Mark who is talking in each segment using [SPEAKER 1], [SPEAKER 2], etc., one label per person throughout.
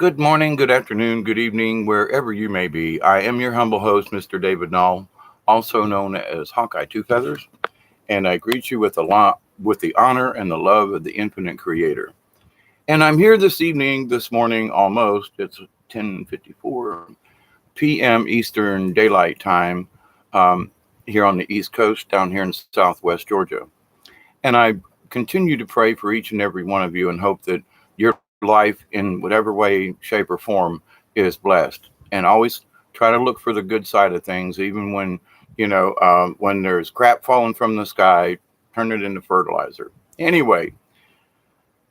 [SPEAKER 1] Good morning, good afternoon, good evening, wherever you may be. I am your humble host, Mr. David Null, also known as Hawkeye Two Feathers, and I greet you with the honor and the love of the infinite Creator. And I'm here this morning, almost. It's 10:54 p.m. Eastern Daylight Time, um, here on the East Coast, down here in Southwest Georgia. And I continue to pray for each and every one of you and hope that your life, in whatever way, shape, or form, is blessed. And always try to look for the good side of things, even when, when there's crap falling from the sky, turn it into fertilizer. Anyway,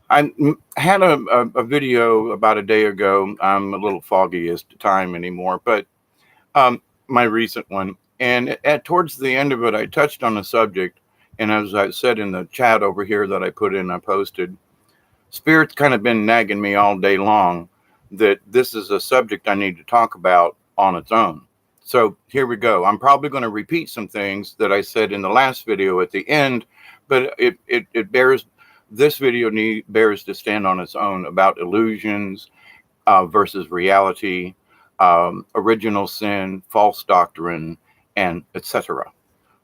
[SPEAKER 1] had a video about a day ago. I'm a little foggy as to time anymore, but my recent one. And towards the end of it, I touched on the subject. And as I said in the chat over here that I posted, Spirit's kind of been nagging me all day long that this is a subject I need to talk about on its own. So here we go. I'm probably going to repeat some things that I said in the last video at the end, but this video bears to stand on its own about illusions versus reality, original sin, false doctrine, and etc.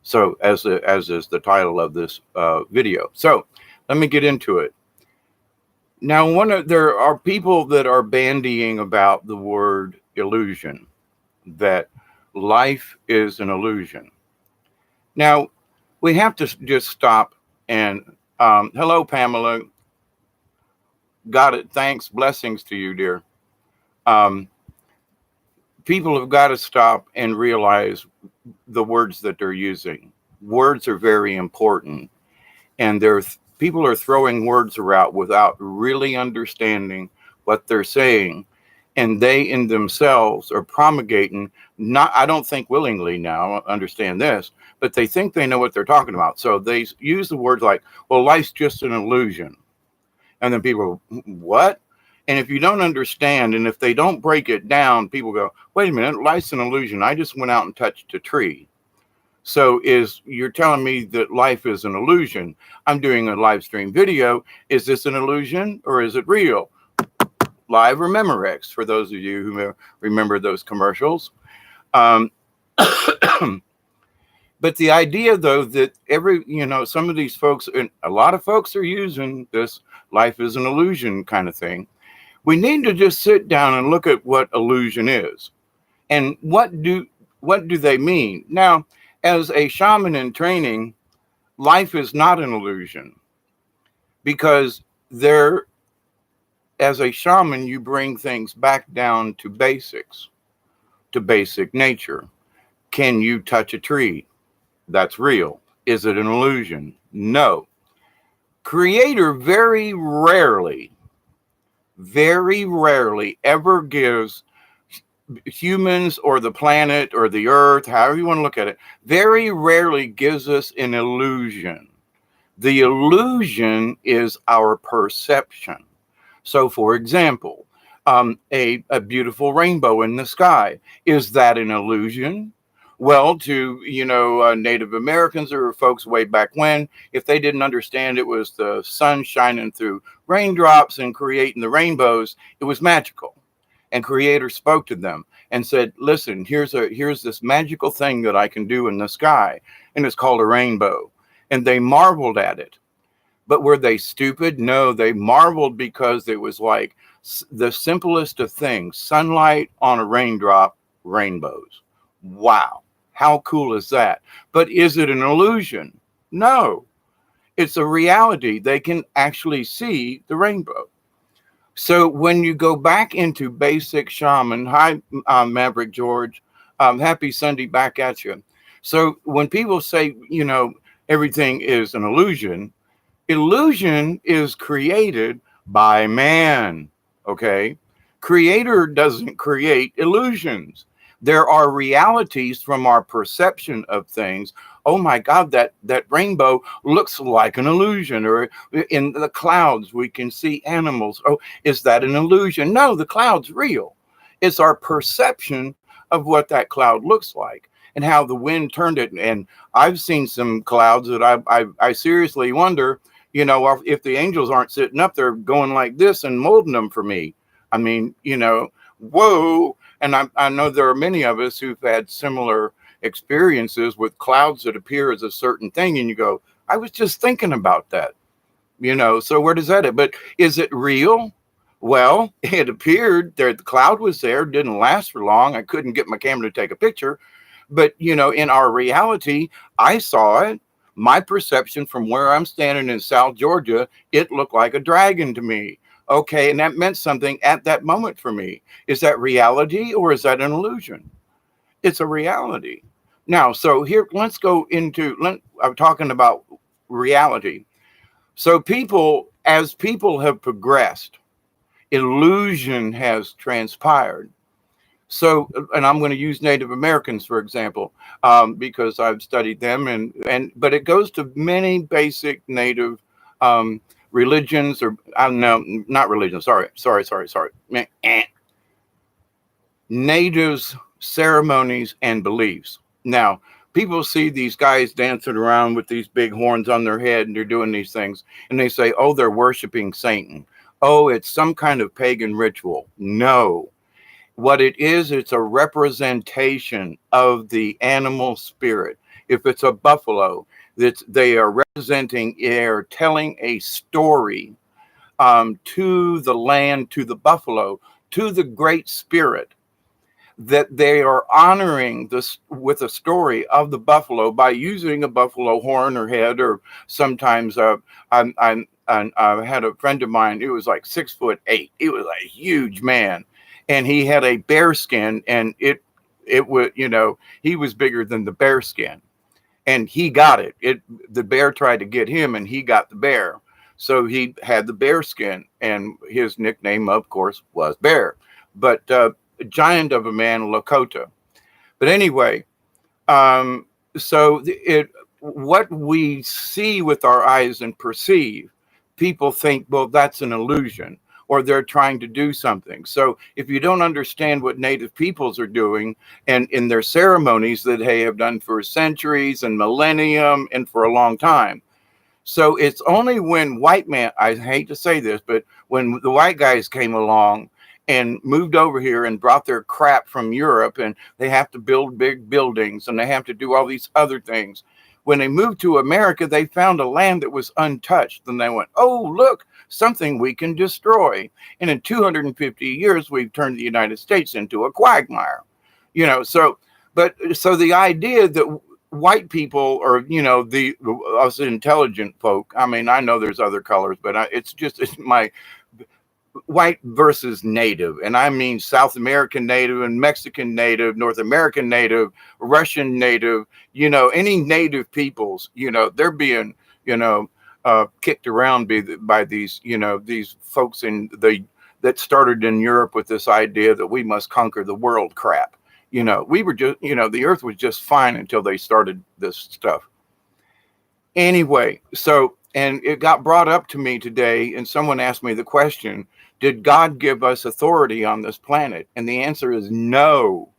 [SPEAKER 1] So as is the title of this video. So let me get into it. Now, there are people that are bandying about the word illusion, that life is an illusion. Now, we have to just stop and, hello, Pamela. Got it. Thanks. Blessings to you, dear. People have got to stop and realize the words that they're using. Words are very important, and people are throwing words around without really understanding what they're saying, and they in themselves are promulgating, not, I don't think willingly now, understand this, but they think they know what they're talking about. So they use the words like, well, life's just an illusion. And then people go, what? And if you don't understand, and if they don't break it down, people go, wait a minute, life's an illusion. I just went out and touched a tree. So you're telling me that life is an illusion? I'm doing a live stream video. Is this an illusion or is it real? Live or Memorex, for those of you who remember those commercials. But the idea, though, that some of these folks, and a lot of folks are using this life is an illusion kind of thing. We need to just sit down and look at what illusion is. And what do they mean? Now, as a shaman in training, life is not an illusion, because as a shaman, you bring things back down to basics, to basic nature. Can you touch a tree? That's real. Is it an illusion? No. Creator very rarely ever gives humans or the planet or the earth, however you want to look at it, very rarely gives us an illusion. The illusion is our perception. So, for example, a beautiful rainbow in the sky, is that an illusion? Well, to Native Americans or folks way back when, if they didn't understand it was the sun shining through raindrops and creating the rainbows, it was magical. And Creator spoke to them and said, listen, here's this magical thing that I can do in the sky, and it's called a rainbow. And they marveled at it. But were they stupid? No, they marveled because it was like the simplest of things. Sunlight on a raindrop, rainbows. Wow, how cool is that? But is it an illusion? No, it's a reality. They can actually see the rainbow. So when you go back into basic shaman, hi, Maverick George, happy Sunday back at you. So when people say, everything is an illusion, illusion is created by man, okay? Creator doesn't create illusions. There are realities from our perception of things. Oh my God, that rainbow looks like an illusion. Or in the clouds, we can see animals. Oh, is that an illusion? No, the cloud's real. It's our perception of what that cloud looks like and how the wind turned it. And I've seen some clouds that I seriously wonder, if the angels aren't sitting up there going like this and molding them for me. I mean, whoa. And I know there are many of us who've had similar experiences with clouds that appear as a certain thing. And you go, I was just thinking about that, so where does that at? But is it real? Well, it appeared there, the cloud was there, didn't last for long. I couldn't get my camera to take a picture. But, in our reality, I saw it. My perception from where I'm standing in South Georgia, it looked like a dragon to me. Okay. And that meant something at that moment for me. Is that reality or is that an illusion? It's a reality. Now, so here, let's go into, I'm talking about reality. So as people have progressed, illusion has transpired. So, and I'm going to use Native Americans, for example, because I've studied them, but it goes to many basic Native religions, or I don't know, not religions. Sorry. Natives, ceremonies, and beliefs. Now, people see these guys dancing around with these big horns on their head and they're doing these things, and they say, oh, they're worshiping Satan. Oh, it's some kind of pagan ritual. No. What it is, it's a representation of the animal spirit. If it's a buffalo, they are representing, they're telling a story to the land, to the buffalo, to the great spirit, that they are honoring this with a story of the buffalo by using a buffalo horn or head, or sometimes I had a friend of mine who was like 6'8". He was a huge man, and he had a bear skin, and it was, he was bigger than the bear skin, and he got it. The bear tried to get him, and he got the bear. So he had the bear skin, and his nickname, of course, was Bear. But giant of a man, Lakota. But anyway, so what we see with our eyes and perceive, people think, well, that's an illusion, or they're trying to do something. So if you don't understand what Native peoples are doing, and in their ceremonies that they have done for centuries and millennium and for a long time. So it's only when white man, I hate to say this, but when the white guys came along and moved over here and brought their crap from Europe, and they have to build big buildings and they have to do all these other things. When they moved to America, they found a land that was untouched, and they went, oh, look, something we can destroy. And in 250 years, we've turned the United States into a quagmire, so the idea that white people, or us intelligent folk, I mean, I know there's other colors, but it's my white versus Native, and I mean South American Native and Mexican Native, North American Native, Russian Native, any Native peoples, they're being kicked around by these these folks that started in Europe with this idea that we must conquer the world crap. We were just, the earth was just fine until they started this stuff. Anyway, so, and it got brought up to me today, and someone asked me the question, did God give us authority on this planet? And the answer is no.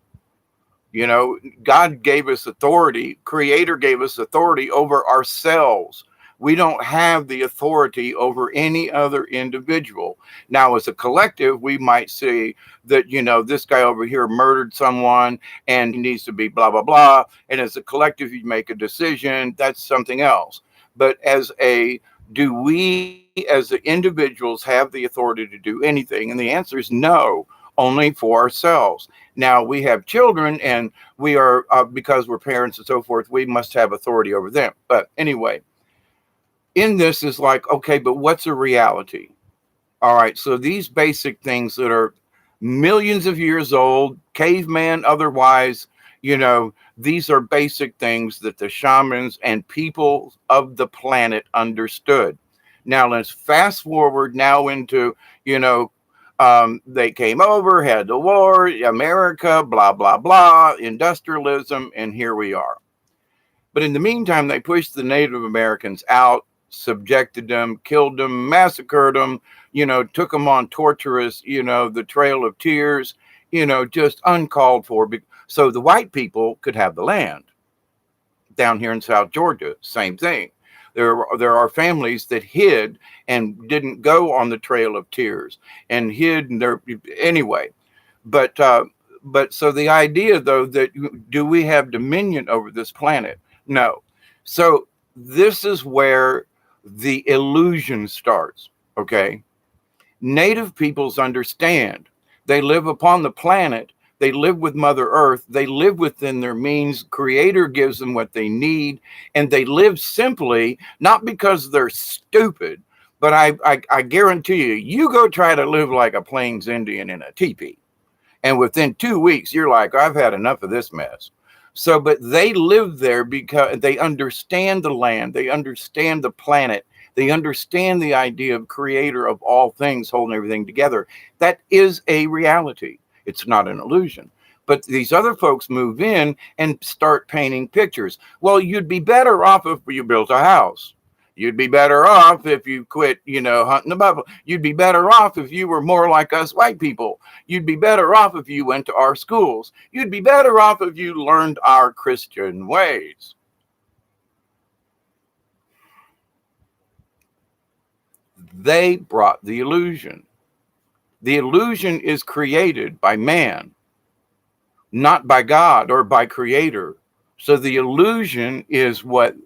[SPEAKER 1] God gave us authority. Creator gave us authority over ourselves. We don't have the authority over any other individual. Now, as a collective, we might say that, this guy over here murdered someone and he needs to be blah, blah, blah. And as a collective, you make a decision. That's something else. But do we as the individuals have the authority to do anything? And the answer is no, only for ourselves. Now, we have children, and we are, because we're parents and so forth, we must have authority over them. But anyway, in this is like, okay, but what's a reality? All right, so these basic things that are millions of years old, caveman, otherwise, these are basic things that the shamans and people of the planet understood. Now let's fast forward now into, they came over, had the war, America, blah, blah, blah, industrialism, and here we are. But in the meantime, they pushed the Native Americans out, subjected them, killed them, massacred them, took them on torturous, the Trail of Tears, just uncalled for. So the white people could have the land. Down here in South Georgia, same thing. There are families that hid and didn't go on the Trail of Tears and hid their anyway. But so the idea, though, that do we have dominion over this planet? No. So this is where the illusion starts. Okay. Native peoples understand. They live upon the planet. They live with Mother Earth. They live within their means. Creator gives them what they need. And they live simply, not because they're stupid, but I guarantee you, you go try to live like a Plains Indian in a teepee. And within 2 weeks, you're like, I've had enough of this mess. So, but they live there because they understand the land. They understand the planet. They understand the idea of creator of all things, holding everything together. That is a reality. It's not an illusion. But these other folks move in and start painting pictures. Well, you'd be better off if you built a house. You'd be better off if you quit, hunting the buffalo. You'd be better off if you were more like us white people. You'd be better off if you went to our schools. You'd be better off if you learned our Christian ways. They brought the illusion. The illusion is created by man, not by God or by creator. So the illusion is what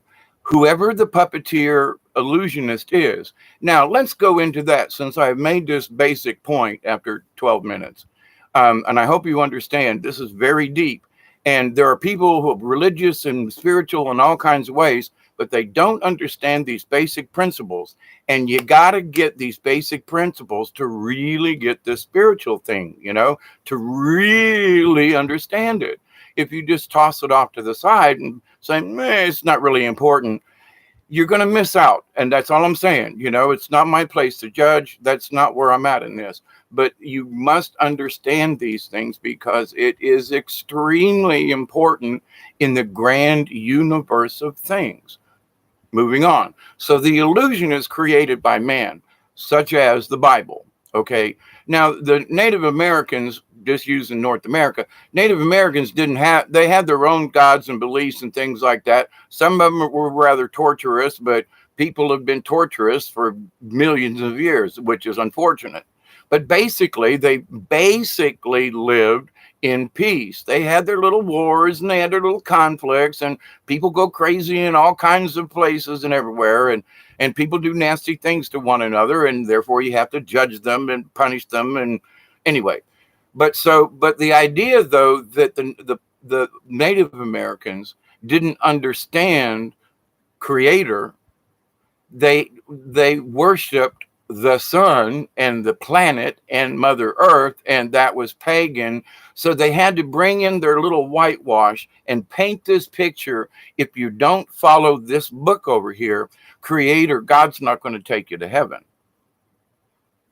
[SPEAKER 1] whoever the puppeteer illusionist is. Now, let's go into that since I've made this basic point after 12 minutes. And I hope you understand this is very deep. And there are people who are religious and spiritual in all kinds of ways, but they don't understand these basic principles. And you got to get these basic principles to really get the spiritual thing, to really understand it. If you just toss it off to the side and say, it's not really important, you're going to miss out. And that's all I'm saying. It's not my place to judge. That's not where I'm at in this. But you must understand these things because it is extremely important in the grand universe of things. Moving on. So the illusion is created by man, such as the Bible. Okay. Now, the Native Americans, just using North America, Native Americans they had their own gods and beliefs and things like that. Some of them were rather torturous, but people have been torturous for millions of years, which is unfortunate. But basically, they lived in peace. They had their little wars and they had their little conflicts, and people go crazy in all kinds of places and everywhere. And people do nasty things to one another, and therefore you have to judge them and punish them. And anyway, but the idea, though, that the Native Americans didn't understand creator, they worshipped the sun and the planet and Mother Earth, and that was pagan. So they had to bring in their little whitewash and paint this picture. If you don't follow this book over here, creator, God's not going to take you to heaven.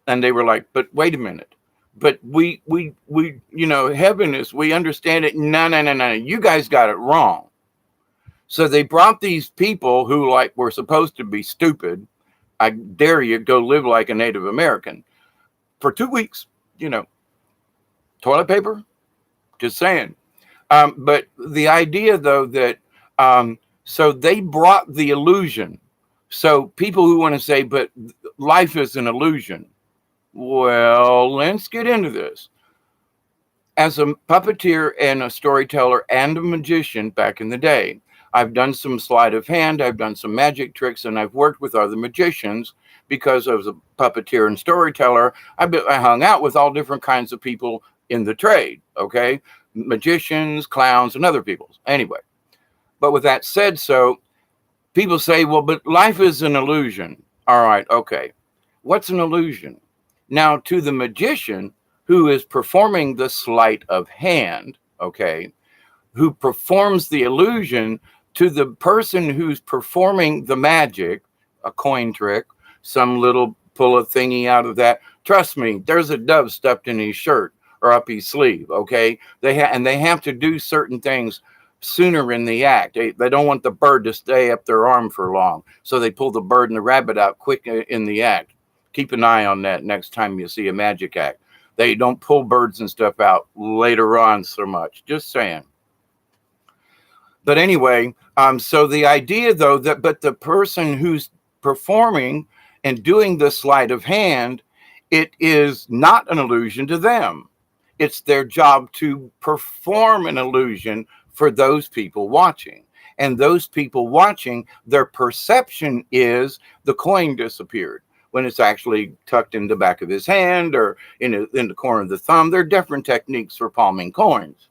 [SPEAKER 1] And they were like, but wait a minute. But we heaven is, we understand it. No. You guys got it wrong. So they brought these people who were supposed to be stupid. I dare you go live like a Native American for 2 weeks, toilet paper, just saying. But the idea, though, that so they brought the illusion. So people who want to say, but life is an illusion. Well, let's get into this. As a puppeteer and a storyteller and a magician back in the day, I've done some sleight of hand, I've done some magic tricks, and I've worked with other magicians because I was a puppeteer and storyteller. I hung out with all different kinds of people in the trade, okay? Magicians, clowns, and other people. Anyway, but with that said, so people say, well, but life is an illusion. All right, okay. What's an illusion? Now, to the magician who is performing the sleight of hand, okay, who performs the illusion, to the person who's performing the magic, a coin trick, some little pull a thingy out of that. Trust me, there's a dove stuffed in his shirt or up his sleeve, okay? They have to do certain things sooner in the act. They don't want the bird to stay up their arm for long, so they pull the bird and the rabbit out quick in the act. Keep an eye on that next time you see a magic act. They don't pull birds and stuff out later on so much. Just saying. But anyway, so the idea though but the person who's performing and doing the sleight of hand, it is not an illusion to them. It's their job to perform an illusion for those people watching. And those people watching, their perception is the coin disappeared when it's actually tucked in the back of his hand or in the corner of the thumb. There are different techniques for palming coins.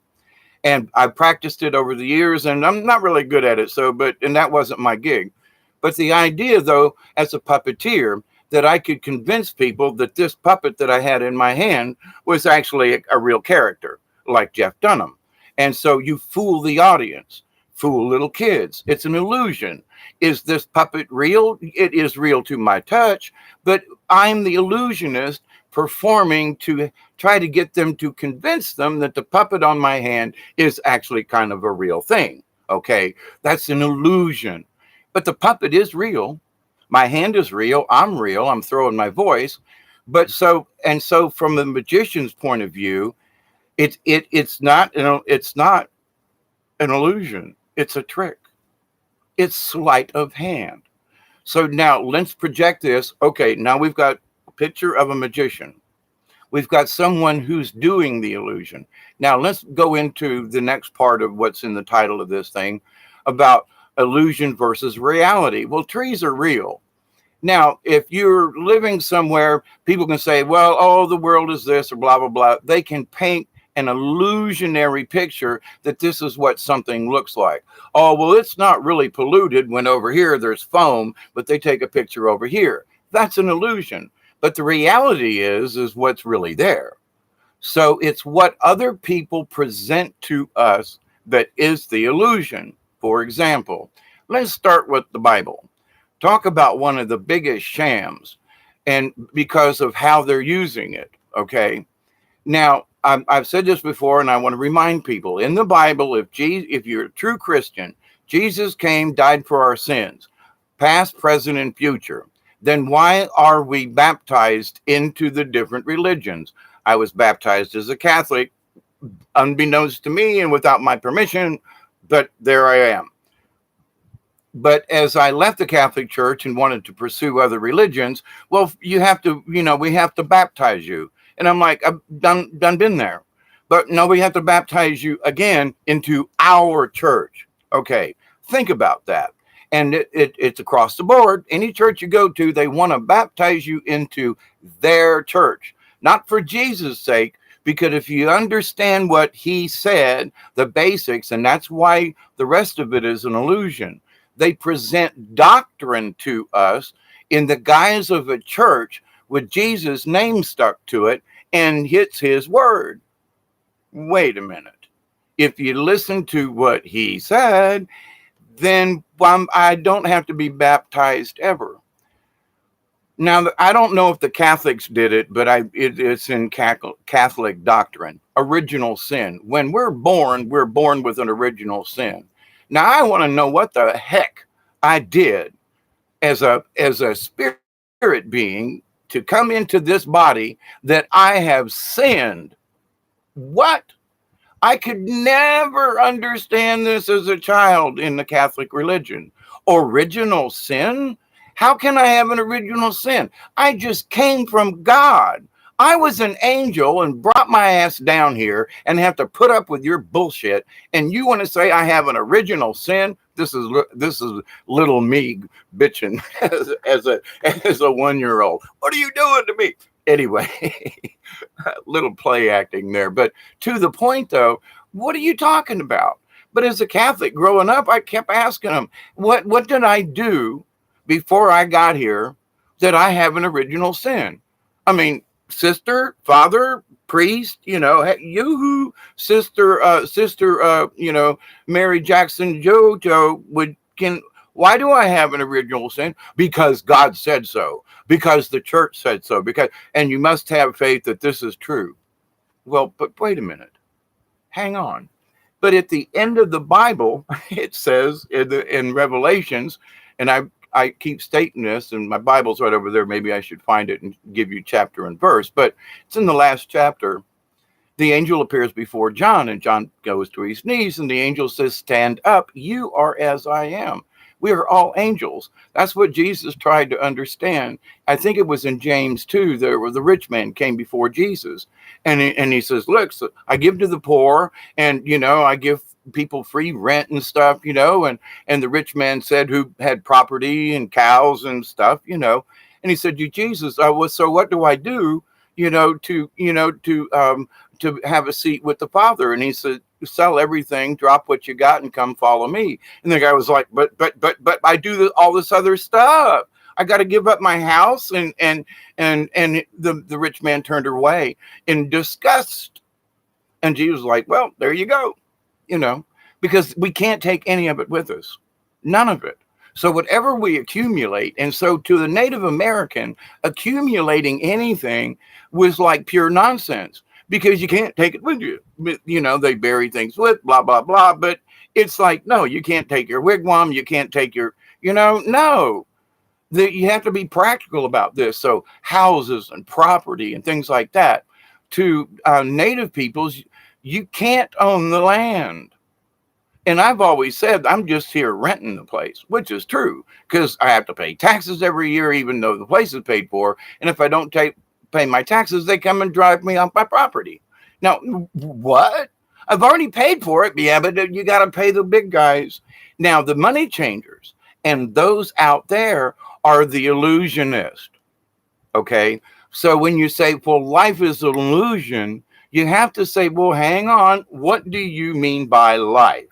[SPEAKER 1] And I practiced it over the years, and I'm not really good at it. And that wasn't my gig. But the idea, though, as a puppeteer, that I could convince people that this puppet that I had in my hand was actually a real character, like Jeff Dunham. And so you fool the audience, fool little kids. It's an illusion. Is this puppet real? It is real to my touch, but I'm the illusionist performing to try to get them to convince them that the puppet on my hand is actually kind of a real thing. Okay, that's an illusion. But the puppet is real. My hand is real. I'm throwing my voice. But so from the magician's point of view, it's not an illusion. It's a trick. It's sleight of hand. So now let's project this. Okay, now we've got a picture of a magician. We've got someone who's doing the illusion. Now let's go into the next part of what's in the title of this thing about illusion versus reality. Well, trees are real. Now, if you're living somewhere, people can say, well, oh, the world is this or blah, blah, blah. They can paint an illusionary picture that this is what something looks like. Oh, well, it's not really polluted when over here there's foam, but they take a picture over here. That's an illusion. But the reality is what's really there. So it's what other people present to us that is the illusion. For example, let's start with the Bible. Talk about one of the biggest shams, and because of how they're using it. Okay. Now, I've said this before, and I want to remind people in the Bible, if you're a true Christian, Jesus came, died for our sins, past, present, and future. Then why are we baptized into the different religions? I was baptized as a Catholic, unbeknownst to me and without my permission, but there I am. But as I left the Catholic Church and wanted to pursue other religions, well, we have to baptize you. And I'm like, I've done been there. But no, we have to baptize you again into our church. Okay, think about that. And it's across the board. Any church you go to, they want to baptize you into their church. Not for Jesus' sake, because if you understand what he said, the basics, and that's why the rest of it is an illusion. They present doctrine to us in the guise of a church with Jesus' name stuck to it, and it's his word. Wait a minute. If you listen to what he said, then I don't have to be baptized ever. Now, I don't know if the Catholics did it, but it's in Catholic doctrine. Original sin. When we're born with an original sin. Now, I want to know what the heck I did as a spirit being to come into this body that I have sinned. What? I could never understand this as a child in the Catholic religion. Original sin? How can I have an original sin? I just came from God. I was an angel and brought my ass down here and have to put up with your bullshit. And you want to say I have an original sin? This is little me bitching as a 1-year-old. What are you doing to me? Anyway, little play acting there. But to the point, though, what are you talking about? But as a Catholic growing up, I kept asking them, what did I do before I got here that I have an original sin? I mean, sister, father, priest, yoo-hoo, sister, Mary Jackson Jojo why do I have an original sin? Because God said so, because the church said so, and you must have faith that this is true. Well, but wait a minute, hang on. But at the end of the Bible, it says in Revelations, and I keep stating this, and my Bible's right over there. Maybe I should find it and give you chapter and verse, but it's in the last chapter the angel appears before John, and John goes to his knees, and the angel says, "Stand up, you are as I am." We are all angels. That's what Jesus tried to understand. I think it was in James 2, there where the rich man came before Jesus. And he says, "Look, so I give to the poor, and I give people free rent and stuff, and the rich man said, who had property and cows and stuff, and he said, "You Jesus, so what do I do, to have a seat with the Father?" And he said, "Sell everything, drop what you got, and come follow me." And the guy was like, but I do all this other stuff. I got to give up my house." And the rich man turned away in disgust. And Jesus was like, "Well, there you go, because we can't take any of it with us, none of it. So whatever we accumulate, and so to the Native American, accumulating anything was like pure nonsense, because you can't take it with you. They bury things with blah, blah, blah. But it's like, no, you can't take your wigwam. You can't take your, no. You have to be practical about this. So houses and property and things like that. To Native peoples, you can't own the land. And I've always said, I'm just here renting the place, which is true, because I have to pay taxes every year, even though the place is paid for. And if I don't pay my taxes, they come and drive me off my property. Now, what? I've already paid for it. Yeah, but you got to pay the big guys. Now, the money changers and those out there are the illusionists. Okay. So when you say, well, life is an illusion, you have to say, well, hang on. What do you mean by life?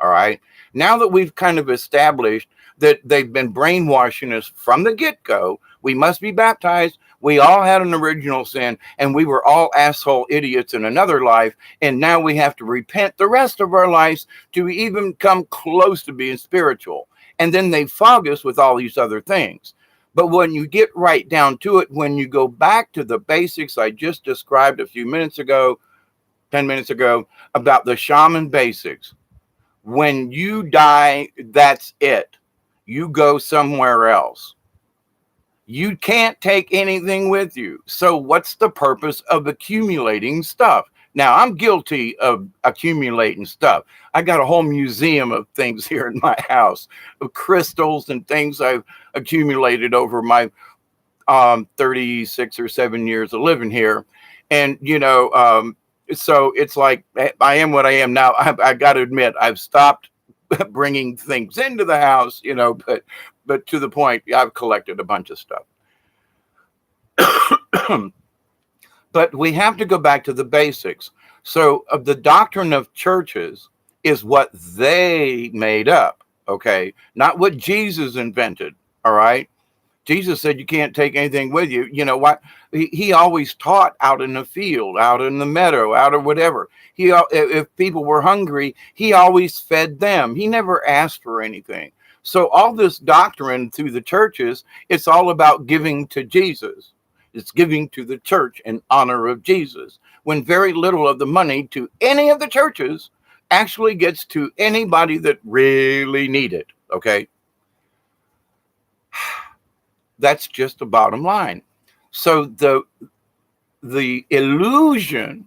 [SPEAKER 1] All right. Now that we've kind of established that they've been brainwashing us from the get-go, we must be baptized. We all had an original sin, and we were all asshole idiots in another life. And now we have to repent the rest of our lives to even come close to being spiritual. And then they fog us with all these other things. But when you get right down to it, when you go back to the basics I just described a few minutes ago, 10 minutes ago, about the shaman basics, when you die, that's it. You go somewhere else. You can't take anything with you. So what's the purpose of accumulating stuff? Now, I'm guilty of accumulating stuff. I got a whole museum of things here in my house, of crystals and things I've accumulated over my 36 or 7 years of living here. And, so it's like, I am what I am now. I got to admit, I've stopped bringing things into the house, but to the point, I've collected a bunch of stuff. But we have to go back to the basics. So the doctrine of churches is what they made up, okay? Not what Jesus invented, all right? Jesus said you can't take anything with you. You know what? He always taught out in the field, out in the meadow, out or whatever. If people were hungry, he always fed them. He never asked for anything. So all this doctrine through the churches, it's all about giving to Jesus. It's giving to the church in honor of Jesus, when very little of the money to any of the churches actually gets to anybody that really need it, okay? That's just the bottom line. So the illusion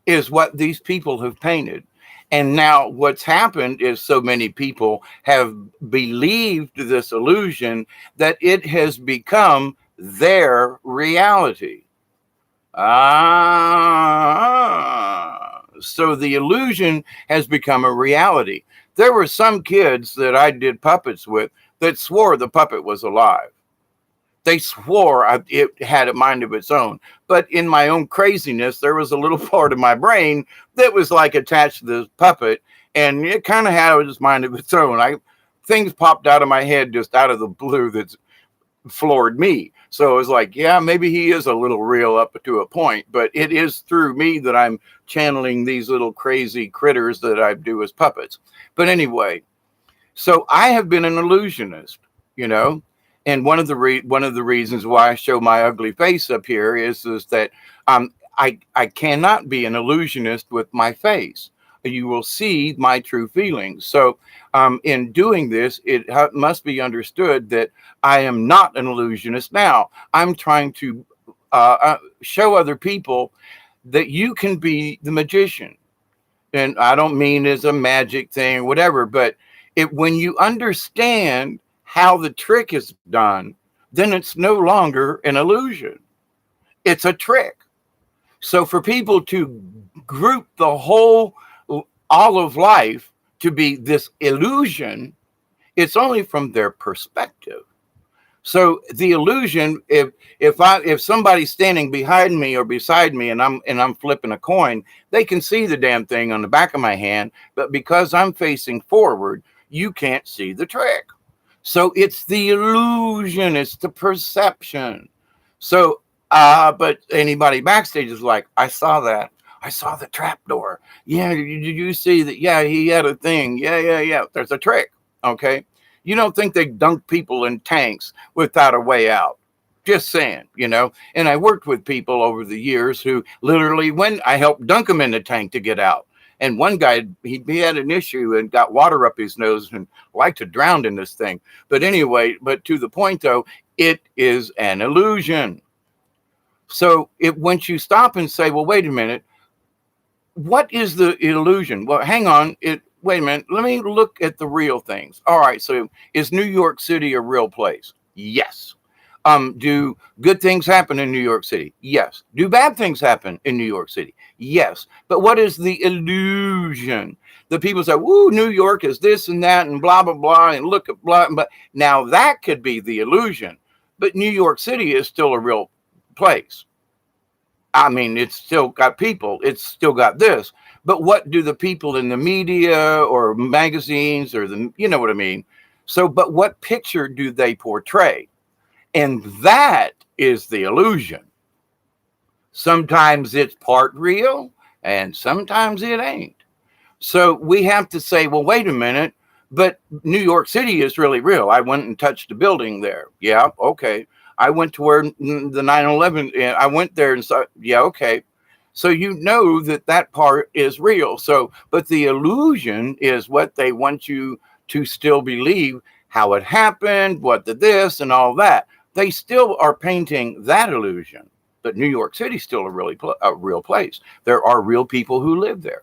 [SPEAKER 1] is what these people have painted. And now what's happened is so many people have believed this illusion that it has become their reality. So the illusion has become a reality. There were some kids that I did puppets with that swore the puppet was alive. They swore it had a mind of its own. But in my own craziness, there was a little part of my brain that was like attached to the puppet, and it kind of had its mind of its own. Things popped out of my head just out of the blue that floored me. So it was like, yeah, maybe he is a little real up to a point, but it is through me that I'm channeling these little crazy critters that I do as puppets. But anyway, so I have been an illusionist, and one of the reasons why I show my ugly face up here is that I cannot be an illusionist with my face. You will see my true feelings. So in doing this, it must be understood that I am not an illusionist. Now, I'm trying to show other people that you can be the magician. And I don't mean as a magic thing or whatever, but when you understand how the trick is done, then it's no longer an illusion. It's a trick. So for people to group the whole, all of life to be this illusion, it's only from their perspective. So the illusion, if somebody's standing behind me or beside me and I'm flipping a coin, they can see the damn thing on the back of my hand, but because I'm facing forward, you can't see the trick. So it's the illusion, it's the perception. So but anybody backstage is like, I saw that. I saw the trap door. Yeah, did you see that? Yeah, he had a thing. Yeah. There's a trick. Okay. You don't think they dunk people in tanks without a way out. Just saying, And I worked with people over the years who literally, when I helped dunk them in the tank to get out. And one guy, he had an issue and got water up his nose and liked to drown in this thing. But anyway, but to the point though, it is an illusion. So once you stop and say, well, wait a minute, what is the illusion? Well, hang on. Wait a minute. Let me look at the real things. All right. So is New York City a real place? Yes. Do good things happen in New York City? Yes. Do bad things happen in New York City? Yes. But what is the illusion? The people say, "Woo, New York is this and that and blah, blah, blah, and look at blah." But now that could be the illusion. But New York City is still a real place. I mean, it's still got people. It's still got this. But what do the people in the media or magazines or you know what I mean? So, but what picture do they portray? And that is the illusion. Sometimes it's part real and sometimes it ain't. So we have to say, well, wait a minute, but New York City is really real. I went and touched a building there. Yeah, okay. I went to where the 9/11, and I went there and saw, yeah, okay. So you know that part is real. So, but the illusion is what they want you to still believe, how it happened, what the this and all that. They still are painting that illusion, but New York City is still a real place. There are real people who live there.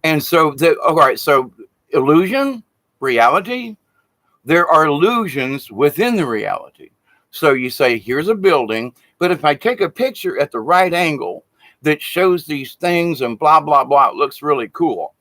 [SPEAKER 1] And so, all right, so illusion, reality, there are illusions within the reality. So you say, here's a building, but if I take a picture at the right angle that shows these things and blah, blah, blah, it looks really cool.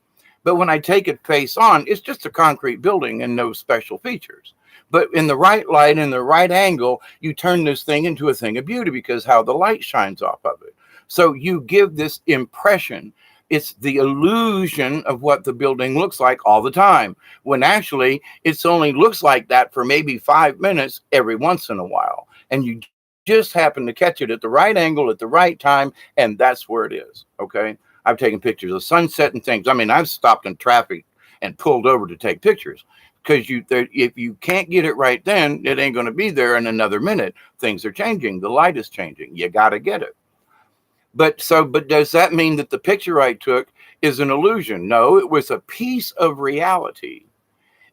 [SPEAKER 1] But when I take it face on, it's just a concrete building and no special features. But in the right light, in the right angle, you turn this thing into a thing of beauty because how the light shines off of it. So you give this impression. It's the illusion of what the building looks like all the time, when actually it's only looks like that for maybe 5 minutes every once in a while. And you just happen to catch it at the right angle at the right time. And that's where it is. Okay. I've taken pictures of sunset and things. I mean, I've stopped in traffic and pulled over to take pictures because if you can't get it right then, it ain't going to be there in another minute. Things are changing. The light is changing. You got to get it. But does that mean that the picture I took is an illusion? No, it was a piece of reality.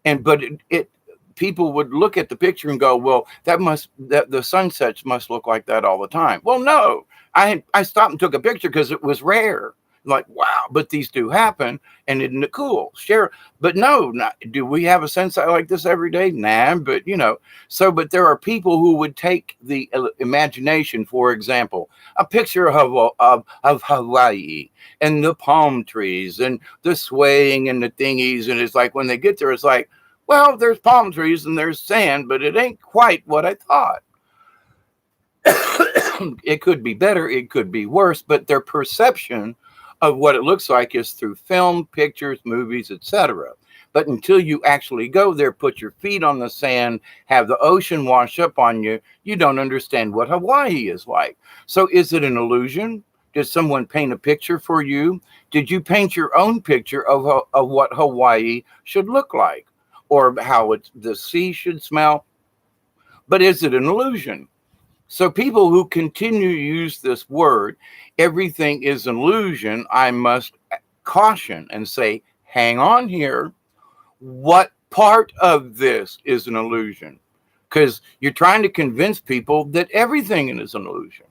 [SPEAKER 1] But people would look at the picture and go, well, that the sunsets must look like that all the time. Well, no, I stopped and took a picture because it was rare. Like, wow, but these do happen, and isn't it cool? Share. But no, do we have a sunset like this every day? Nah, but but there are people who would take the imagination, for example, a picture of Hawaii and the palm trees and the swaying and the thingies. And it's like when they get there, it's like, well, there's palm trees and there's sand, but it ain't quite what I thought. It could be better, it could be worse, but their perception of what it looks like is through film, pictures, movies, etc. But until you actually go there, put your feet on the sand, have the ocean wash up on you, you don't understand what Hawaii is like. So is it an illusion? Did someone paint a picture for you? Did you paint your own picture of what Hawaii should look like or how the sea should smell? But is it an illusion? So people who continue to use this word, everything is an illusion, I must caution and say, hang on here. What part of this is an illusion? Because you're trying to convince people that everything is an illusion.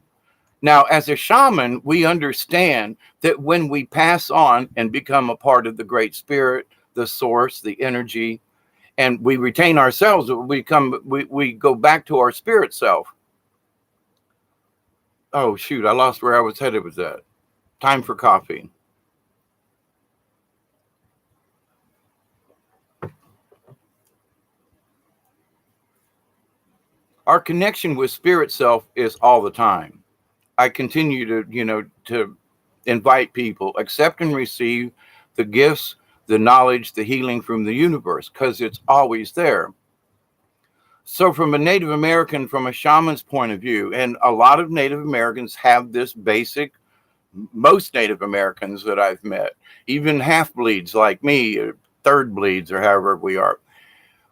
[SPEAKER 1] Now, as a shaman, we understand that when we pass on and become a part of the Great Spirit, the source, the energy, and we retain ourselves, we go back to our spirit self. Oh shoot, I lost where I was headed with that. Time for coffee. Our connection with spirit self is all the time. I continue to invite people, accept and receive the gifts, the knowledge, the healing from the universe, because it's always there. So from a Native American, from a shaman's point of view, and a lot of Native Americans have this basic, most Native Americans that I've met, even half bleeds like me, or third bleeds, or however we are,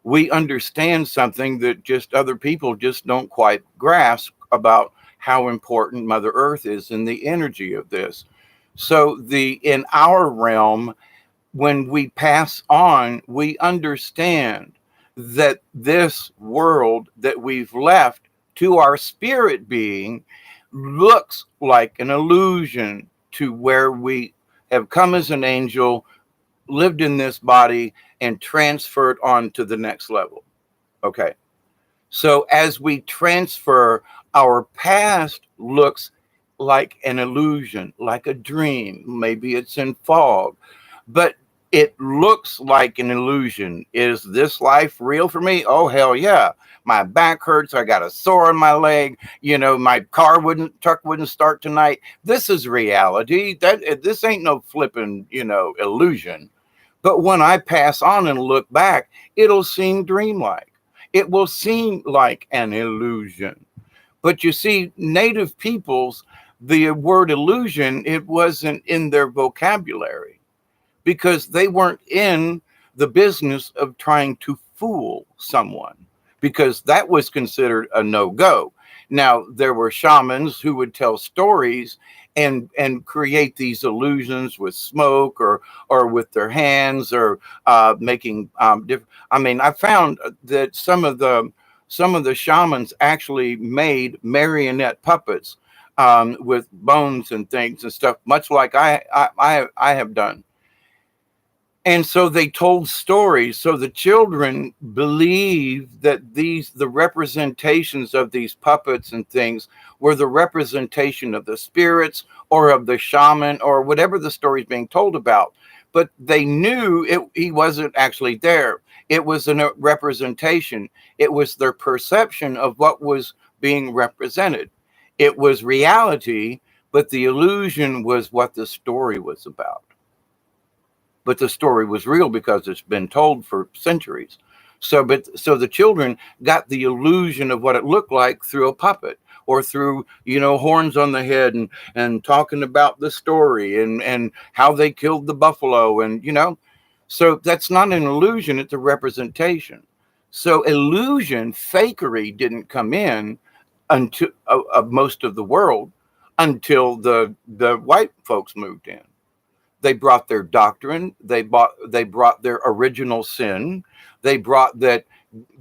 [SPEAKER 1] we understand something that just other people just don't quite grasp about how important Mother Earth is and the energy of this. So in our realm, when we pass on, we understand that this world that we've left to our spirit being looks like an illusion to where we have come as an angel, lived in this body, and transferred on to the next level. Okay. So as we transfer, our past looks like an illusion, like a dream. Maybe it's in fog, but it looks like an illusion. Is this life real for me? Oh, hell yeah. My back hurts. I got a sore on my leg. My truck wouldn't start tonight. This is reality. This ain't no flipping, illusion. But when I pass on and look back, it'll seem dreamlike. It will seem like an illusion. But you see, Native peoples, the word illusion, it wasn't in their vocabulary because they weren't in the business of trying to fool someone, because that was considered a no-go. Now, there were shamans who would tell stories and create these illusions with smoke or with their hands, or making different. I mean, I found that some of the shamans actually made marionette puppets with bones and things and stuff, much like I have done. And so they told stories. So the children believed that the representations of these puppets and things were the representation of the spirits or of the shaman or whatever the story is being told about. But they knew he wasn't actually there. It was a representation. It was their perception of what was being represented. It was reality, but the illusion was what the story was about. But the story was real because it's been told for centuries. So the children got the illusion of what it looked like through a puppet, or through, horns on the head, and talking about the story and how they killed the buffalo. And, so that's not an illusion. It's a representation. So illusion, fakery didn't come in until of most of the world until the white folks moved in. They brought their doctrine. They brought their original sin. They brought that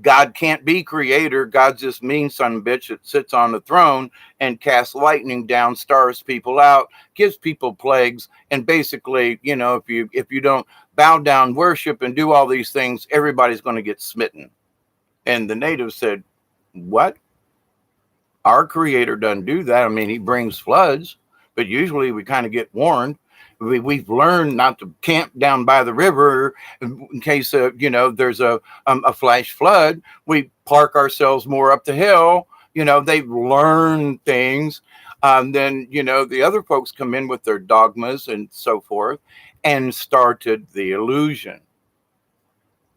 [SPEAKER 1] God can't be creator. God's this mean son of a bitch that sits on the throne and casts lightning down, stars people out, gives people plagues, and basically, if you don't bow down, worship, and do all these things, everybody's going to get smitten. And the natives said, "What? Our creator doesn't do that. I mean, he brings floods, but usually we kind of get warned. We've learned not to camp down by the river in case there's a flash flood. We park ourselves more up the hill. They've learned things. Then the other folks come in with their dogmas and so forth, and started the illusion.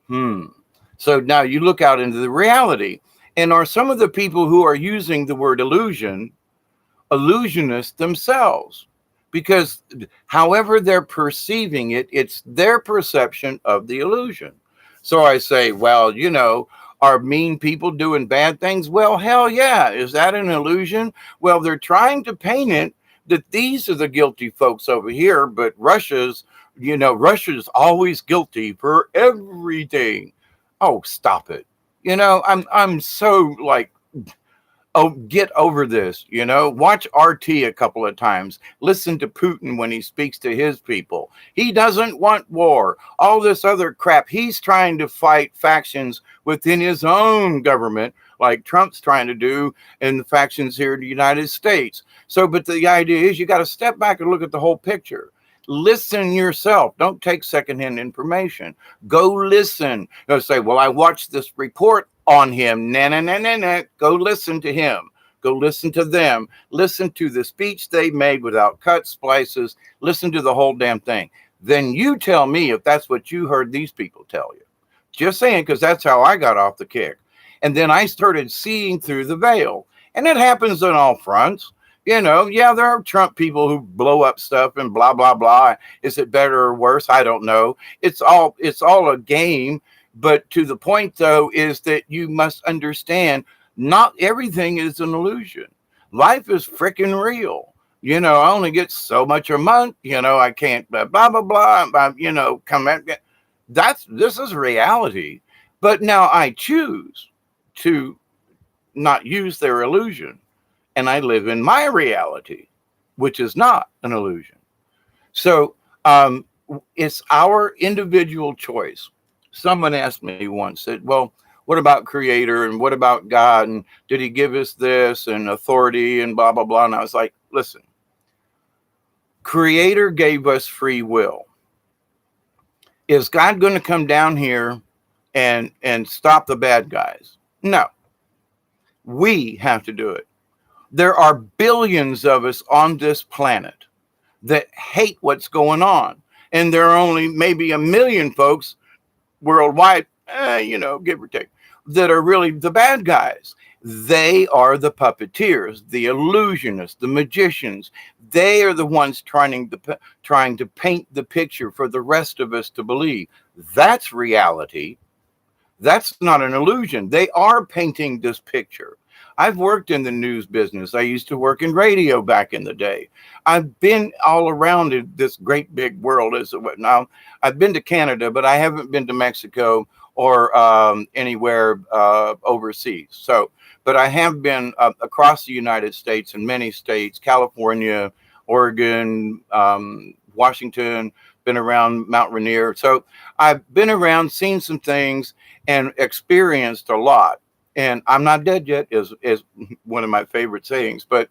[SPEAKER 1] So now you look out into the reality, and are some of the people who are using the word illusion illusionists themselves? Because however they're perceiving it, it's their perception of the illusion. So I say, well, are mean people doing bad things? Well, hell yeah. Is that an illusion? Well, they're trying to paint it that these are the guilty folks over here, but Russia's always guilty for everything. Oh, stop it. I'm so like, Oh, get over this, watch RT a couple of times. Listen to Putin when he speaks to his people. He doesn't want war. All this other crap. He's trying to fight factions within his own government, like Trump's trying to do in the factions here in the United States. So, but the idea is you got to step back and look at the whole picture. Listen yourself. Don't take secondhand information. Go listen. Don't say, well, I watched this report on him. Nah, nah, nah, nah, nah. Go listen to him. Go listen to them. Listen to the speech they made without cut splices. Listen to the whole damn thing. Then you tell me if that's what you heard these people tell you. Just saying, because that's how I got off the kick. And then I started seeing through the veil. And it happens on all fronts. Yeah, there are Trump people who blow up stuff and blah, blah, blah. Is it better or worse? I don't know. It's all a game. But to the point, though, is that you must understand not everything is an illusion. Life is freaking real. I only get so much a month. I can't blah, blah, blah, blah, come at this is reality. But now I choose to not use their illusion. And I live in my reality, which is not an illusion. So it's our individual choice. Someone asked me once, said, well, what about Creator and what about God? And did he give us this and authority and blah, blah, blah? And I was like, listen, Creator gave us free will. Is God going to come down here and stop the bad guys? No. We have to do it. There are billions of us on this planet that hate what's going on. And there are only maybe 1 million folks worldwide, give or take, that are really the bad guys. They are the puppeteers, the illusionists, the magicians. They are the ones trying to paint the picture for the rest of us to believe. That's reality. That's not an illusion. They are painting this picture. I've worked in the news business. I used to work in radio back in the day. I've been all around this great big world. Now, I've been to Canada, but I haven't been to Mexico or anywhere overseas. So, but I have been across the United States in many states, California, Oregon, Washington, been around Mount Rainier. So I've been around, seen some things, and experienced a lot. And I'm not dead yet is one of my favorite sayings, but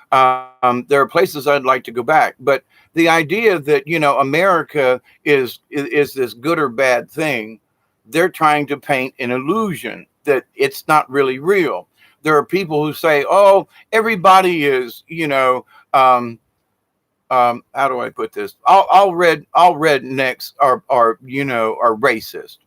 [SPEAKER 1] there are places I'd like to go back. But the idea that, America is this good or bad thing, they're trying to paint an illusion that it's not really real. There are people who say, oh, everybody is, how do I put this? All rednecks are racist.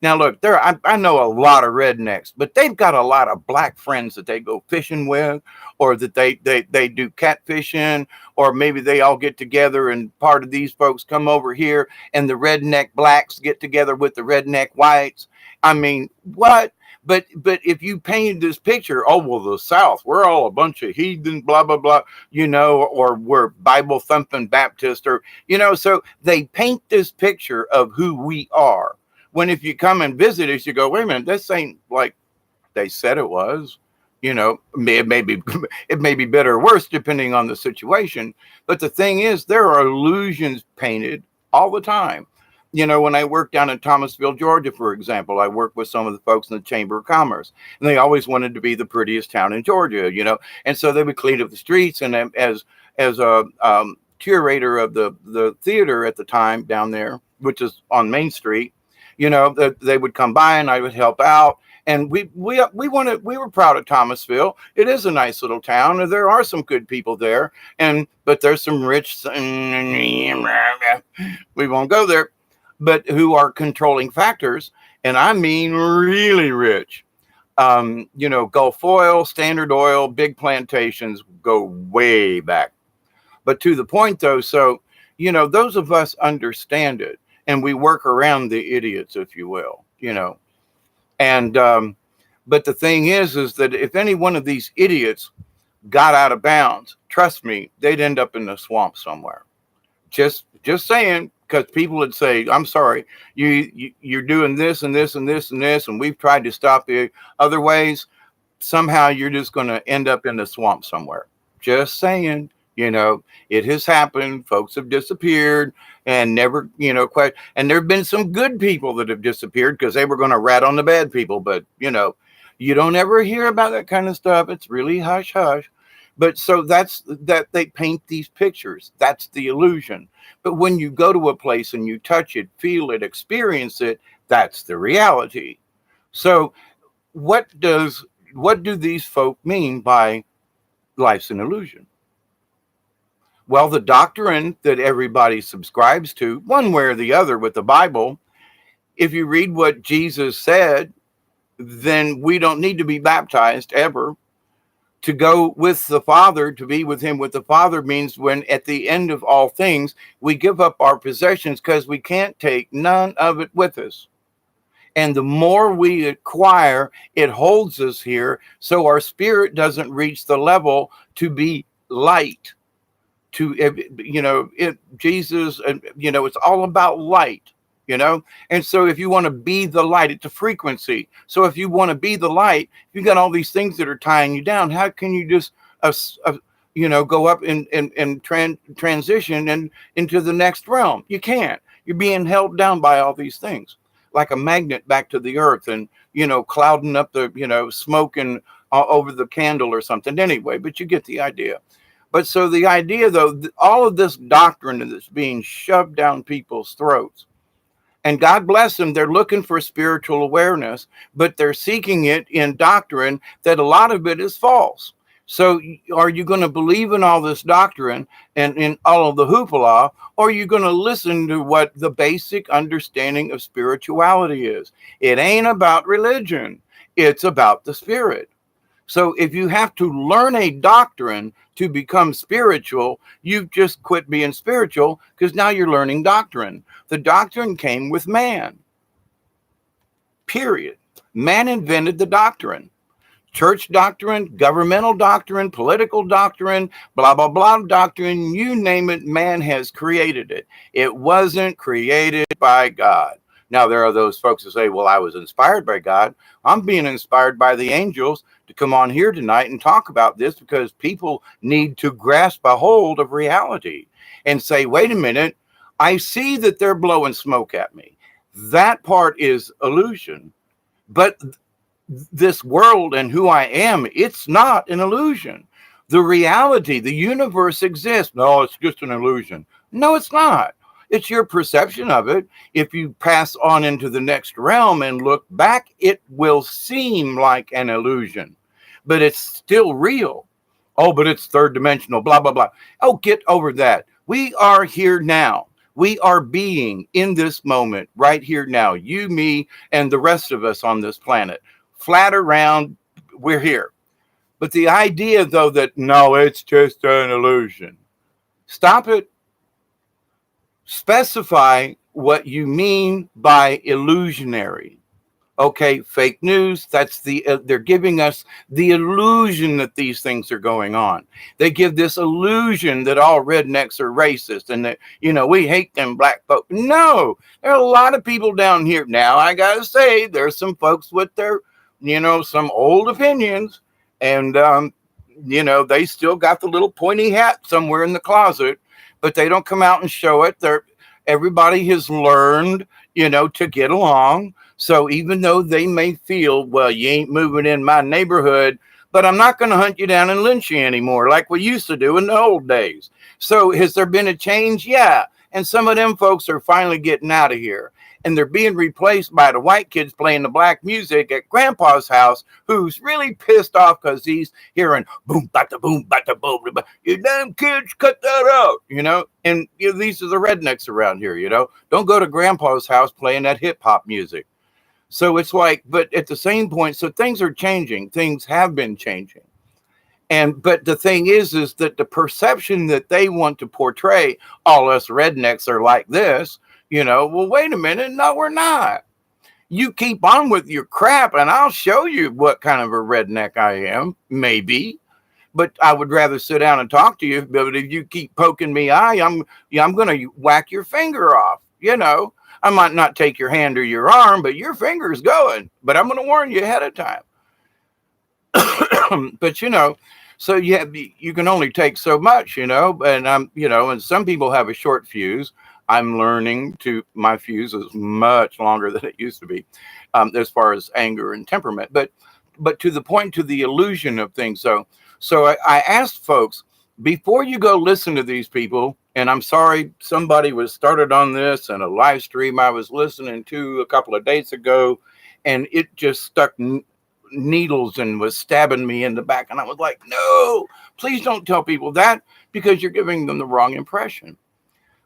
[SPEAKER 1] Now, look, I know a lot of rednecks, but they've got a lot of black friends that they go fishing with, or that they do catfishing, or maybe they all get together and part of these folks come over here and the redneck blacks get together with the redneck whites. I mean, what? But if you painted this picture, oh, well, the South, we're all a bunch of heathen, blah, blah, blah, or we're Bible thumping Baptist, or, so they paint this picture of who we are. When if you come and visit us, you go, wait a minute, this ain't like they said it was. It may be better or worse depending on the situation. But the thing is, there are illusions painted all the time. When I worked down in Thomasville, Georgia, for example, I worked with some of the folks in the Chamber of Commerce, and they always wanted to be the prettiest town in Georgia, and so they would clean up the streets. And as a curator of the theater at the time down there, which is on Main Street, they would come by and I would help out. And we were proud of Thomasville. It is a nice little town, and there are some good people there. But there's some rich, we won't go there, but who are controlling factors. And I mean really rich. Gulf Oil, Standard Oil, big plantations go way back. But to the point, though, so, those of us understand it. And we work around the idiots, if you will, And but the thing is that if any one of these idiots got out of bounds, trust me, they'd end up in the swamp somewhere. Just saying, because people would say, I'm sorry, you're doing this and this and this and this, and we've tried to stop the other ways. somehow you're just going to end up in the swamp somewhere. Just saying, it has happened. Folks have disappeared and never, quite. And there have been some good people that have disappeared because they were going to rat on the bad people. But, you don't ever hear about that kind of stuff. It's really hush hush. But so that's that they paint these pictures. That's the illusion. But when you go to a place and you touch it, feel it, experience it, that's the reality. So what do these folk mean by life's an illusion? Well, the doctrine that everybody subscribes to, one way or the other with the Bible, if you read what Jesus said, then we don't need to be baptized ever. To go with the Father, to be with him with the Father, means when at the end of all things, we give up our possessions because we can't take none of it with us. And the more we acquire, it holds us here. So our spirit doesn't reach the level to be light. Jesus, it's all about light. And so if you want to be the light, it's a frequency. So if you want to be the light, you've got all these things that are tying you down. How can you just go up and transition and into the next realm? You can't. You're being held down by all these things, like a magnet back to the earth, and clouding up the smoke and over the candle or something. Anyway, but you get the idea. But so the idea, though, all of this doctrine that's being shoved down people's throats. And God bless them, they're looking for spiritual awareness, but they're seeking it in doctrine that a lot of it is false. So are you going to believe in all this doctrine and in all of the hoopla, or are you going to listen to what the basic understanding of spirituality is? It ain't about religion. It's about the spirit. So if you have to learn a doctrine to become spiritual, you've just quit being spiritual because now you're learning doctrine. The doctrine came with man. Period. Man invented the doctrine. Church doctrine, governmental doctrine, political doctrine, blah, blah, blah doctrine, you name it, man has created it. It wasn't created by God. Now, there are those folks who say, well, I was inspired by God. I'm being inspired by the angels to come on here tonight and talk about this because people need to grasp a hold of reality and say, wait a minute, I see that they're blowing smoke at me. That part is illusion. But this world and who I am, it's not an illusion. The reality, the universe exists. No, it's just an illusion. No, it's not. It's your perception of it. If you pass on into the next realm and look back, it will seem like an illusion, but it's still real. Oh, but it's third dimensional, blah, blah, blah. Oh, get over that. We are here now. We are being in this moment right here now. You, me, and the rest of us on this planet. Flat around, we're here. But the idea, though, that no, it's just an illusion. Stop it. Specify what you mean by illusionary. Okay, fake news, that's they're giving us the illusion that these things are going on. They give this illusion that all rednecks are racist and that, we hate them black folks. No, there are a lot of people down here. Now, I got to say, there's some folks with their, some old opinions and, they still got the little pointy hat somewhere in the closet, but they don't come out and show it. Everybody has learned, to get along. So even though they may feel, well, you ain't moving in my neighborhood, but I'm not going to hunt you down and lynch you anymore like we used to do in the old days. So has there been a change? Yeah. And some of them folks are finally getting out of here. And they're being replaced by the white kids playing the black music at Grandpa's house, who's really pissed off because he's hearing boom, bata, boom, bata, boom. You damn kids, cut that out, And these are the rednecks around here, Don't go to Grandpa's house playing that hip hop music. So it's like, but at the same point, so things are changing. Things have been changing. But the thing is that the perception that they want to portray, all us rednecks are like this, well, wait a minute. No, we're not. You keep on with your crap and I'll show you what kind of a redneck I am, maybe. But I would rather sit down and talk to you. But if you keep poking me I'm going to whack your finger off, I might not take your hand or your arm, but your finger's going. But I'm going to warn you ahead of time. But so you can only take so much, and and some people have a short fuse. I'm learning to my fuse is much longer than it used to be, as far as anger and temperament. But to the point, to the illusion of things. So I asked folks, before you go listen to these people, and I'm sorry somebody was started on this and a live stream I was listening to a couple of days ago, and it just stuck needles and was stabbing me in the back, and I was like, no, please don't tell people that, because you're giving them the wrong impression.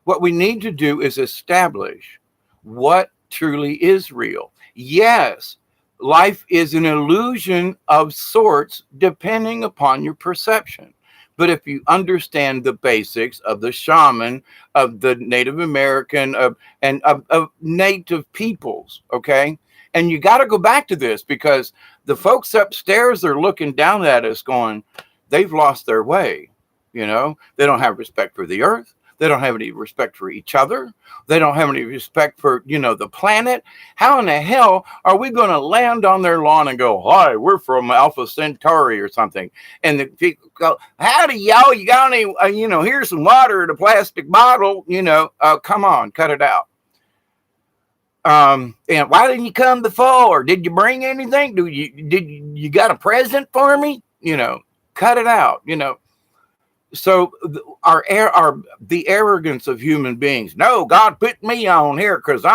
[SPEAKER 1] What we need to do is establish what truly is real. Yes, life is an illusion of sorts depending upon your perception. But if you understand the basics of the shaman, of the Native American, of native peoples, okay? And you got to go back to this, because the folks upstairs are looking down at us going, they've lost their way. They don't have respect for the earth. They don't have any respect for each other. They don't have any respect for, the planet. How in the hell are we going to land on their lawn and go, hi, we're from Alpha Centauri or something? And the people go, howdy, y'all, you got any, here's some water in a plastic bottle, come on, cut it out. And why didn't you come before? Did you bring anything? Did you got a present for me? Cut it out, So the arrogance of human beings. No, God put me on here because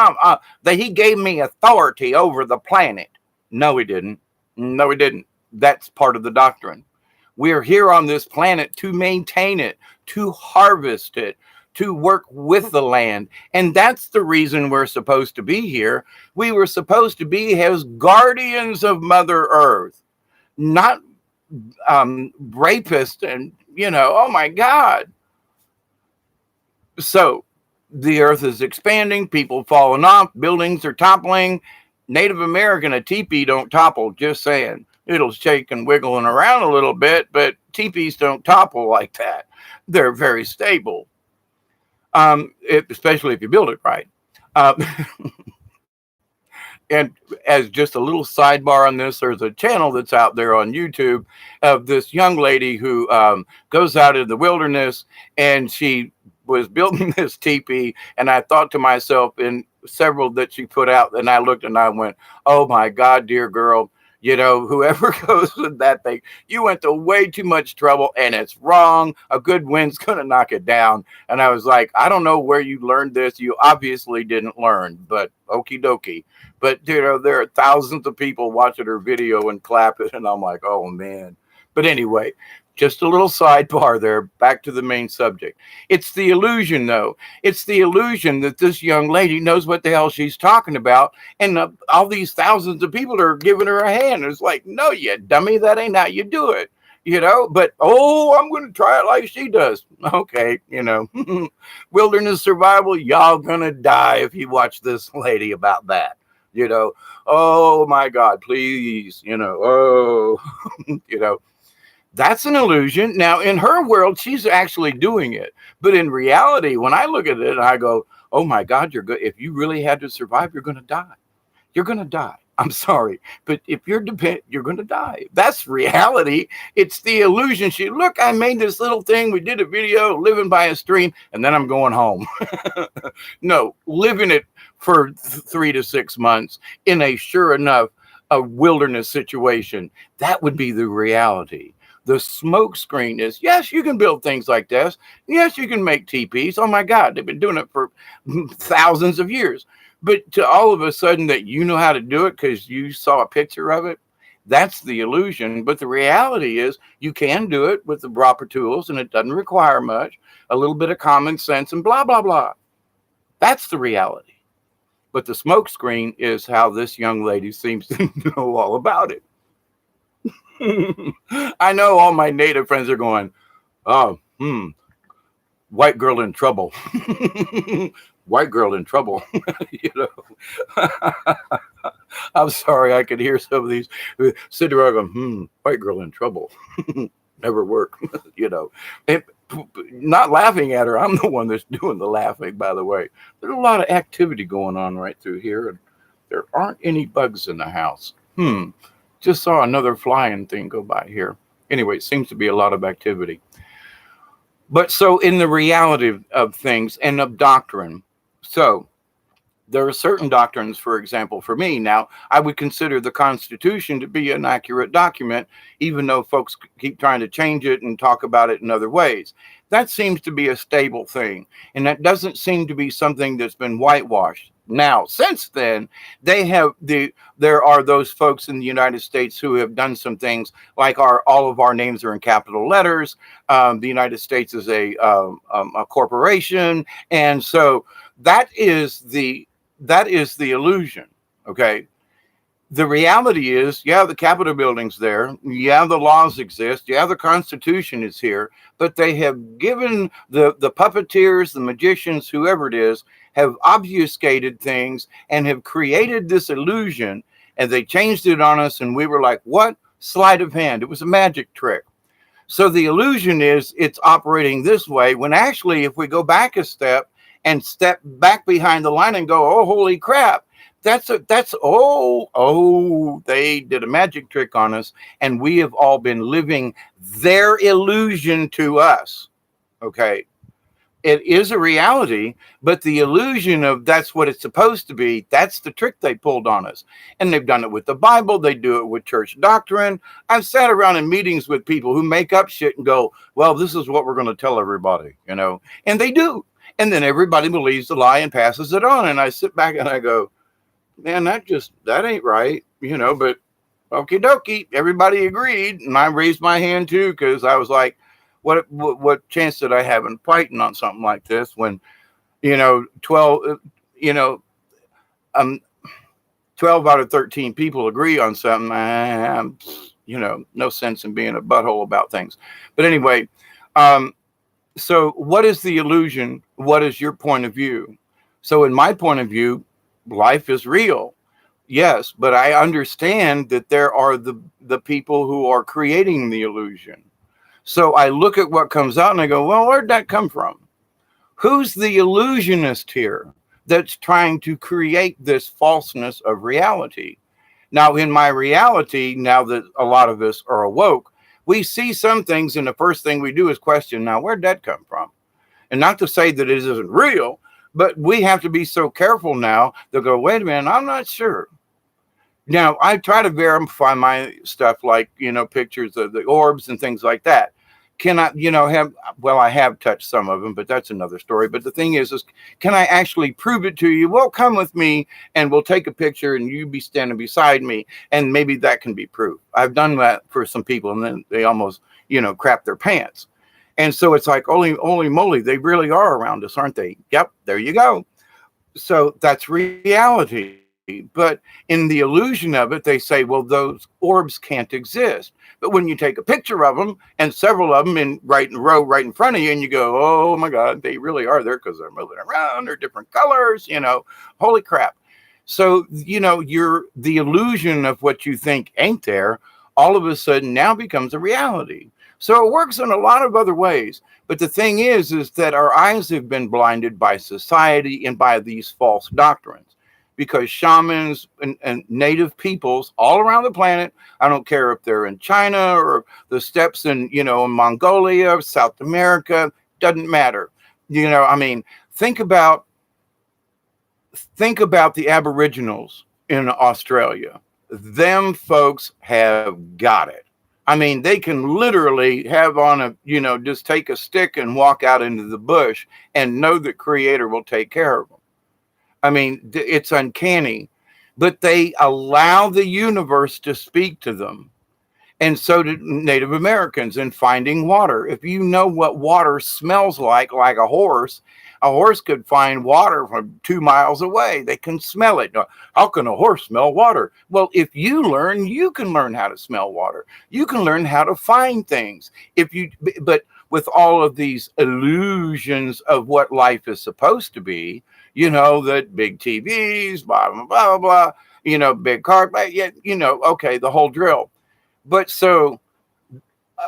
[SPEAKER 1] he gave me authority over the planet. No, he didn't. No, he didn't. That's part of the doctrine. We are here on this planet to maintain it, to harvest it, to work with the land. And that's the reason we're supposed to be here. We were supposed to be as guardians of Mother Earth, not rapists and, oh my God. So the earth is expanding, people falling off, buildings are toppling. Native American, a teepee don't topple, just saying. It'll shake and wiggle and around a little bit, but teepees don't topple like that. They're very stable, especially if you build it right. And as just a little sidebar on this, there's a channel that's out there on YouTube of this young lady who goes out in the wilderness, and she was building this teepee. And I thought to myself, in several that she put out, and I looked and I went, oh my God, dear girl, whoever goes with that thing, you went to way too much trouble, and it's wrong. A good wind's going to knock it down. And I was like, I don't know where you learned this. You obviously didn't learn, but okie dokie. But, there are thousands of people watching her video and clapping, and I'm like, oh, man. But anyway, just a little sidebar there, back to the main subject. It's the illusion, though. It's the illusion that this young lady knows what the hell she's talking about, and all these thousands of people are giving her a hand. It's like, no, you dummy, that ain't how you do it. But, I'm going to try it like she does. Okay, wilderness survival, y'all going to die if you watch this lady about that. Oh my God, please, that's an illusion. Now, in her world, she's actually doing it. But in reality, when I look at it, I go, oh my God, you're good. If you really had to survive, you're going to die. You're going to die. I'm sorry. But if you're dependent, you're going to die. That's reality. It's the illusion. Look, I made this little thing. We did a video living by a stream, and then I'm going home. No, living it for 3 to 6 months in a sure enough a wilderness situation. That would be the reality. The smoke screen is, yes, you can build things like this. Yes, you can make teepees. Oh my God, they've been doing it for thousands of years. But to all of a sudden that you know how to do it because you saw a picture of it, that's the illusion. But the reality is you can do it with the proper tools, and it doesn't require much, a little bit of common sense and blah, blah, blah. That's the reality. But the smoke screen is how this young lady seems to know all about it. I know all my native friends are going, oh, white girl in trouble. White girl in trouble. I'm sorry, I could hear some of these sit around going, white girl in trouble. Never work. And not laughing at her. I'm the one that's doing the laughing, by the way. There's a lot of activity going on right through here, and there aren't any bugs in the house. Just saw another flying thing go by here. Anyway, it seems to be a lot of activity. But so in the reality of things and of doctrine, so there are certain doctrines, for example, for me now, I would consider the Constitution to be an accurate document, even though folks keep trying to change it and talk about it in other ways. That seems to be a stable thing. And that doesn't seem to be something that's been whitewashed. Now, since then, there are those folks in the United States who have done some things like all of our names are in capital letters. The United States is a corporation. And so that is the illusion. Okay. The reality is, yeah, the Capitol building's there. Yeah, the laws exist. Yeah, the Constitution is here. But they have given the puppeteers, the magicians, whoever it is, have obfuscated things and have created this illusion. And they changed it on us. And we were like, what? Sleight of hand. It was a magic trick. So the illusion is it's operating this way, when actually, if we go back a step and step back behind the line and go, oh, holy crap. They did a magic trick on us, and we have all been living their illusion to us. Okay. It is a reality, but the illusion of that's what it's supposed to be, that's the trick they pulled on us. And they've done it with the Bible. They do it with church doctrine. I've sat around in meetings with people who make up shit and go, well, this is what we're going to tell everybody, and they do. And then everybody believes the lie and passes it on. And I sit back and I go, man, that ain't right, but okie dokie. Everybody agreed. And I raised my hand too, because I was like, what chance did I have in fighting on something like this when, 12 out of 13 people agree on something? No sense in being a butthole about things. But anyway, so what is the illusion? What is your point of view? So in my point of view, life is real. Yes, but I understand that there are the people who are creating the illusion. So I look at what comes out and I go, well, where'd that come from? Who's the illusionist here that's trying to create this falseness of reality? Now, in my reality, now that a lot of us are awoke, we see some things, and the first thing we do is question, now, where'd that come from? And not to say that it isn't real, but we have to be so careful now to go, wait a minute, I'm not sure. Now, I try to verify my stuff like, pictures of the orbs and things like that. Can I, I have touched some of them, but that's another story. But the thing is can I actually prove it to you? Well, come with me and we'll take a picture and you be standing beside me. And maybe that can be proof. I've done that for some people and then they almost, crap their pants. And so it's like, holy moly, they really are around us, aren't they? Yep, there you go. So that's reality. But in the illusion of it, they say, well, those orbs can't exist. But when you take a picture of them and several of them in a row right in front of you, and you go, oh my God, they really are there because they're moving around. They're different colors, holy crap. So, the illusion of what you think ain't there, all of a sudden now becomes a reality. So it works in a lot of other ways. But the thing is that our eyes have been blinded by society and by these false doctrines. Because shamans and native peoples all around the planet, I don't care if they're in China or the steppes in, in Mongolia, South America, doesn't matter. Think about the Aboriginals in Australia. Them folks have got it. They can literally have on just take a stick and walk out into the bush and know the Creator will take care of them. It's uncanny, but they allow the universe to speak to them. And so did Native Americans in finding water. If you know what water smells like a horse could find water from 2 miles away. They can smell it. How can a horse smell water? Well, if you learn, you can learn how to smell water. You can learn how to find things. But with all of these illusions of what life is supposed to be, that big TVs, blah, blah, blah, blah, big car, okay, the whole drill. But so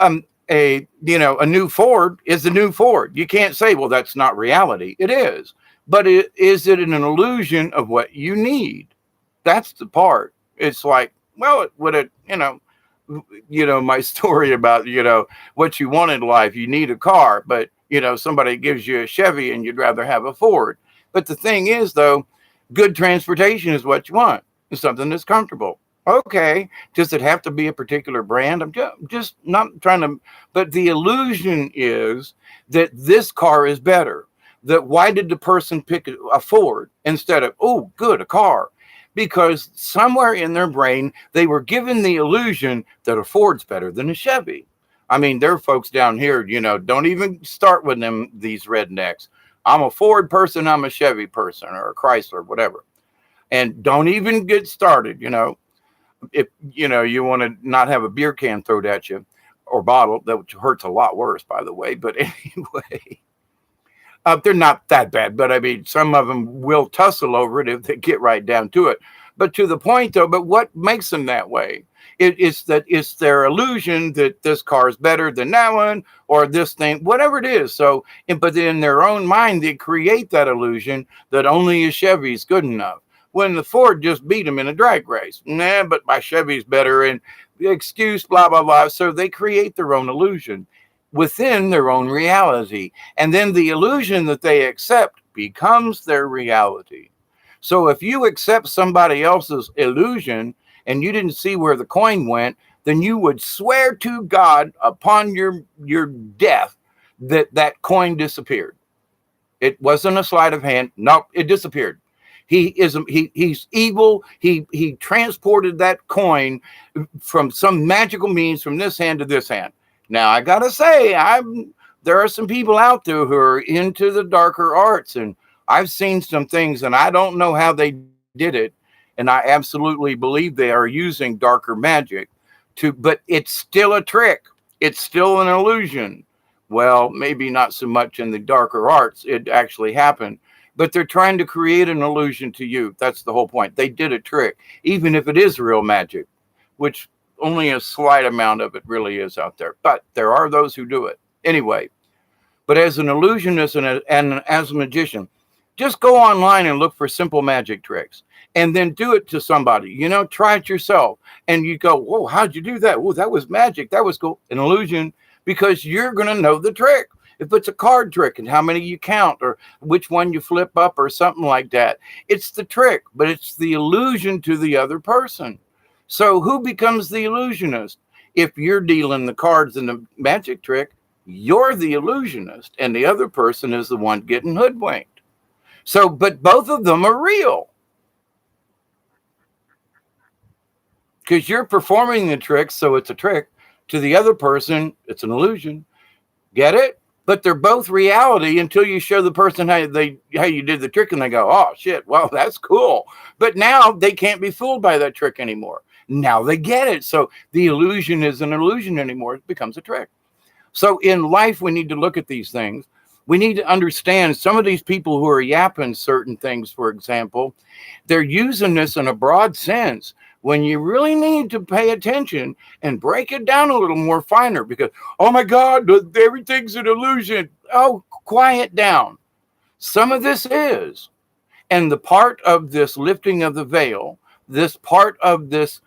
[SPEAKER 1] a new Ford is a new Ford. You can't say, well, that's not reality. It is. But is it an illusion of what you need? That's the part. It's like, Well, it would have, my story about, what you want in life. You need a car, but, somebody gives you a Chevy and you'd rather have a Ford. But the thing is, though, good transportation is what you want. It's something that's comfortable. Okay. Does it have to be a particular brand? I'm just not trying to, but the illusion is that this car is better. That why did the person pick a Ford instead of, oh, good, a car? Because somewhere in their brain, they were given the illusion that a Ford's better than a Chevy. I mean, there are folks down here, don't even start with them, these rednecks. I'm a Ford person, I'm a Chevy person, or a Chrysler, whatever. And don't even get started, if, you want to not have a beer can thrown at you or bottle, that hurts a lot worse, by the way. But anyway, they're not that bad, but I mean, some of them will tussle over it if they get right down to it. But to the point, though, but what makes them that way? It's their illusion that this car is better than that one or this thing, whatever it is. So, but in their own mind, they create that illusion that only a Chevy is good enough. When the Ford just beat them in a drag race. Nah, but my Chevy's better, and the excuse, blah, blah, blah. So they create their own illusion within their own reality. And then the illusion that they accept becomes their reality. So if you accept somebody else's illusion and you didn't see where the coin went, then you would swear to God upon your death that that coin disappeared. It wasn't a sleight of hand. No, it disappeared. He's evil. He transported that coin from some magical means from this hand to this hand. Now I gotta say, there are some people out there who are into the darker arts, and I've seen some things, and I don't know how they did it, and I absolutely believe they are using darker magic but it's still a trick. It's still an illusion. Well, maybe not so much in the darker arts. It actually happened. But they're trying to create an illusion to you. That's the whole point. They did a trick, even if it is real magic, which only a slight amount of it really is out there. But there are those who do it. Anyway, but as an illusionist and as a magician, just go online and look for simple magic tricks and then do it to somebody. Try it yourself. And you go, whoa, how'd you do that? Whoa, that was magic. That was cool. An illusion, because you're going to know the trick. If it's a card trick and how many you count or which one you flip up or something like that, it's the trick, but it's the illusion to the other person. So who becomes the illusionist? If you're dealing the cards in the magic trick, you're the illusionist and the other person is the one getting hoodwinked. So, but both of them are real because you're performing the trick. So it's a trick. To the other person, it's an illusion. Get it? But they're both reality until you show the person how you did the trick and they go, oh shit, well, that's cool. But now they can't be fooled by that trick anymore. Now they get it. So the illusion isn't an illusion anymore. It becomes a trick. So in life, we need to look at these things. We need to understand some of these people who are yapping certain things, for example, they're using this in a broad sense when you really need to pay attention and break it down a little more finer because, oh my God, everything's an illusion. Oh, quiet down. Some of this is. And the part of this lifting of the veil, this part of this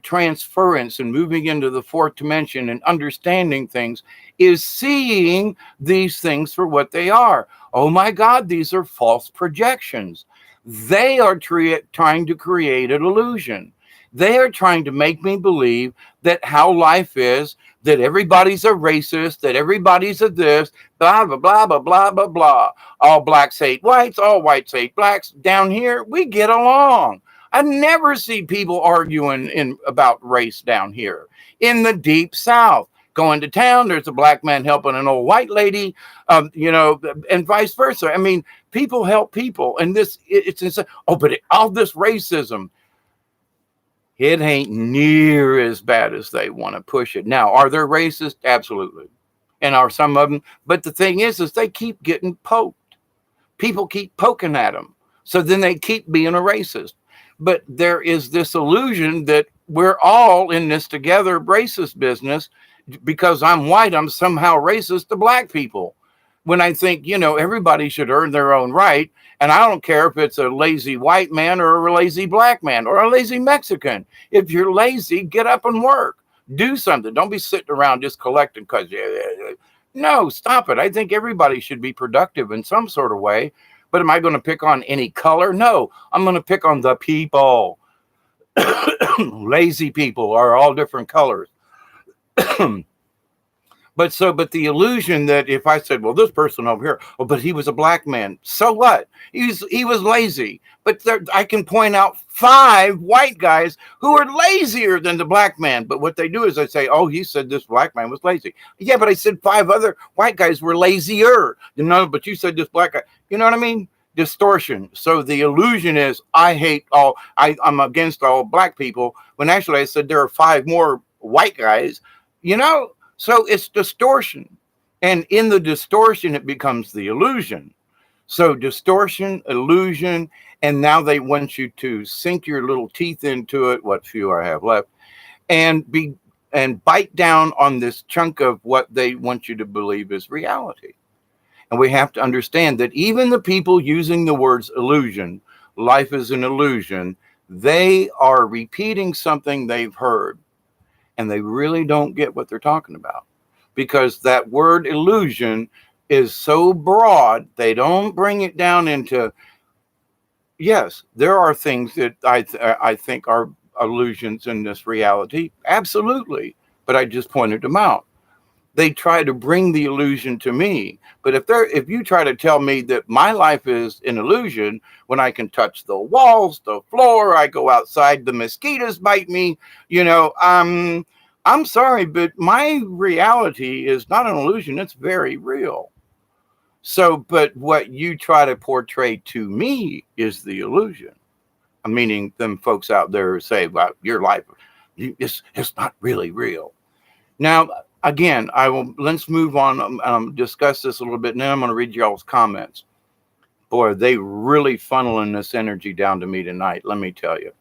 [SPEAKER 1] transference and moving into the fourth dimension and understanding things is seeing these things for what they are. Oh my God, these are false projections. They are trying to create an illusion. They are trying to make me believe that how life is, that everybody's a racist, that everybody's a this, blah, blah, blah, blah, blah, blah, blah. All blacks hate whites, all whites hate blacks. Down here, we get along. I never see people arguing about race down here. In the deep South, going to town, there's a black man helping an old white lady, and vice versa. I mean, people help people. And it's insane. Oh, but all this racism, it ain't near as bad as they want to push it. Now, are there racists? Absolutely. And are some of them? But the thing is they keep getting poked. People keep poking at them. So then they keep being a racist. But there is this illusion that we're all in this together racist business. Because I'm white, I'm somehow racist to black people. when I think, everybody should earn their own right. And I don't care if it's a lazy white man or a lazy black man or a lazy Mexican. If you're lazy, get up and work. Do something. Don't be sitting around just collecting because, no, stop it. I think everybody should be productive in some sort of way. But am I going to pick on any color? No, I'm going to pick on the people. Lazy people are all different colors. But the illusion that if I said, well, this person over here, oh, but he was a black man, so what? He was lazy. But I can point out 5 white guys who are lazier than the black man. But what they do is they say, oh, he said this black man was lazy. Yeah, but I said 5 other white guys were lazier. But you said this black guy. You know what I mean? Distortion. So the illusion is I'm against all black people, when actually I said there are 5 more white guys, So it's distortion. And in the distortion, it becomes the illusion. So distortion, illusion, and now they want you to sink your little teeth into it, what few I have left, and bite down on this chunk of what they want you to believe is reality. And we have to understand that even the people using the words illusion, life is an illusion, they are repeating something they've heard. And they really don't get what they're talking about, because that word illusion is so broad. They don't bring it down into, yes, there are things that I think are illusions in this reality. Absolutely. But I just pointed them out. They try to bring the illusion to me. But if you try to tell me that my life is an illusion, when I can touch the walls, the floor, I go outside, the mosquitoes bite me, I'm sorry, but my reality is not an illusion. It's very real. So, but what you try to portray to me is the illusion. Meaning them folks out there who say, well, your life, it's not really real. Now, again, let's move on, discuss this a little bit, and then I'm going to read y'all's comments. Boy, they really funneling this energy down to me tonight, let me tell you.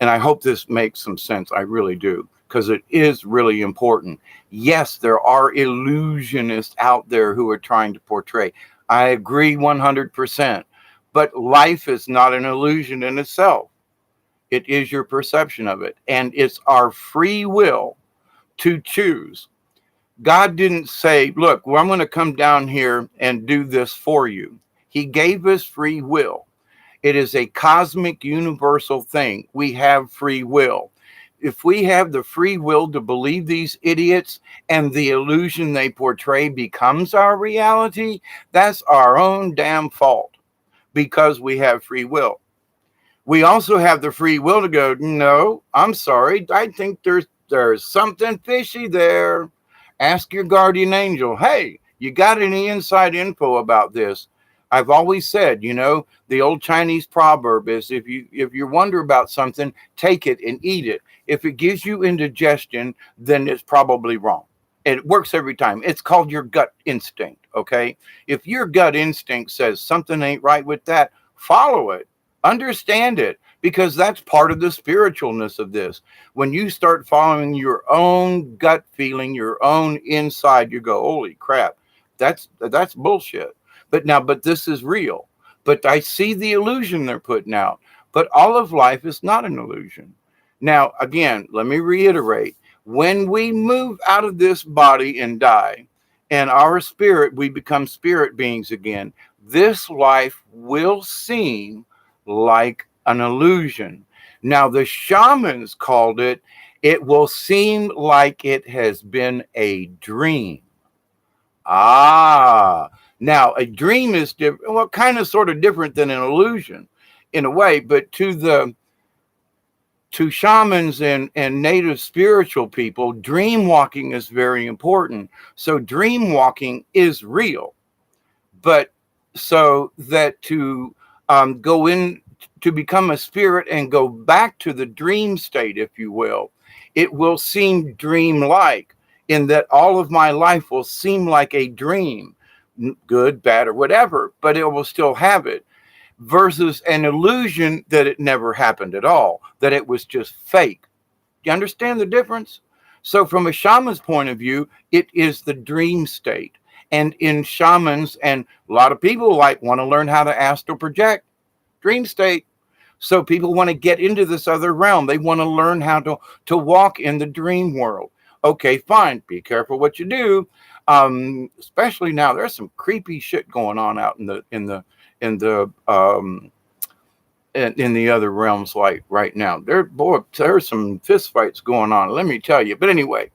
[SPEAKER 1] And I hope this makes some sense. I really do, because it is really important. Yes, there are illusionists out there who are trying to portray. I agree 100%. But life is not an illusion in itself. It is your perception of it. And it's our free will to choose. God didn't say, look, well, I'm going to come down here and do this for you. He gave us free will. It is a cosmic universal thing. We have free will. If we have the free will to believe these idiots and the illusion they portray becomes our reality, that's our own damn fault, because we have free will. We also have the free will to go, no, I'm sorry, I think there's something fishy there. Ask your guardian angel, hey, you got any inside info about this? I've always said, the old Chinese proverb is, if you wonder about something, take it and eat it. If it gives you indigestion, then it's probably wrong. It works every time. It's called your gut instinct, okay? If your gut instinct says something ain't right with that, follow it. Understand it, because that's part of the spiritualness of this. When you start following your own gut feeling, your own inside, you go, holy crap, that's bullshit. But this is real. But I see the illusion they're putting out. But all of life is not an illusion. Now, again, let me reiterate. When we move out of this body and die, and our spirit, we become spirit beings again, this life will seem like an illusion. Now, the shamans called it will seem like it has been a dream. Now a dream is different, well, kind of sort of different than an illusion in a way, but to shamans and native spiritual people, dream walking is very important. So dream walking is real, but so that to go in to become a spirit and go back to the dream state, if you will, it will seem dream-like, in that all of my life will seem like a dream, good, bad, or whatever, but it will still have it, versus an illusion that it never happened at all, that it was just fake. Do you understand the difference? So from a shaman's point of view, it is the dream state. and in shamans, and a lot of people like want to learn how to astral project, dream state. So people want to get into this other realm. They want to learn how to walk in the dream world. Okay, fine. Be careful what you do. Especially now, there's some creepy shit going on out in the in the other realms. Like right now, there's some fist fights going on. Let me tell you. But anyway,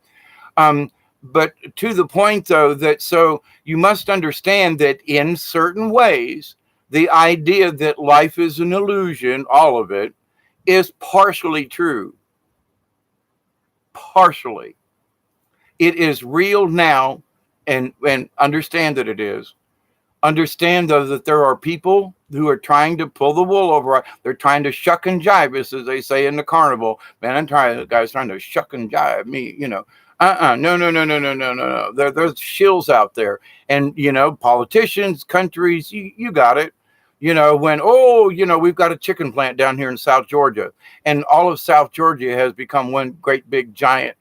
[SPEAKER 1] um, but to the point though, that so you must understand that in certain ways, the idea that life is an illusion, all of it, is partially true. Partially. It is real now, and understand that it is. Understand though that there are people who are trying to pull the wool over. They're trying to shuck and jive us, as they say in the carnival. Man, the guy's trying to shuck and jive me, No, no, no, no, no, no, no, no. There's shills out there. And, politicians, countries, you got it. We've got a chicken plant down here in South Georgia. And all of South Georgia has become one great big giant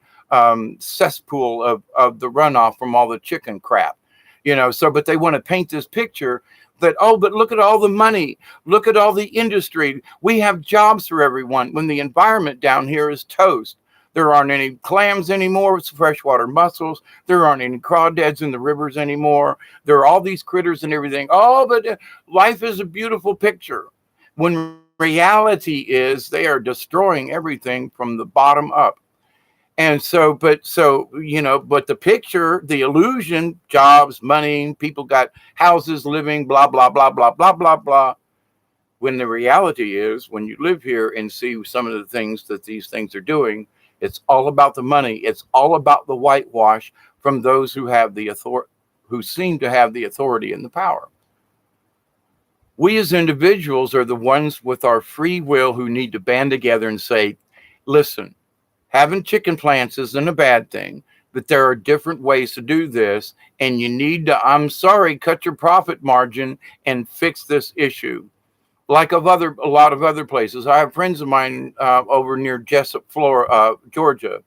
[SPEAKER 1] cesspool of the runoff from all the chicken crap. But they want to paint this picture that, but look at all the money. Look at all the industry. We have jobs for everyone when the environment down here is toast. There aren't any clams anymore. It's freshwater mussels. There aren't any crawdads in the rivers anymore. There are all these critters and everything. But life is a beautiful picture. When reality is they are destroying everything from the bottom up. And but the picture, the illusion, jobs, money, people got houses, living, blah, blah, blah, blah, blah, blah, blah. When the reality is, when you live here and see some of the things that these things are doing, it's all about the money. It's all about the whitewash from those who have the authority, who seem to have the authority and the power. We as individuals are the ones with our free will who need to band together and say, listen, having chicken plants isn't a bad thing, but there are different ways to do this. And you need to, cut your profit margin and fix this issue. Like a lot of other places. I have friends of mine over near Jessup, Florida, Georgia.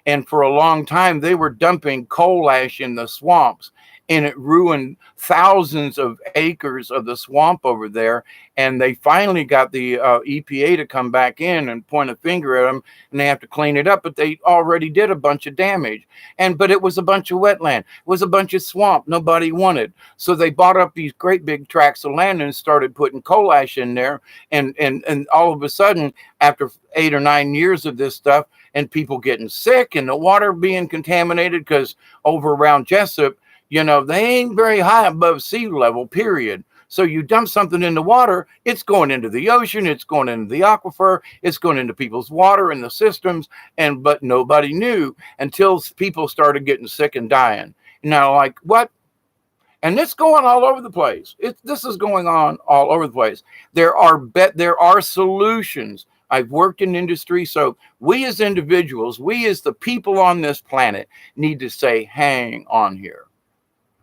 [SPEAKER 1] And for a long time, they were dumping coal ash in the swamps, and it ruined thousands of acres of the swamp over there. And they finally got the EPA to come back in and point a finger at them, and they have to clean it up. But they already did a bunch of damage. But it was a bunch of wetland. It was a bunch of swamp nobody wanted. So they bought up these great big tracts of land and started putting coal ash in there. And all of a sudden, after 8 or 9 years of this stuff, and people getting sick and the water being contaminated, because over around Jessup, they ain't very high above sea level, period. So you dump something in the water, it's going into the ocean, it's going into the aquifer, it's going into people's water and the systems. But nobody knew until people started getting sick and dying. Now, like, what? And it's going all over the place. This is going on all over the place. There are solutions. I've worked in industry, so we as individuals, we as the people on this planet need to say, hang on here.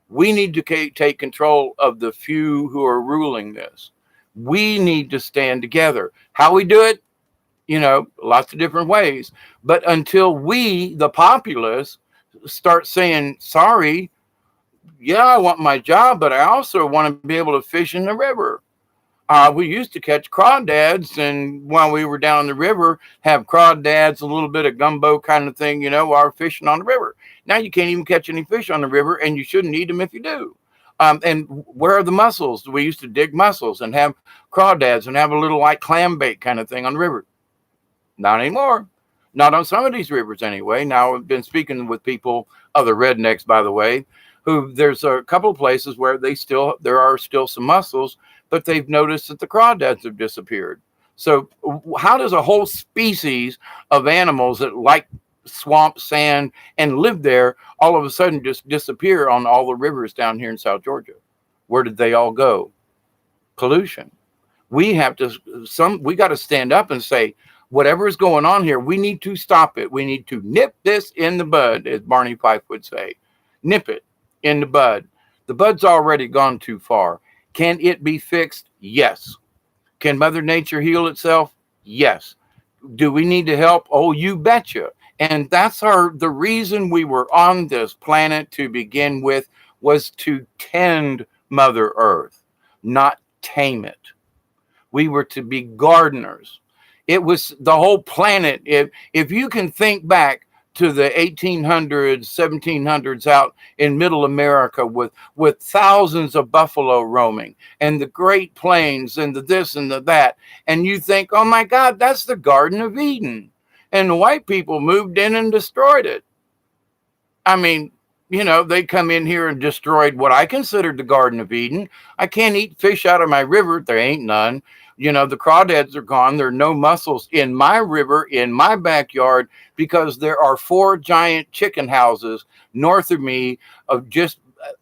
[SPEAKER 1] We need to take control of the few who are ruling this. We need to stand together. How we do it? Lots of different ways. But until we, the populace, start saying, sorry, yeah, I want my job, but I also want to be able to fish in the river. We used to catch crawdads, and while we were down the river, have crawdads, a little bit of gumbo kind of thing, while we're fishing on the river. Now you can't even catch any fish on the river, and you shouldn't eat them if you do. And where are the mussels? We used to dig mussels and have crawdads and have a little like clam bait kind of thing on the river. Not anymore. Not on some of these rivers anyway. Now I've been speaking with people, other rednecks, by the way, who there's a couple of places where there are still some mussels, but they've noticed that the crawdads have disappeared. So how does a whole species of animals that like swamp, sand, and live there all of a sudden just disappear on all the rivers down here in South Georgia? Where did they all go? Pollution. We got to stand up and say, whatever is going on here, we need to stop it. We need to nip this in the bud, as Barney Fife would say. Nip it in the bud. The bud's already gone too far. Can it be fixed? Yes. Can Mother Nature heal itself? Yes. Do we need to help? Oh, you betcha. And that's the reason we were on this planet to begin with, was to tend Mother Earth, not tame it. We were to be gardeners. It was the whole planet. If you can think back to the 1800s, 1700s out in middle America with thousands of buffalo roaming and the Great Plains and the this and the that, and you think, oh my God, that's the Garden of Eden. And the white people moved in and destroyed it. I mean, they come in here and destroyed what I considered the Garden of Eden. I can't eat fish out of my river. There ain't none. The crawdads are gone. There are no mussels in my river, in my backyard, because there are 4 giant chicken houses north of me of just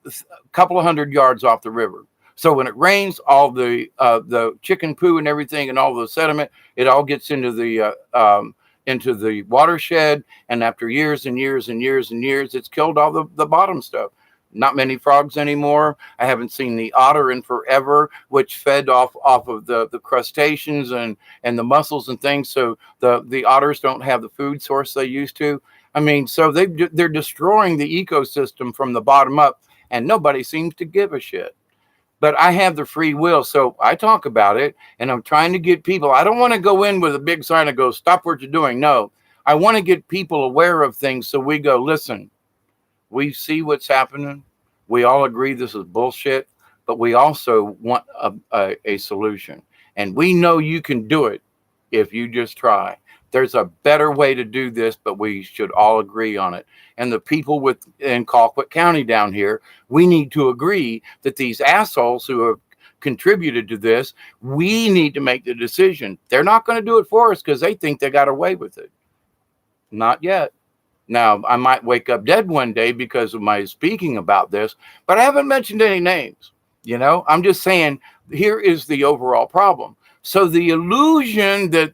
[SPEAKER 1] a couple of 100 yards off the river. So when it rains, all the chicken poo and everything and all the sediment, it all gets into the watershed, and after years and years and years and years, it's killed all the bottom stuff. Not many frogs anymore. I haven't seen the otter in forever, which fed off of the crustaceans and the mussels and things. So the otters don't have the food source they used to. I mean, so they're destroying the ecosystem from the bottom up, and nobody seems to give a shit. But I have the free will, so I talk about it, and I'm trying to get people. I don't want to go in with a big sign that goes, stop what you're doing. No, I want to get people aware of things, so we go, listen, we see what's happening. We all agree this is bullshit, but we also want a solution. And we know you can do it if you just try. There's a better way to do this, but we should all agree on it. And the people in Colquitt County down here, we need to agree that these assholes who have contributed to this, we need to make the decision. They're not going to do it for us because they think they got away with it. Not yet. Now, I might wake up dead one day because of my speaking about this, but I haven't mentioned any names. I'm just saying, here is the overall problem. So the illusion that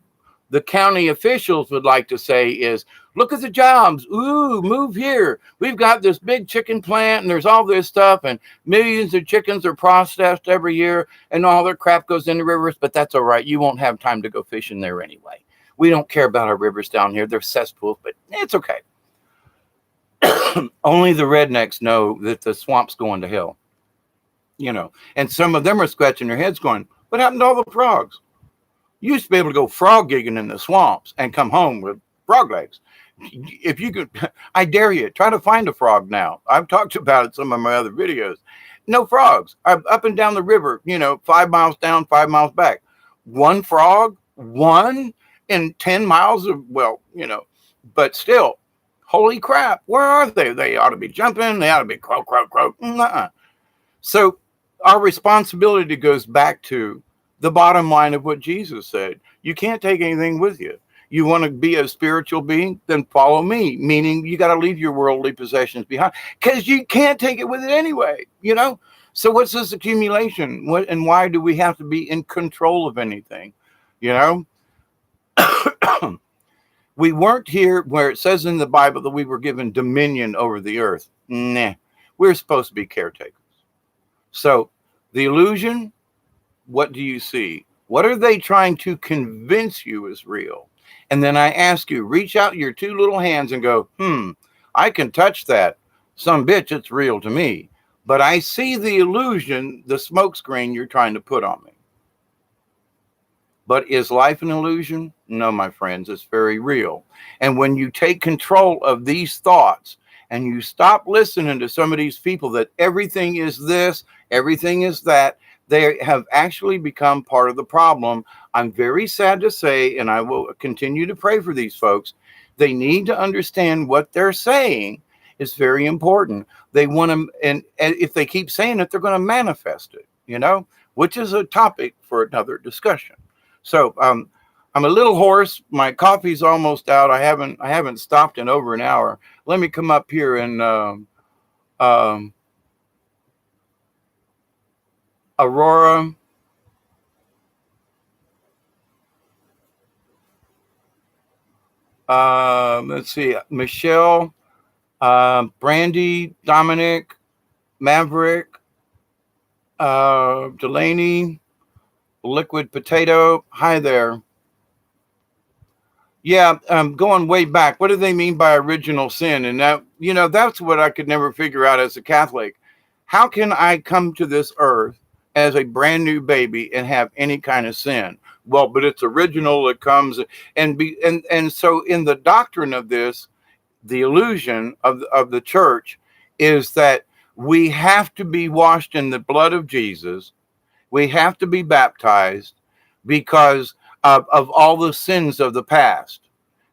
[SPEAKER 1] the county officials would like to say is, look at the jobs. Ooh, move here. We've got this big chicken plant and there's all this stuff and millions of chickens are processed every year and all their crap goes in the rivers, but that's all right. You won't have time to go fishing there anyway. We don't care about our rivers down here. They're cesspools, but it's okay. Only the rednecks know that the swamp's going to hell. And some of them are scratching their heads going, what happened to all the frogs? You used to be able to go frog gigging in the swamps and come home with frog legs. If you could, I dare you, try to find a frog now. I've talked about it in some of my other videos. No frogs. Up and down the river, 5 miles down, 5 miles back. One frog, one in 10 miles of, but still, holy crap, where are they? They ought to be jumping. They ought to be croak, croak, croak. Nuh-uh. So our responsibility goes back to the bottom line of what Jesus said. You can't take anything with you. You want to be a spiritual being? Then follow me, meaning you got to leave your worldly possessions behind because you can't take it with it anyway, So what's this accumulation? And why do we have to be in control of anything? We weren't here where it says in the Bible that we were given dominion over the earth. Nah, we're supposed to be caretakers. So the illusion, what do you see? What are they trying to convince you is real? And then I ask you, reach out your 2 little hands and go, I can touch that. Some bitch, it's real to me. But I see the illusion, the smoke screen you're trying to put on me. But is life an illusion? No, my friends, it's very real. And when you take control of these thoughts and you stop listening to some of these people that everything is this, everything is that, they have actually become part of the problem. I'm very sad to say, and I will continue to pray for these folks. They need to understand what they're saying is very important. They want to, and if they keep saying it, they're going to manifest it, which is a topic for another discussion. So I'm a little hoarse. My coffee's almost out. I haven't stopped in over an hour. Let me come up here and Aurora. Let's see, Michelle, Brandy, Dominic, Maverick, Delaney, Liquid Potato. Hi there. Yeah, going way back. What do they mean by original sin? And that, that's what I could never figure out as a Catholic. How can I come to this earth as a brand new baby and have any kind of sin? Well, but it's original. It comes and so in the doctrine of this, the illusion of the church is that we have to be washed in the blood of Jesus. We have to be baptized because of all the sins of the past.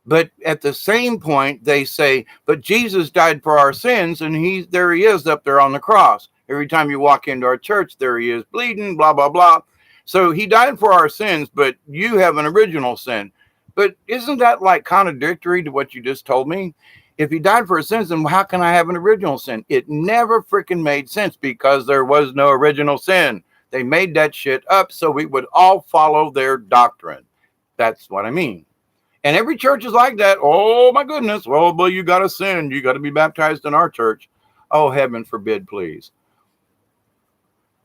[SPEAKER 1] But at the same point, they say, but Jesus died for our sins, and there he is up there on the cross. Every time you walk into our church, there he is bleeding, blah, blah, blah. So he died for our sins, but you have an original sin. But isn't that like contradictory to what you just told me? If he died for our sins, then how can I have an original sin? It never freaking made sense because there was no original sin. They made that shit up so we would all follow their doctrine. That's what I mean. And every church is like that. Oh my goodness. Well, but you got to sin. You got to be baptized in our church. Oh, heaven forbid, please.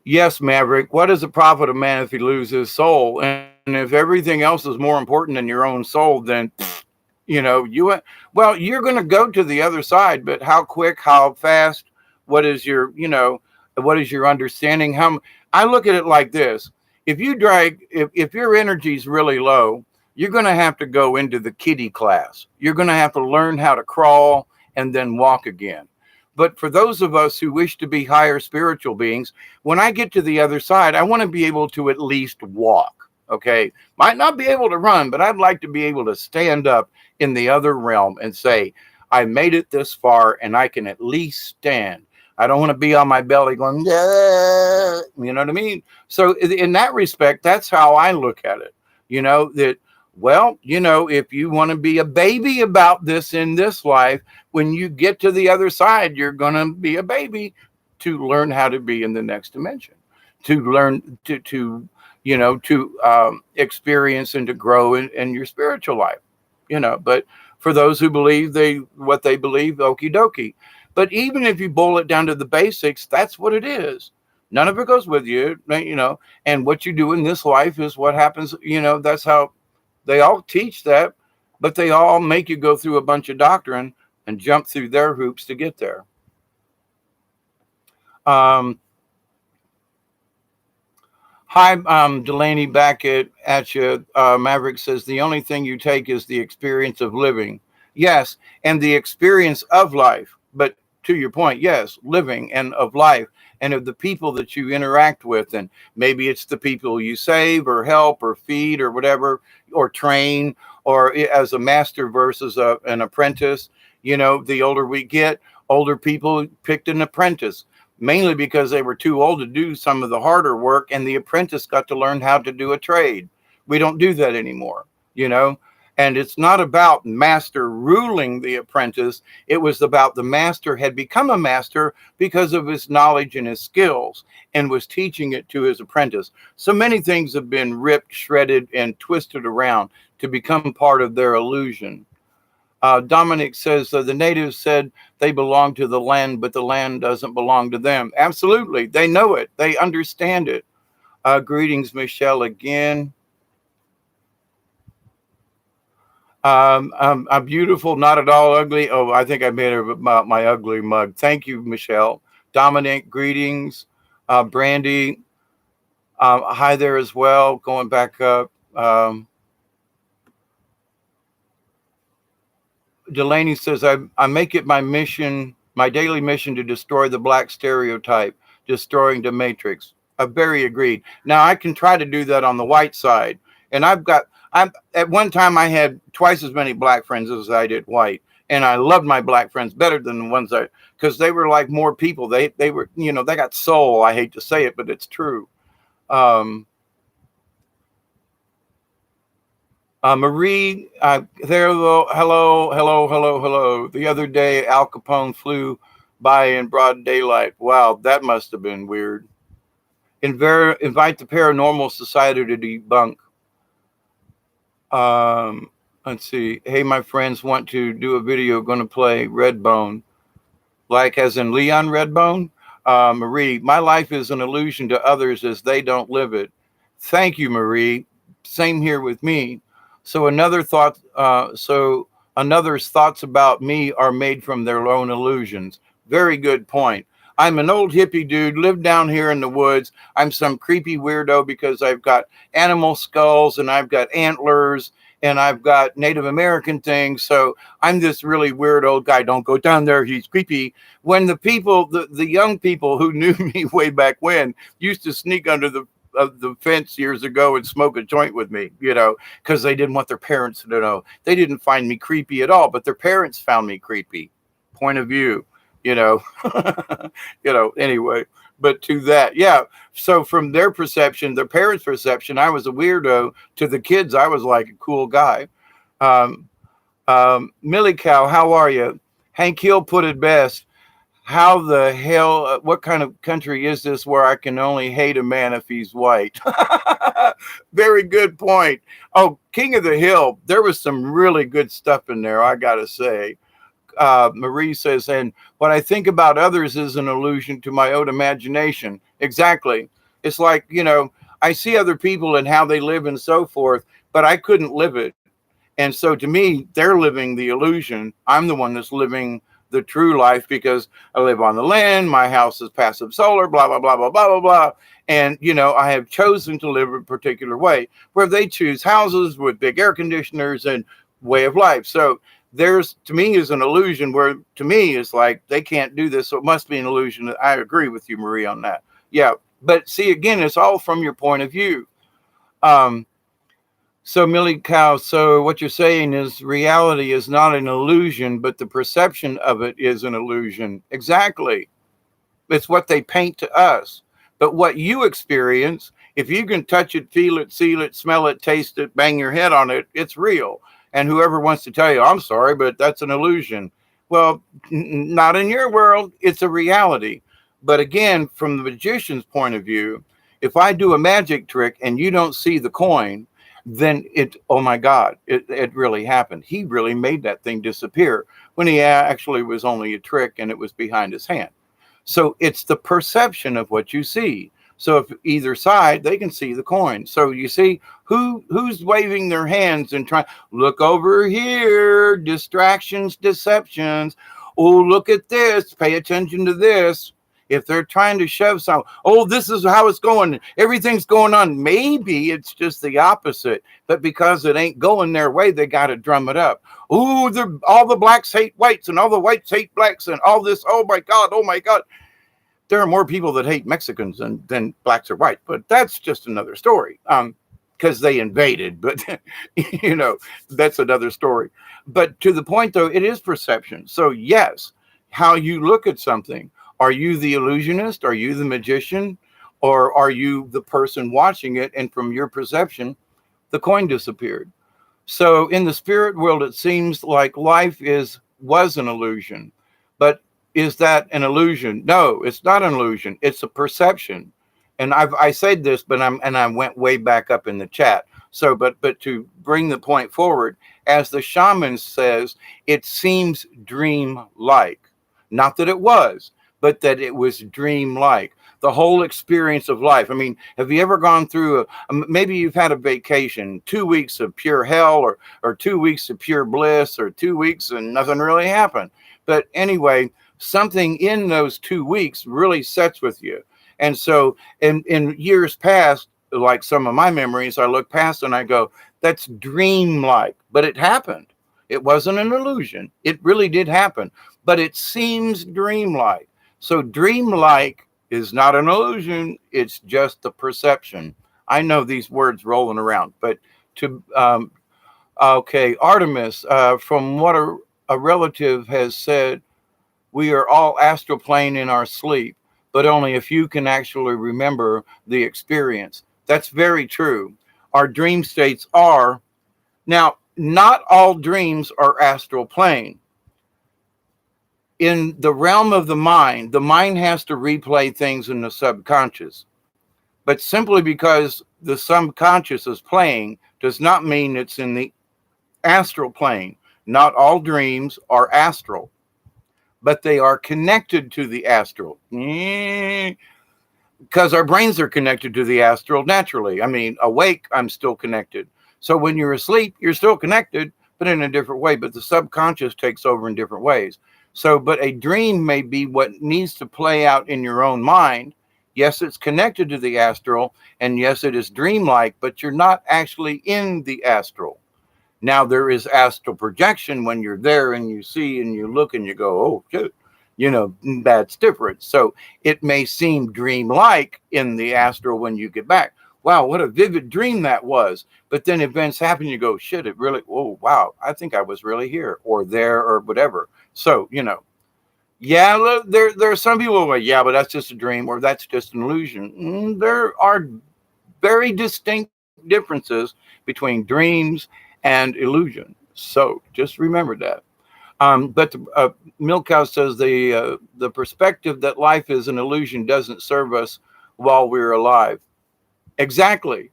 [SPEAKER 1] Yes, Maverick. What is the profit of man if he loses his soul? And if everything else is more important than your own soul, then well, you're going to go to the other side. But how quick? How fast? What is your understanding? I look at it like this: if your energy is really low, you're going to have to go into the kiddie class. You're going to have to learn how to crawl and then walk again. But for those of us who wish to be higher spiritual beings, when I get to the other side, I want to be able to at least walk. Okay. Might not be able to run, but I'd like to be able to stand up in the other realm and say, I made it this far and I can at least stand. I don't want to be on my belly going, yeah, you know what I mean? So in that respect, that's how I look at it. That, well, if you want to be a baby about this in this life, when you get to the other side, you're going to be a baby to learn how to be in the next dimension, to learn to experience and to grow in your spiritual life, but for those who believe what they believe, okie dokie. But even if you boil it down to the basics, that's what it is. None of it goes with you, and what you do in this life is what happens. That's how they all teach that, but they all make you go through a bunch of doctrine and jump through their hoops to get there. Hi, Delaney, back at you. Maverick says the only thing you take is the experience of living. Yes, and the experience of life. But to your point, yes, living and of life and of the people that you interact with. And maybe it's the people you save or help or feed or whatever, or train, or as a master versus an apprentice. The older we get, older people picked an apprentice, mainly because they were too old to do some of the harder work, and the apprentice got to learn how to do a trade. We don't do that anymore, and it's not about master ruling the apprentice. It was about the master had become a master because of his knowledge and his skills and was teaching it to his apprentice. So many things have been ripped, shredded, and twisted around to become part of their illusion. Dominic says the natives said they belong to the land, but the land doesn't belong to them. Absolutely. They know it. They understand it. Greetings, Michelle, again. I'm beautiful, not at all ugly. Oh, I think I made her my ugly mug. Thank you, Michelle. Dominic, greetings. Brandy, hi there as well. Going back up. Delaney says, I make it my mission, my daily mission to destroy the black stereotype, destroying the matrix. I'm very agreed. Now I can try to do that on the white side. And I'm at one time I had twice as many black friends as I did white. And I loved my black friends better than the ones because they were like more people. They were, they got soul. I hate to say it, but it's true. Marie, there, hello. The other day, Al Capone flew by in broad daylight. Wow, that must have been weird. Invite the Paranormal Society to debunk. Let's see. Hey, my friends want to do a video. Going to play Redbone, like as in Leon Redbone. Marie, my life is an illusion to others as they don't live it. Thank you, Marie. Same here with me. So another's thoughts about me are made from their own illusions. Very good point. I'm an old hippie dude, live down here in the woods. I'm some creepy weirdo because I've got animal skulls and I've got antlers and I've got Native American things. So I'm this really weird old guy. Don't go down there. He's creepy. When the people, the young people who knew me way back when used to sneak under the fence years ago and smoke a joint with me, because they didn't want their parents to know. They didn't find me creepy at all, but their parents found me creepy. Point of view, you know, anyway, but to that, yeah. So from their perception, their parents' perception, I was a weirdo. To the kids, I was like a cool guy. Um, Millie Cow, how are you? Hank Hill put it best. How the hell, what kind of country is this where I can only hate a man if he's white? Very good point. Oh, King of the Hill, there was some really good stuff in there, I gotta say. Marie says, and what I think about others is an allusion to my own imagination. Exactly. It's like, I see other people and how they live and so forth, but I couldn't live it. And so to me, they're living the illusion. I'm the one that's living the true life because I live on the land. My house is passive solar, blah, blah, blah, blah, blah, blah, blah. And, I have chosen to live a particular way where they choose houses with big air conditioners and way of life. So there's, to me, is an illusion where to me it's like they can't do this. So it must be an illusion. I agree with you, Marie, on that. Yeah. But see, again, it's all from your point of view. So Millie Cow, so what you're saying is reality is not an illusion, but the perception of it is an illusion. Exactly. It's what they paint to us. But what you experience, if you can touch it, feel it, see it, smell it, taste it, bang your head on it, it's real. And whoever wants to tell you, I'm sorry, but that's an illusion. Well, not in your world. It's a reality. But again, from the magician's point of view, if I do a magic trick and you don't see the coin, then oh my God, it really happened. He really made that thing disappear when he actually was only a trick and it was behind his hand. So it's the perception of what you see. So if either side, they can see the coin. So you see who's waving their hands and trying, look over here, distractions, deceptions. Oh, look at this, pay attention to this. If they're trying to shove something, oh, this is how it's going. Everything's going on. Maybe it's just the opposite. But because it ain't going their way, they got to drum it up. Oh, all the blacks hate whites and all the whites hate blacks and all this. Oh, my God. Oh, my God. There are more people that hate Mexicans than blacks or white. But that's just another story because they invaded. But, that's another story. But to the point, though, it is perception. So, yes, how you look at something. Are you the illusionist? Are you the magician? Or are you the person watching it? And from your perception, the coin disappeared. So in the spirit world, it seems like life was an illusion. But is that an illusion? No, it's not an illusion. It's a perception. And I said this, but I went way back up in the chat. So, but to bring the point forward, as the shaman says, it seems dream-like. Not that it was, but that it was dream-like. The whole experience of life. I mean, have you ever gone through maybe you've had a vacation, 2 weeks of pure hell or 2 weeks of pure bliss or 2 weeks and nothing really happened. But anyway, something in those 2 weeks really sets with you. And so in years past, like some of my memories, I look past and I go, that's dream-like, but it happened. It wasn't an illusion. It really did happen, but it seems dream-like. So dream-like is not an illusion. It's just the perception. I know these words rolling around, but okay, Artemis, from what a relative has said, we are all astral plane in our sleep, but only a few can actually remember the experience. That's very true. Our dream states are, now, not all dreams are astral plane. In the realm of the mind has to replay things in the subconscious. But simply because the subconscious is playing does not mean it's in the astral plane. Not all dreams are astral, but they are connected to the astral. Because our brains are connected to the astral naturally. I mean, awake, I'm still connected. So when you're asleep, you're still connected, but in a different way. But the subconscious takes over in different ways. So, but a dream may be what needs to play out in your own mind. Yes, it's connected to the astral, and yes, it is dreamlike, but you're not actually in the astral. Now, there is astral projection when you're there and you see and you look and you go, oh, shit, that's different. So it may seem dreamlike in the astral when you get back. Wow, what a vivid dream that was. But then events happen, you go, shit, it really, oh, wow, I think I was really here or there or whatever. So, yeah, there are some people who are, yeah, but that's just a dream or that's just an illusion. There are very distinct differences between dreams and illusion. So just remember that. But Milk Cow says the perspective that life is an illusion doesn't serve us while we're alive. Exactly.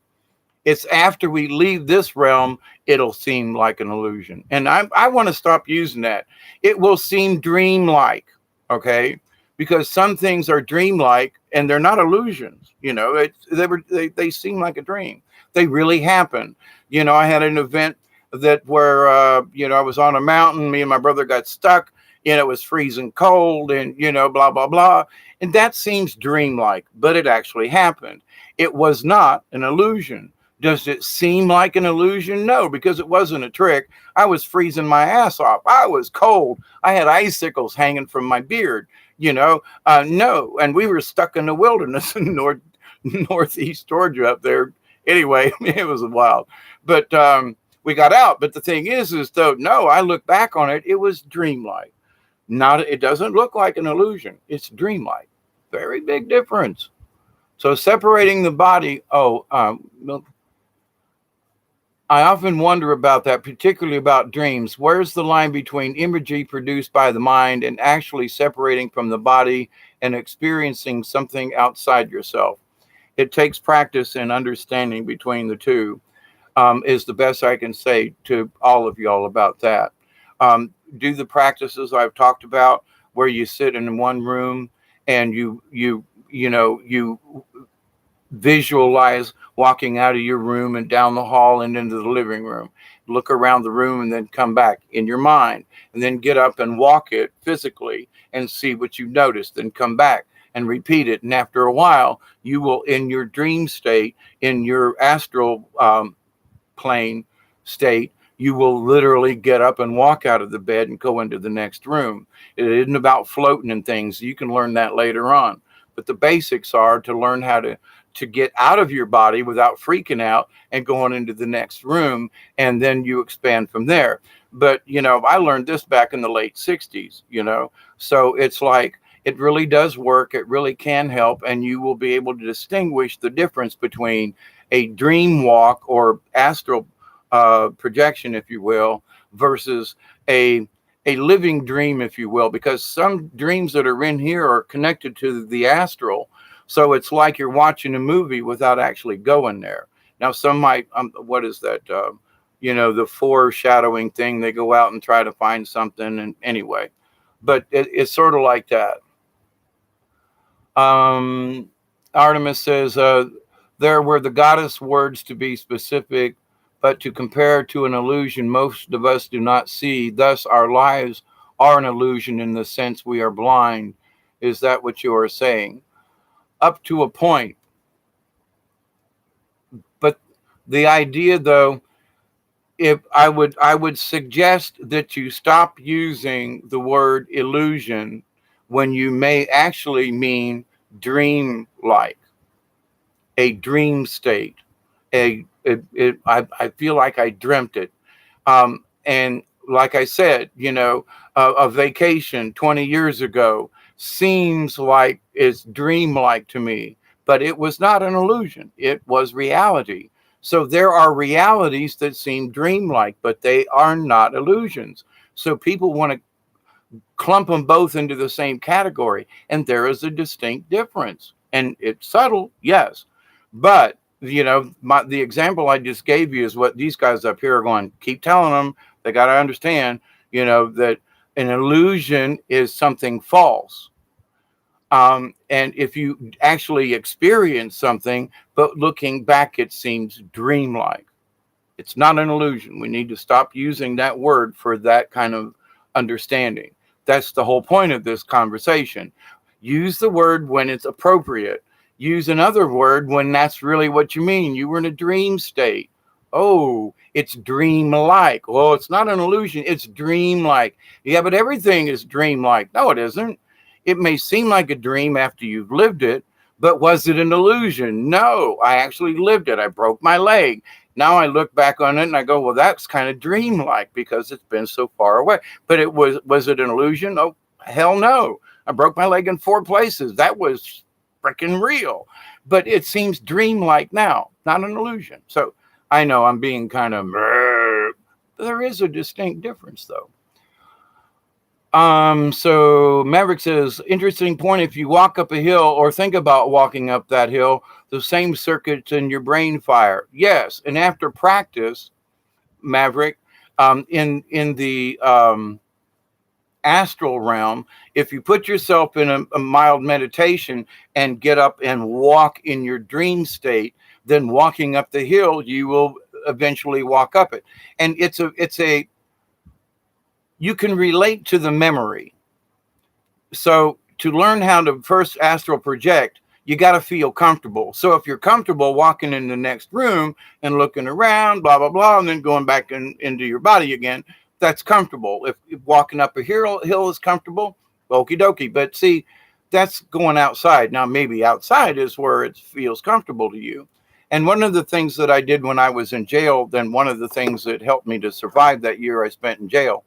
[SPEAKER 1] It's after we leave this realm, it'll seem like an illusion. And I want to stop using that. It will seem dreamlike, okay? Because some things are dreamlike and they're not illusions. They seem like a dream. They really happen. I had an event that where I was on a mountain. Me and my brother got stuck. It was freezing cold, and blah blah blah. And that seems dreamlike, but it actually happened. It was not an illusion. Does it seem like an illusion? No, because it wasn't a trick. I was freezing my ass off. I was cold. I had icicles hanging from my beard. No, and we were stuck in the wilderness in northeast Georgia up there. Anyway, it was wild, but we got out. But the thing is though, no, I look back on it. It was dreamlike. It doesn't look like an illusion. It's dreamlike. Very big difference. So separating the body. I often wonder about that, particularly about dreams. Where's the line between imagery produced by the mind and actually separating from the body and experiencing something outside yourself? It takes practice and understanding between the two, is the best I can say to all of y'all about that. Do the practices I've talked about where you sit in one room and you visualize walking out of your room and down the hall and into the living room. Look around the room and then come back in your mind, and then get up and walk it physically and see what you noticed, then come back and repeat it. And after a while, you will, in your dream state, in your astral plane state, you will literally get up and walk out of the bed and go into the next room. It isn't about floating and things. You can learn that later on. But the basics are to learn how to get out of your body without freaking out and going into the next room, and then you expand from there. But I learned this back in the late 60s, so it's like it really does work. It really can help, and you will be able to distinguish the difference between a dream walk or astral projection, if you will, versus a living dream, if you will, because some dreams that are in here are connected to the astral. So it's like you're watching a movie without actually going there. Now, some might, what is that? The foreshadowing thing. They go out and try to find something. And anyway, but it's sort of like that. Artemis says, there were the goddess words to be specific, but to compare to an illusion most of us do not see. Thus, our lives are an illusion in the sense we are blind. Is that what you are saying? Up to a point. But the idea, though, if I would suggest that you stop using the word illusion when you may actually mean dream-like, a dream state. I feel like I dreamt it. And like I said, a vacation 20 years ago seems like it's dreamlike to me, but it was not an illusion. It was reality. So there are realities that seem dreamlike, but they are not illusions. So people want to clump them both into the same category, and there is a distinct difference. And it's subtle, yes, but the example I just gave you is what these guys up here are going. Keep telling them they got to understand, that an illusion is something false. And if you actually experience something, but looking back, it seems dreamlike. It's not an illusion. We need to stop using that word for that kind of understanding. That's the whole point of this conversation. Use the word when it's appropriate. Use another word when that's really what you mean. You were in a dream state. Oh, it's dream-like. Well, it's not an illusion. It's dream-like. Yeah, but everything is dream-like. No, it isn't. It may seem like a dream after you've lived it, but was it an illusion? No, I actually lived it. I broke my leg. Now I look back on it and I go, well, that's kind of dream-like because it's been so far away. But was it an illusion? Oh, hell no. I broke my leg in 4 places. That was freaking real. But it seems dream-like now, not an illusion. So I know I'm being kind of, there is a distinct difference though. So Maverick says, interesting point. If you walk up a hill or think about walking up that hill, the same circuits in your brain fire. Yes. And after practice, Maverick, in the astral realm, if you put yourself in a mild meditation and get up and walk in your dream state, then walking up the hill, you will eventually walk up it. And it's a you can relate to the memory. So to learn how to first astral project, you got to feel comfortable. So if you're comfortable walking in the next room and looking around, blah, blah, blah, and then going back into your body again, that's comfortable. If walking up a hill is comfortable, okie dokie. But see, that's going outside. Now, maybe outside is where it feels comfortable to you. And one of the things that I did when I was in jail, then one of the things that helped me to survive that year I spent in jail,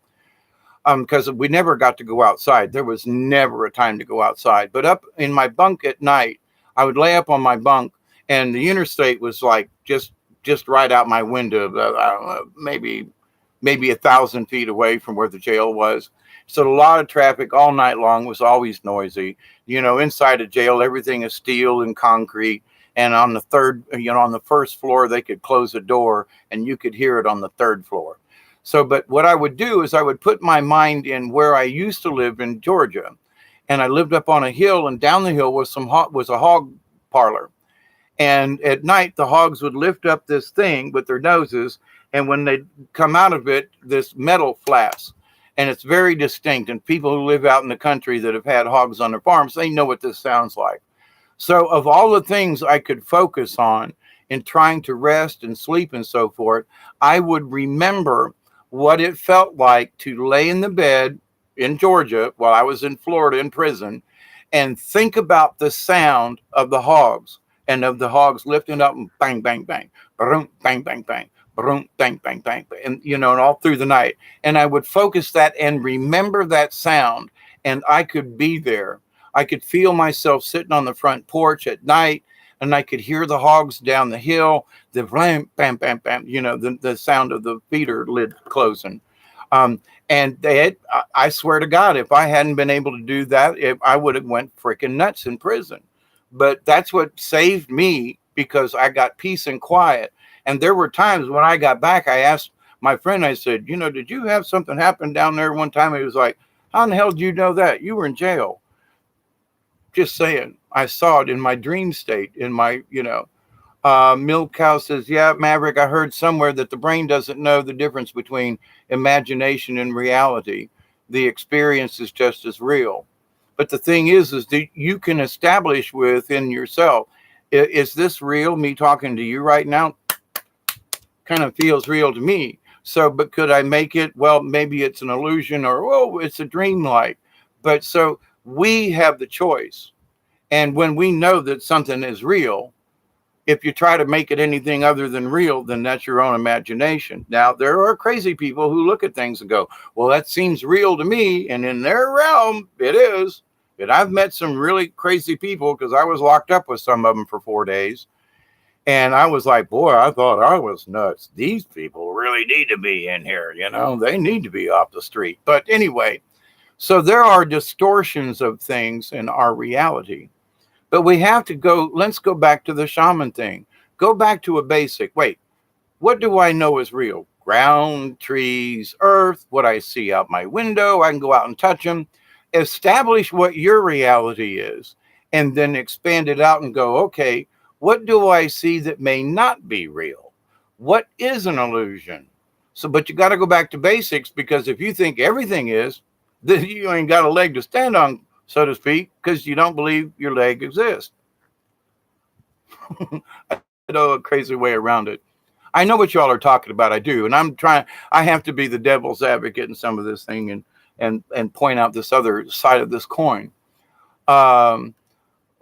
[SPEAKER 1] because we never got to go outside. There was never a time to go outside. But up in my bunk at night, I would lay up on my bunk, and the interstate was like just right out my window, I don't know, maybe 1,000 feet away from where the jail was. So a lot of traffic all night long, was always noisy. You know, inside a jail, everything is steel and concrete. And on the on the first floor, they could close a door and you could hear it on the 3rd floor. So, but what I would do is I would put my mind in where I used to live in Georgia. And I lived up on a hill, and down the hill was a hog parlor. And at night, the hogs would lift up this thing with their noses. And when they come out of it, this metal flaps. And it's very distinct. And people who live out in the country that have had hogs on their farms, they know what this sounds like. So of all the things I could focus on in trying to rest and sleep and so forth, I would remember what it felt like to lay in the bed in Georgia while I was in Florida in prison and think about the sound of the hogs and of the hogs lifting up and bang, bang, bang, bang, bang, bang, bang, bang, bang, bang, bang, and, you know, and all through the night. And I would focus that and remember that sound, and I could be there. I could feel myself sitting on the front porch at night, and I could hear the hogs down the hill, the blam, bam, bam, bam, you know, the sound of the feeder lid closing. And I swear to God, if I hadn't been able to do that, I would have went freaking nuts in prison. But that's what saved me, because I got peace and quiet. And there were times when I got back, I asked my friend, I said, you know, did you have something happen down there one time? He was like, how in the hell did you know that? You were in jail. Just saying, I saw it in my dream state, in my, you know. Milk Cow says, yeah, Maverick, I heard somewhere that the brain doesn't know the difference between imagination and reality. The experience is just as real. But the thing is that you can establish within yourself, is this real? Me talking to you right now kind of feels real to me. So, but could I make it? Well, maybe it's an illusion, or, oh, it's a dream-like. But so we have the choice. And when we know that something is real, if you try to make it anything other than real, then that's your own imagination. Now, there are crazy people who look at things and go, well, that seems real to me. And in their realm, it is. And I've met some really crazy people, because I was locked up with some of them for 4 days. And I was like, boy, I thought I was nuts. These people really need to be in here. You know, they need to be off the street. But anyway, so there are distortions of things in our reality. But we have to let's go back to the shaman thing. Go back to a basic. Wait, what do I know is real? Ground, trees, earth, what I see out my window. I can go out and touch them. Establish what your reality is, and then expand it out and go, okay, what do I see that may not be real? What is an illusion? So, but you got to go back to basics, because if you think everything is, Then you ain't got a leg to stand on, so to speak, because you don't believe your leg exists. I know a crazy way around it. I know what y'all are talking about. I do, and I have to be the devil's advocate in some of this thing, and point out this other side of this coin. Um,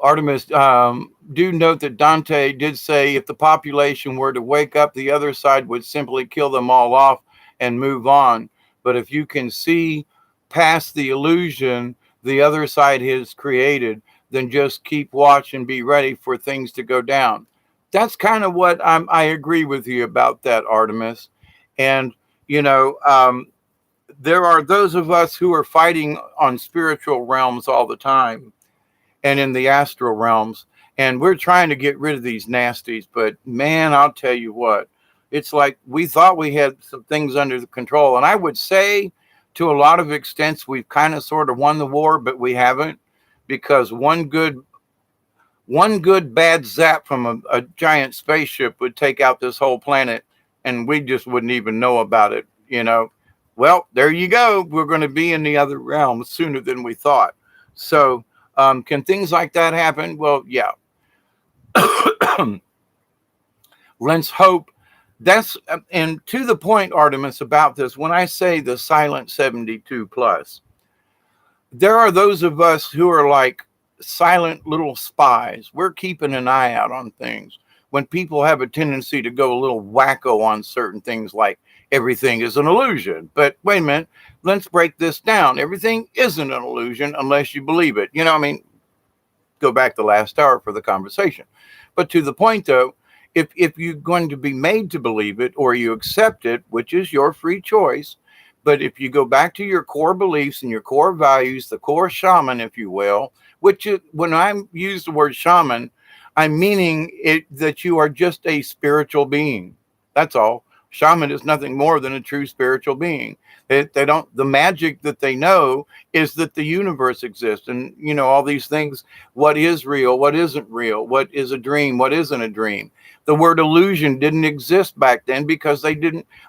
[SPEAKER 1] Artemis, do note that Dante did say if the population were to wake up, the other side would simply kill them all off and move on. But if you can see past the illusion the other side has created, then just keep watch and be ready for things to go down. That's kind of what I agree with you about that, Artemis. And, you know, there are those of us who are fighting on spiritual realms all the time and in the astral realms. And we're trying to get rid of these nasties. But man, I'll tell you what, it's like we thought we had some things under the control. And I would say to a lot of extents, we've kind of sort of won the war, but we haven't, because one good bad zap from a giant spaceship would take out this whole planet and we just wouldn't even know about it, you know. Well, there you go. We're going to be in the other realm sooner than we thought. So, can things like that happen? Well, yeah. Let's hope. That's and to the point, Artemis, about this. When I say the silent 72 plus, there are those of us who are like silent little spies. We're keeping an eye out on things. When people have a tendency to go a little wacko on certain things, like everything is an illusion. But wait a minute, let's break this down. Everything isn't an illusion unless you believe it. You know, I mean, go back the last hour for the conversation. But to the point, though, if you're going to be made to believe it or you accept it, which is your free choice, but if you go back to your core beliefs and your core values, the core shaman, if you will, which is, when I use the word shaman, I'm meaning it that you are just a spiritual being. That's all. Shaman is nothing more than a true spiritual being. They don't, the magic that they know is that the universe exists, and you know, all these things. What is real, what isn't real, what is a dream, what isn't a dream. The word illusion didn't exist back then because they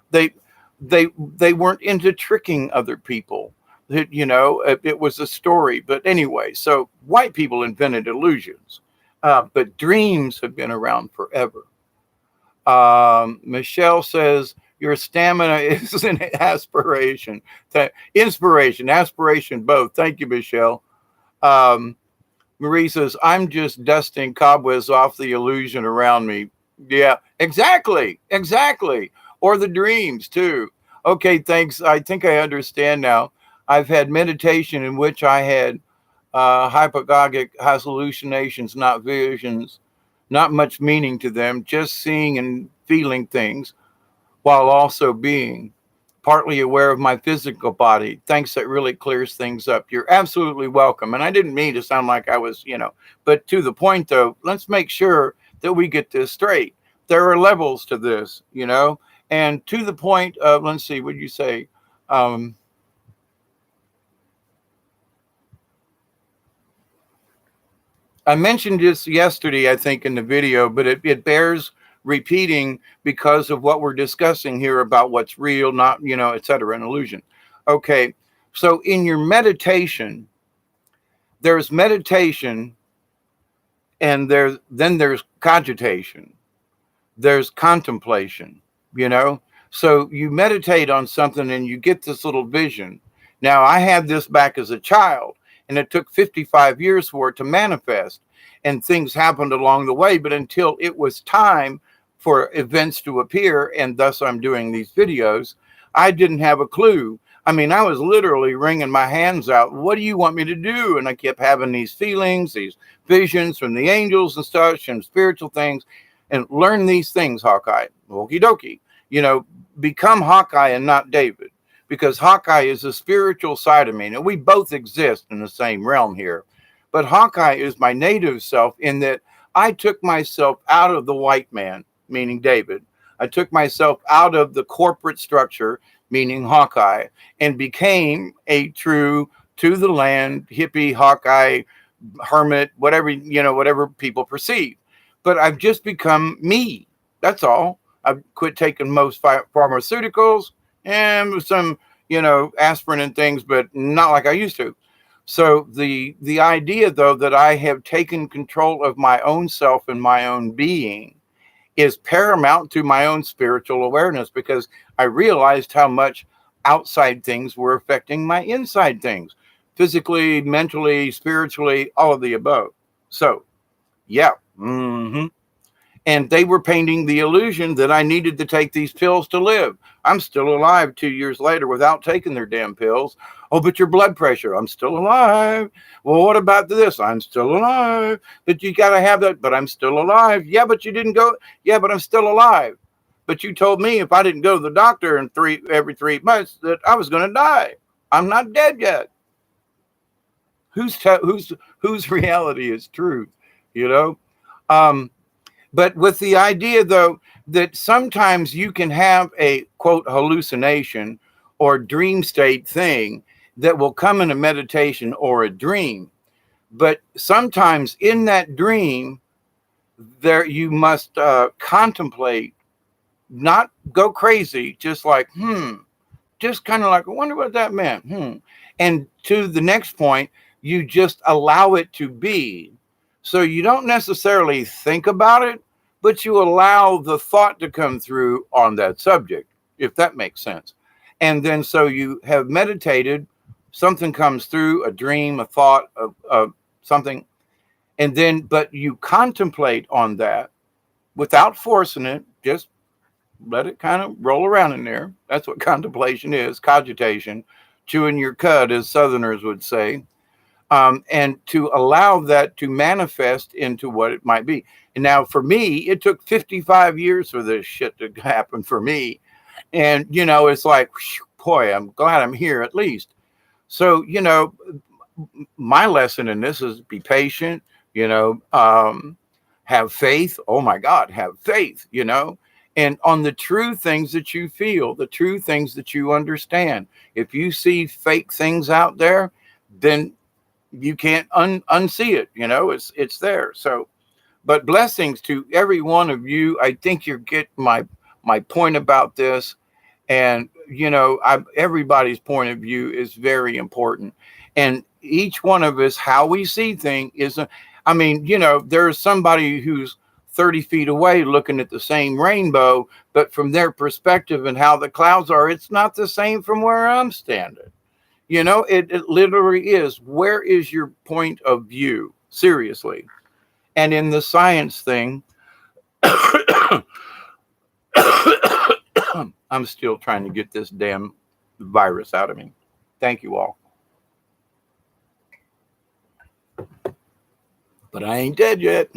[SPEAKER 1] they weren't into tricking other people. You know, it was a story. But anyway, so white people invented illusions, but dreams have been around forever. Michelle says your stamina is an aspiration, inspiration, aspiration, both. Thank you, Michelle. Um, Marie says, I'm just dusting cobwebs off the illusion around me. Yeah, exactly. Exactly. Or the dreams, too. Okay, thanks. I think I understand now. I've had meditation in which I had hypnagogic hallucinations, not visions, not much meaning to them, just seeing and feeling things while also being partly aware of my physical body. Thanks, that really clears things up. You're absolutely welcome. And I didn't mean to sound like I was, you know, but to the point though, let's make sure that we get this straight. There are levels to this, you know, and to the point of, let's see, what did you say? Um, I mentioned this yesterday, I think, in the video, but it bears repeating because of what we're discussing here about what's real, not, you know, et cetera, an illusion. Okay. So in your meditation, there's meditation and there's cogitation, there's contemplation, you know. So you meditate on something and you get this little vision. Now, I had this back as a child, and it took 55 years for it to manifest, and things happened along the way. But until it was time for events to appear, and thus I'm doing these videos, I didn't have a clue. I mean, I was literally wringing my hands out. What do you want me to do? And I kept having these feelings, these visions from the angels and such, and spiritual things, and learn these things, Hawkeye. Okie dokie. You know, become Hawkeye and not David, because Hawkeye is a spiritual side of me. Now, we both exist in the same realm here, but Hawkeye is my native self in that I took myself out of the white man, meaning David. I took myself out of the corporate structure, meaning Hawkeye, and became a true to the land hippie Hawkeye hermit, whatever, you know, whatever people perceive. But I've just become me. That's all. I've quit taking most pharmaceuticals and some, aspirin and things, but not like I used to. So the idea, though, that I have taken control of my own self and my own being is paramount to my own spiritual awareness, because I realized how much outside things were affecting my inside things, physically, mentally, spiritually, all of the above. So, yeah. And they were painting the illusion that I needed to take these pills to live. I'm still alive 2 years later without taking their damn pills. Oh, but your blood pressure, I'm still alive. Well, what about this? I'm still alive. But you got to have that, but I'm still alive. Yeah, but you didn't go. Yeah, but I'm still alive. But you told me if I didn't go to the doctor every 3 months that I was going to die. I'm not dead yet. Whose reality is truth, you know? But with the idea, though, that sometimes you can have a, quote, hallucination or dream state thing that will come in a meditation or a dream. But sometimes in that dream, there you must contemplate, not go crazy, just like, just kind of like, I wonder what that meant. And to the next point, you just allow it to be. So you don't necessarily think about it, but you allow the thought to come through on that subject, if that makes sense. And then so you have meditated, something comes through, a dream, a thought of something, and then, but you contemplate on that without forcing it, just let it kind of roll around in there. That's what contemplation is, cogitation, chewing your cud, as Southerners would say. And to allow that to manifest into what it might be. And now for me, it took 55 years for this shit to happen for me. And, it's like, boy, I'm glad I'm here at least. So, my lesson in this is be patient, have faith. Oh my God, have faith, and on the true things that you feel, the true things that you understand. If you see fake things out there, then you can't unsee it. It's there. So, but blessings to every one of you. I think you get my point about this. And, everybody's point of view is very important. And each one of us, how we see things is, there's somebody who's 30 feet away looking at the same rainbow, but from their perspective and how the clouds are, it's not the same from where I'm standing. It literally is. Where is your point of view? Seriously. And in the science thing, I'm still trying to get this damn virus out of me. Thank you all. But I ain't dead yet.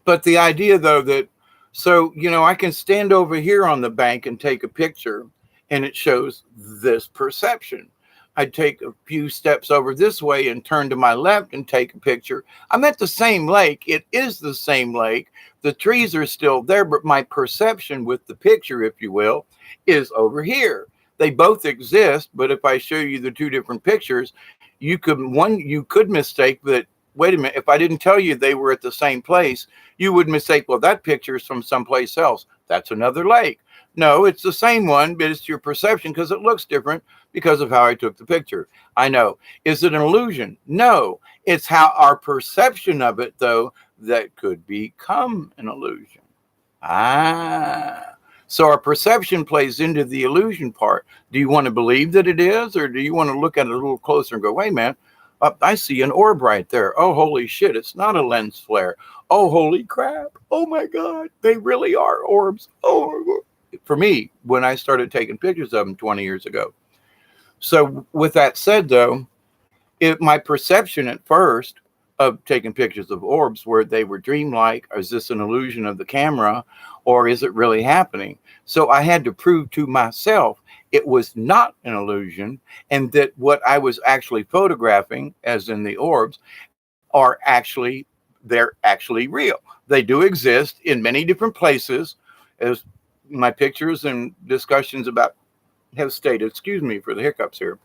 [SPEAKER 1] But the idea, though, that, so, I can stand over here on the bank and take a picture, and it shows this perception. I take a few steps over this way and turn to my left and take a picture. I'm at the same lake. It is the same lake. The trees are still there, but my perception with the picture, if you will, is over here. They both exist, but if I show you the two different pictures, you could mistake that, wait a minute, if I didn't tell you they were at the same place, you would mistake, well, that picture is from someplace else. That's another lake. No, it's the same one, but it's your perception because it looks different because of how I took the picture. I know. Is it an illusion? No. It's how our perception of it, though, that could become an illusion. So our perception plays into the illusion part. Do you want to believe that it is, or do you want to look at it a little closer and go, wait, man, I see an orb right there. Oh, holy shit, it's not a lens flare. Oh, holy crap. Oh, my God, they really are orbs. Oh, for me, when I started taking pictures of them 20 years ago. So with that said, though, my perception at first of taking pictures of orbs where they were dreamlike, is this an illusion of the camera, or is it really happening? So I had to prove to myself it was not an illusion, and that what I was actually photographing, as in the orbs, they're actually real. They do exist in many different places, as my pictures and discussions about have stated. Excuse me for the hiccups here.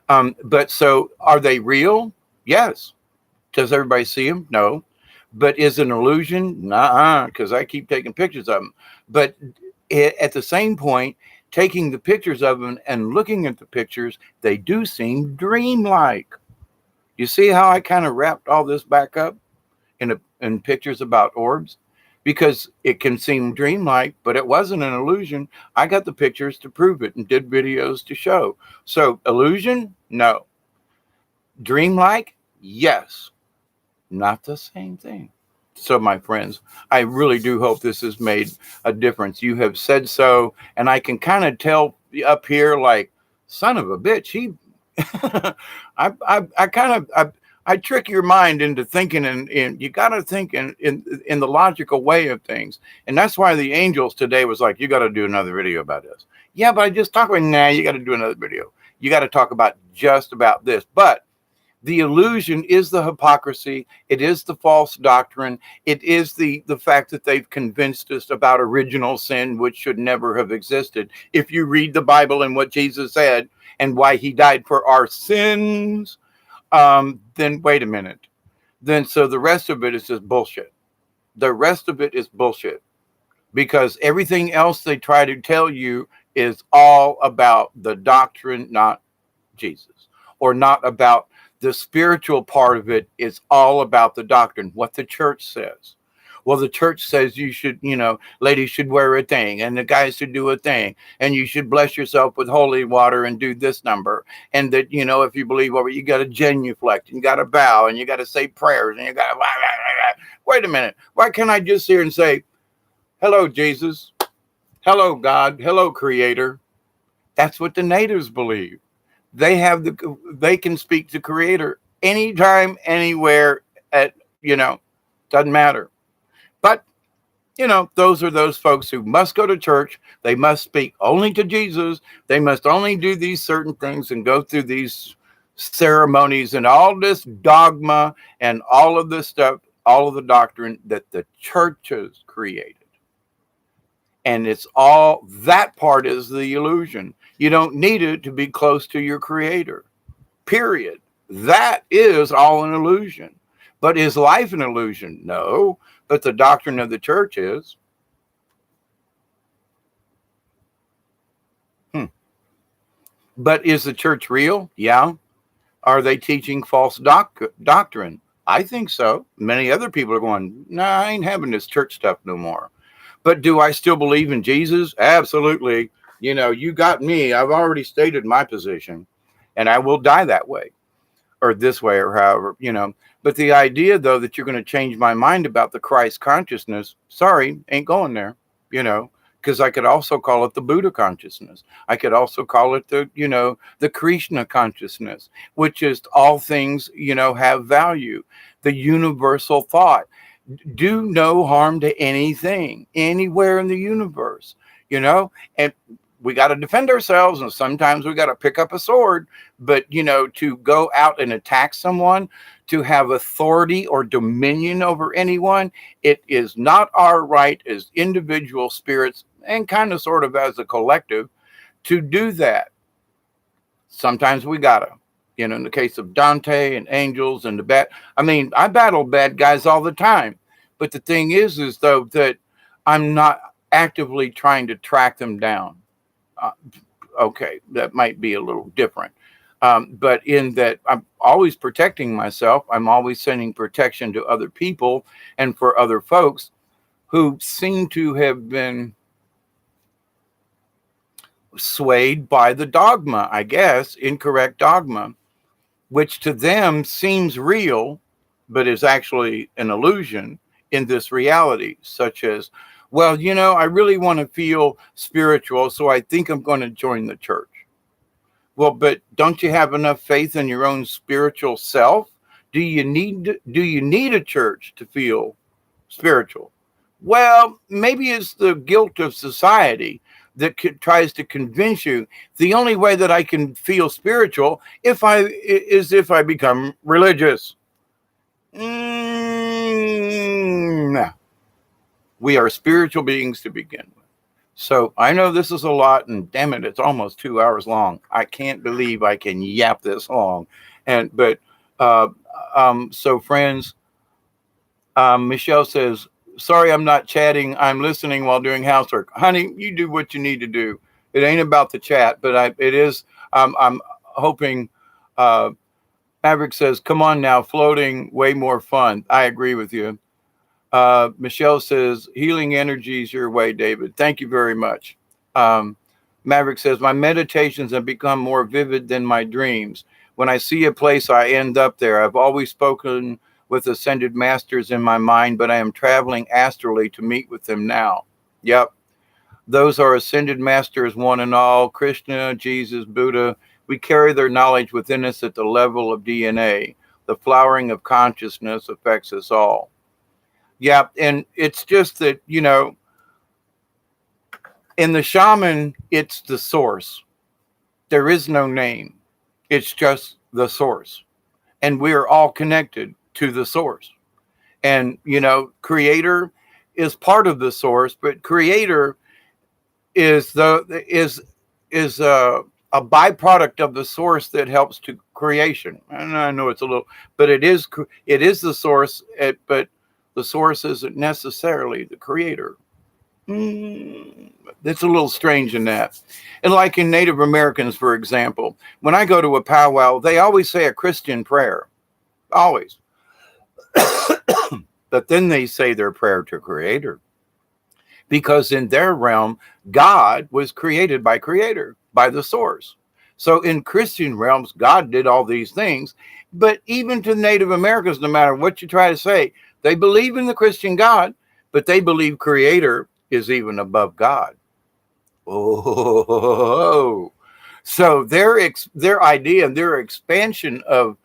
[SPEAKER 1] But so are they real? Yes. Does everybody see them? No. But is it an illusion? Nuh-uh, because I keep taking pictures of them. But at the same point, taking the pictures of them and looking at the pictures, they do seem dreamlike. You see how I kind of wrapped all this back up in pictures about orbs? Because it can seem dreamlike, but it wasn't an illusion. I got the pictures to prove it and did videos to show. So illusion? No. Dreamlike? Yes. Not the same thing. So, my friends, I really do hope this has made a difference. You have said so, and I can kind of tell up here, like, son of a bitch, he, I trick your mind into thinking, and you got to think in the logical way of things, and that's why the angels today was like, you got to do another video about this. Yeah, but I just talked about, nah, you got to do another video. You got to talk about just about this, but the illusion is the hypocrisy. It is the false doctrine. It is the fact that they've convinced us about original sin, which should never have existed. If you read the Bible and what Jesus said and why he died for our sins, then wait a minute. Then so the rest of it is just bullshit. The rest of it is bullshit, because everything else they try to tell you is all about the doctrine, not Jesus, or not about the spiritual part of it. Is all about the doctrine, what the church says. Well, the church says you should, ladies should wear a thing and the guys should do a thing, and you should bless yourself with holy water and do this number. And that, if you believe over, you got to genuflect and you got to bow and you got to say prayers and you got to, wait a minute. Why can't I just sit here and say, hello, Jesus. Hello, God. Hello, Creator. That's what the natives believe. They can speak to Creator anytime, anywhere, doesn't matter. But, those are those folks who must go to church. They must speak only to Jesus. They must only do these certain things and go through these ceremonies and all this dogma and all of this stuff, all of the doctrine that the churches created. And it's all, that part is the illusion. You don't need it to be close to your Creator, period. That is all an illusion. But is life an illusion? No, but the doctrine of the church is. But is the church real? Yeah. Are they teaching false doctrine? I think so. Many other people are going, nah, I ain't having this church stuff no more. But do I still believe in Jesus? Absolutely. You got me. I've already stated my position, and I will die that way or this way or however, But the idea, though, that you're going to change my mind about the Christ consciousness, sorry, ain't going there, because I could also call it the Buddha consciousness. I could also call it the Krishna consciousness, which is all things, have value, the universal thought. Do no harm to anything, anywhere in the universe, and we got to defend ourselves. And sometimes we got to pick up a sword, but, to go out and attack someone, to have authority or dominion over anyone, it is not our right as individual spirits and kind of sort of as a collective to do that. Sometimes we gotta. In the case of Dante and angels and I battle bad guys all the time. But the thing is though, that I'm not actively trying to track them down. Okay, that might be a little different. But in that I'm always protecting myself. I'm always sending protection to other people and for other folks who seem to have been swayed by the dogma, I guess, incorrect dogma, which to them seems real, but is actually an illusion in this reality, such as, well, I really want to feel spiritual, so I think I'm going to join the church. Well, but don't you have enough faith in your own spiritual self? Do you need a church to feel spiritual? Well, maybe it's the guilt of society that tries to convince you the only way that I can feel spiritual is if I become religious. No. We are spiritual beings to begin with. So I know this is a lot, and damn it, it's almost 2 hours long. I can't believe I can yap this long. So friends, Michelle says, sorry, I'm not chatting. I'm listening while doing housework. Honey, you do what you need to do. It ain't about the chat, but it is. I'm hoping. Uh, Maverick says, "Come on now, floating way more fun." I agree with you. Michelle says, "Healing energies your way, David." Thank you very much. Um, Maverick says, "My meditations have become more vivid than my dreams. When I see a place, I end up there. I've always spoken with ascended masters in my mind, but I am traveling astrally to meet with them now." Yep. Those are ascended masters, one and all, Krishna, Jesus, Buddha. We carry their knowledge within us at the level of DNA. The flowering of consciousness affects us all. Yeah, and it's just that, in the shaman, it's the source. There is no name. It's just the source. And we're all connected to the source. And, creator is part of the source, but creator is a byproduct of the source that helps to creation. And I know it's a little, but it is the source, but the source isn't necessarily the creator. It's a little strange in that. And like in Native Americans, for example, when I go to a powwow, they always say a Christian prayer, always. But then they say their prayer to creator, because in their realm, God was created by creator, by the source. So in Christian realms, God did all these things. But even to Native Americans, no matter what you try to say, they believe in the Christian God, but they believe creator is even above God. Oh, so their idea and their expansion of,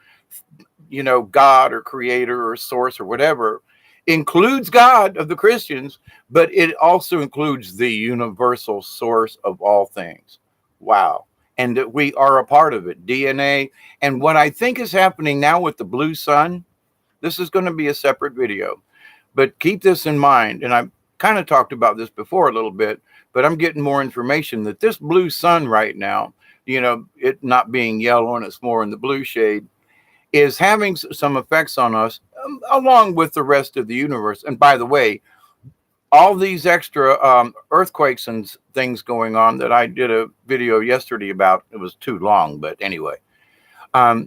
[SPEAKER 1] God or creator or source or whatever includes God of the Christians, but it also includes the universal source of all things. Wow. And that we are a part of it, DNA. And what I think is happening now with the blue sun, this is going to be a separate video, but keep this in mind. And I've kind of talked about this before a little bit, but I'm getting more information that this blue sun right now, it not being yellow and it's more in the blue shade, is having some effects on us, along with the rest of the universe. And by the way, all these extra earthquakes and things going on that I did a video yesterday about, it was too long, but anyway, I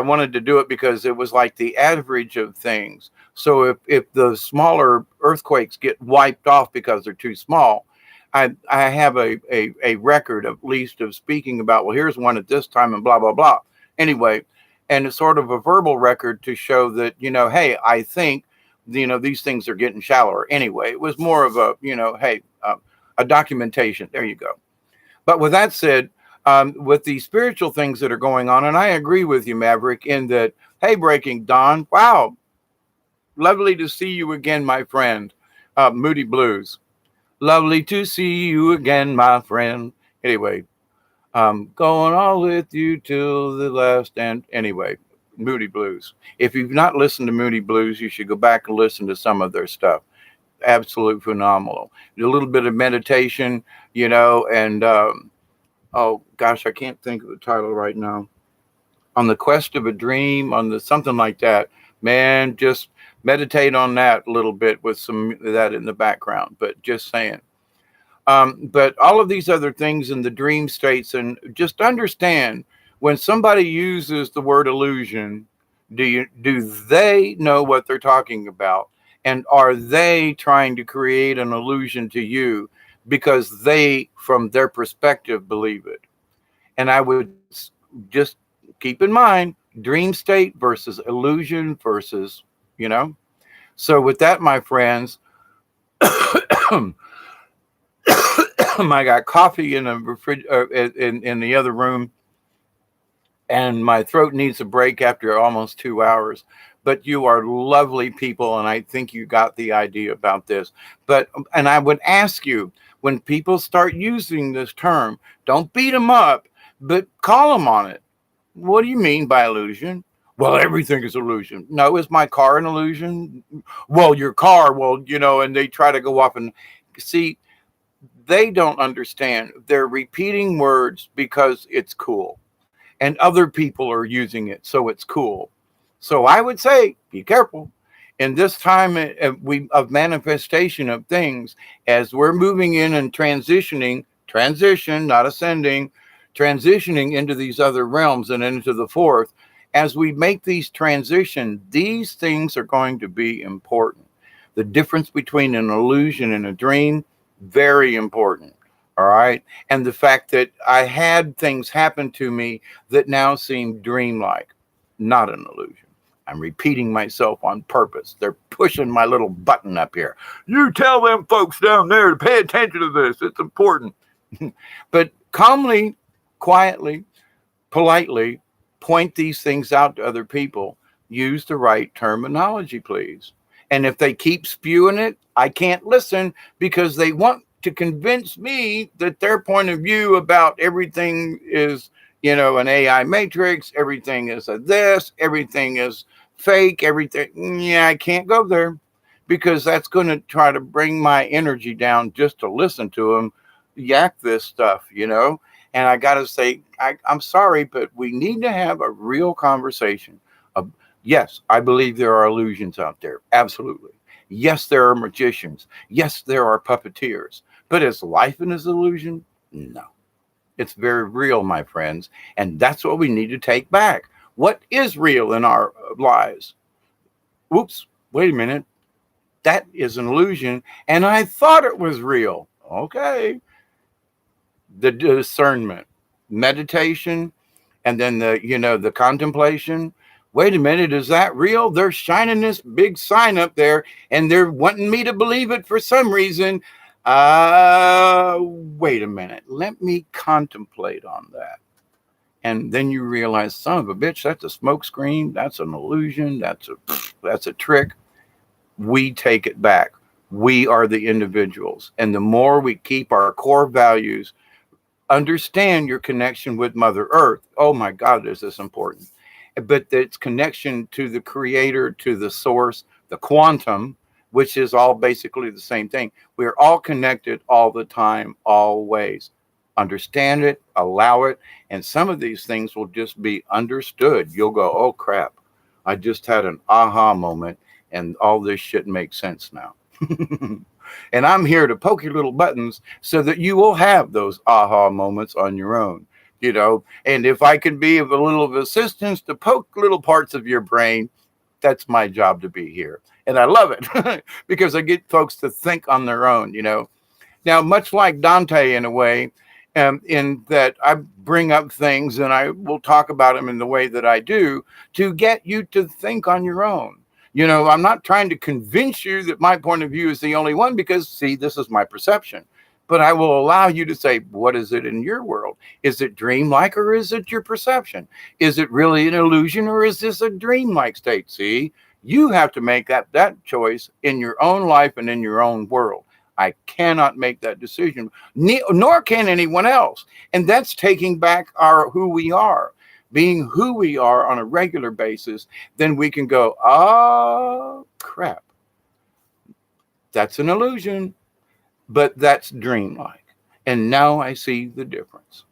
[SPEAKER 1] wanted to do it because it was like the average of things. So if the smaller earthquakes get wiped off because they're too small, I have a record at least of speaking about, well, here's one at this time and blah, blah, blah. Anyway, and it's sort of a verbal record to show that, hey, I think, these things are getting shallower. Anyway, it was more of a, hey, a documentation. There you go. But with that said, with the spiritual things that are going on, and I agree with you, Maverick, in that, hey, Breaking Dawn, wow, lovely to see you again, my friend. Moody Blues, lovely to see you again, my friend. Anyway, going all with you till the last end. Anyway, Moody Blues. If you've not listened to Moody Blues, you should go back and listen to some of their stuff. Absolute phenomenal. A little bit of meditation, and oh gosh, I can't think of the title right now. On the Quest of a Dream, on the something like that. Man, just meditate on that a little bit with some of that in the background. But just saying. But all of these other things in the dream states, and just understand when somebody uses the word illusion, do they know what they're talking about? And are they trying to create an illusion to you because they, from their perspective, believe it? And I would just keep in mind dream state versus illusion versus, So with that, my friends, I got coffee in a in the other room, and my throat needs a break after almost 2 hours. But you are lovely people, and I think you got the idea about this. And I would ask you, when people start using this term, don't beat them up, but call them on it. What do you mean by illusion? Well, everything is illusion. No, is my car an illusion? Well, your car, and they try to go off and see. They don't understand. They're repeating words because it's cool, and other people are using it, so it's cool. So I would say, be careful. In this time of manifestation of things, as we're moving in and transitioning transition, not ascending, transitioning into these other realms and into the fourth. As we make these transitions, these things are going to be important. The difference between an illusion and a dream, very important. All right. And the fact that I had things happen to me that now seem dreamlike, not an illusion. I'm repeating myself on purpose. They're pushing my little button up here. You tell them folks down there to pay attention to this. It's important. But calmly, quietly, politely point these things out to other people. Use the right terminology, please. And if they keep spewing it, I can't listen because they want to convince me that their point of view about everything is, an AI matrix, everything is a this, everything is fake, everything. Yeah, I can't go there because that's going to try to bring my energy down just to listen to them yak this stuff. And I got to say, I'm sorry, but we need to have a real conversation. Yes, I believe there are illusions out there. Absolutely. Yes, there are magicians. Yes, there are puppeteers. But is life an illusion? No. It's very real, my friends. And that's what we need to take back. What is real in our lives? Oops, wait a minute. That is an illusion. And I thought it was real. Okay. The discernment, meditation, and then the contemplation. Wait a minute, is that real? They're shining this big sign up there and they're wanting me to believe it for some reason. Wait a minute, let me contemplate on that. And then you realize, son of a bitch, that's a smoke screen, that's an illusion, that's a trick. We take it back. We are the individuals. And the more we keep our core values, understand your connection with Mother Earth. Oh my God, is this important? But its connection to the creator, to the source, the quantum, which is all basically the same thing. We're all connected all the time, always. Understand it, allow it, and some of these things will just be understood. You'll go, oh crap, I just had an aha moment, and all this shit makes sense now. And I'm here to poke your little buttons so that you will have those aha moments on your own, and if I can be of a little of assistance to poke little parts of your brain, that's my job to be here. And I love it because I get folks to think on their own, Now, much like Dante in a way, in that I bring up things and I will talk about them in the way that I do to get you to think on your own. I'm not trying to convince you that my point of view is the only one because, see, this is my perception. But I will allow you to say, what is it in your world? Is it dreamlike or is it your perception? Is it really an illusion or is this a dreamlike state? See, you have to make that choice in your own life and in your own world. I cannot make that decision, nor can anyone else. And that's taking back who we are. Being who we are on a regular basis, then we can go, oh, crap. That's an illusion, but that's dreamlike. And now I see the difference.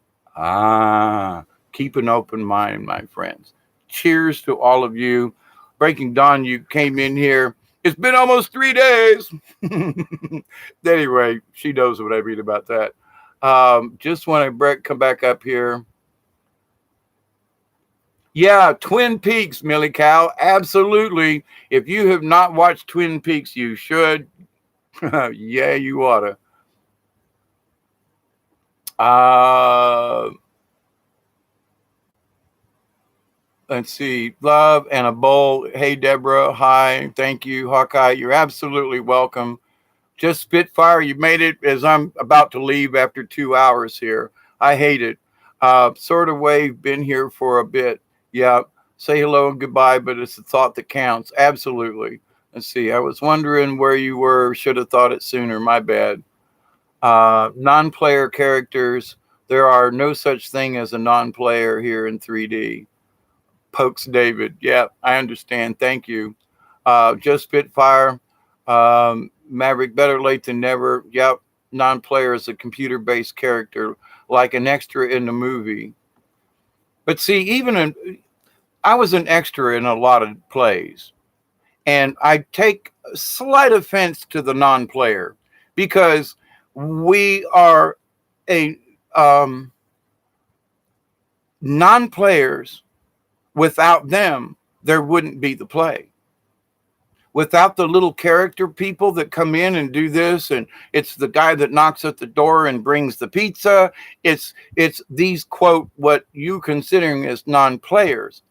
[SPEAKER 1] Keep an open mind, my friends. Cheers to all of you. Breaking Dawn, you came in here. It's been almost 3 days. Anyway, she knows what I mean about that. Just want to come back up here. Yeah, Twin Peaks, Millie Cow. Absolutely. If you have not watched Twin Peaks, you should. Yeah, you ought to. Let's see. Love and a bowl. Hey, Deborah. Hi. Thank you, Hawkeye. You're absolutely welcome. Just Spitfire, you made it as I'm about to leave after 2 hours here. I hate it. Sort of wave, been here for a bit. Yeah, say hello and goodbye, but it's the thought that counts. Absolutely. Let's see. I was wondering where you were. Should have thought it sooner. My bad. Non-player characters. There are no such thing as a non-player here in 3D. Pokes David. Yeah, I understand. Thank you. Just Spitfire. Maverick, better late than never. Yep. Non-player is a computer-based character, like an extra in the movie. But see, I was an extra in a lot of plays, and I take slight offense to the non-player because we are a non-players, without them, there wouldn't be the play. Without the little character people that come in and do this, and it's the guy that knocks at the door and brings the pizza. It's these, quote, what you considering as non-players.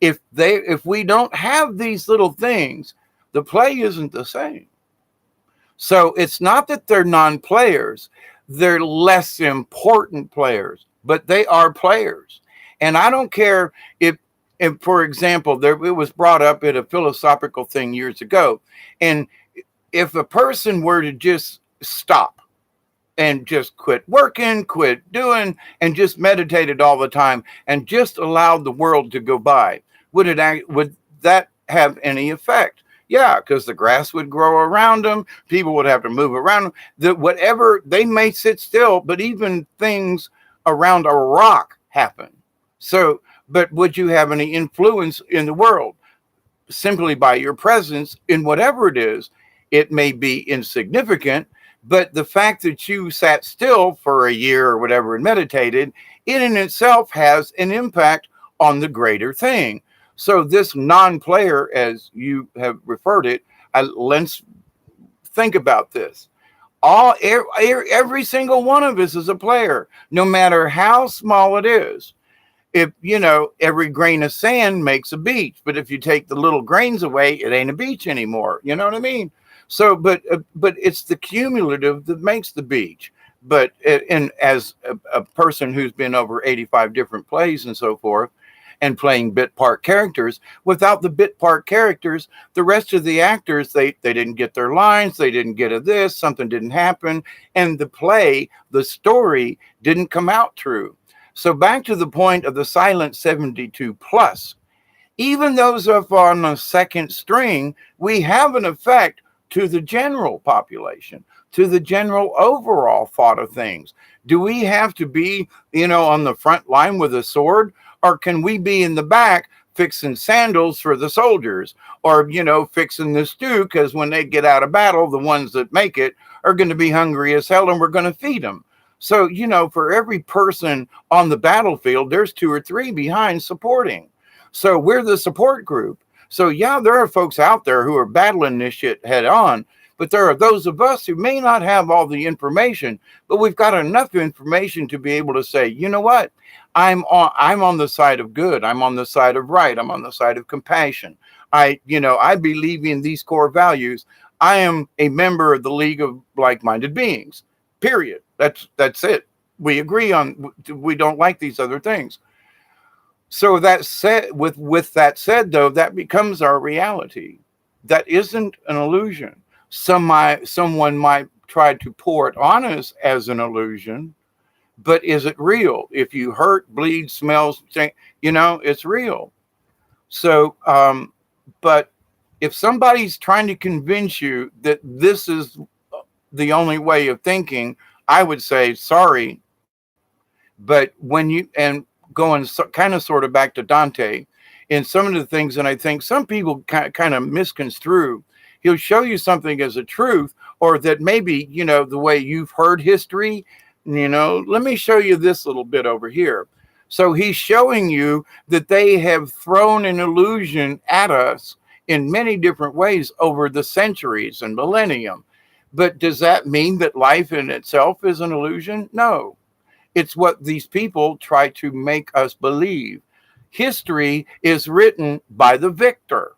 [SPEAKER 1] If we don't have these little things, the play isn't the same. So it's not that they're non-players, they're less important players, but they are players. And I don't care if, for example, it was brought up at a philosophical thing years ago. And if a person were to just stop and just quit working, quit doing, and just meditated all the time and just allowed the world to go by, would that have any effect? Yeah, because the grass would grow around them. People would have to move around them. Whatever, they may sit still, but even things around a rock happen. So, but would you have any influence in the world? Simply by your presence in whatever it is, it may be insignificant, but the fact that you sat still for a year or whatever and meditated, it in itself has an impact on the greater thing. So this non-player, as you have referred it, let's think about this. Every single one of us is a player, no matter how small it is. If, every grain of sand makes a beach, but if you take the little grains away, it ain't a beach anymore. You know what I mean? So, but it's the cumulative that makes the beach. But and as a person who's been over 85 different plays and so forth, and playing bit part characters, without the bit part characters, the rest of the actors, they didn't get their lines, they didn't get a this, something didn't happen, and the story didn't come out true. So back to the point of the silent 72 plus, even those up on the second string, we have an effect to the general population, to the general overall thought of things. Do we have to be, on the front line with a sword, or can we be in the back fixing sandals for the soldiers, or, fixing the stew, because when they get out of battle, the ones that make it are going to be hungry as hell and we're going to feed them. So, for every person on the battlefield, there's 2 or 3 behind supporting. So we're the support group. So, yeah, there are folks out there who are battling this shit head on, but there are those of us who may not have all the information, but we've got enough information to be able to say, you know what? I'm on the side of good. I'm on the side of right. I'm on the side of compassion. I believe in these core values. I am a member of the League of Like-Minded Beings. Period. That's it. We agree on, we don't like these other things. So that said, with that said, though, that becomes our reality. That isn't an illusion. Someone might try to pour it on us as an illusion, but is it real? If you hurt, bleed, smells, it's real. So, but if somebody's trying to convince you that this is the only way of thinking, I would say, sorry. But going kind of sort of back to Dante, in some of the things that I think some people kind of misconstrue, he'll show you something as a truth, or that maybe, the way you've heard history, let me show you this little bit over here. So he's showing you that they have thrown an illusion at us in many different ways over the centuries and millennium. But does that mean that life in itself is an illusion? No. It's what these people try to make us believe. History is written by the victor.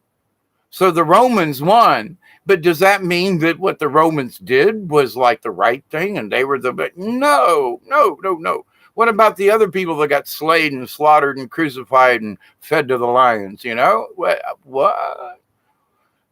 [SPEAKER 1] So the Romans won. But does that mean that what the Romans did was like the right thing and they were no. What about the other people that got slayed and slaughtered and crucified and fed to the lions? What?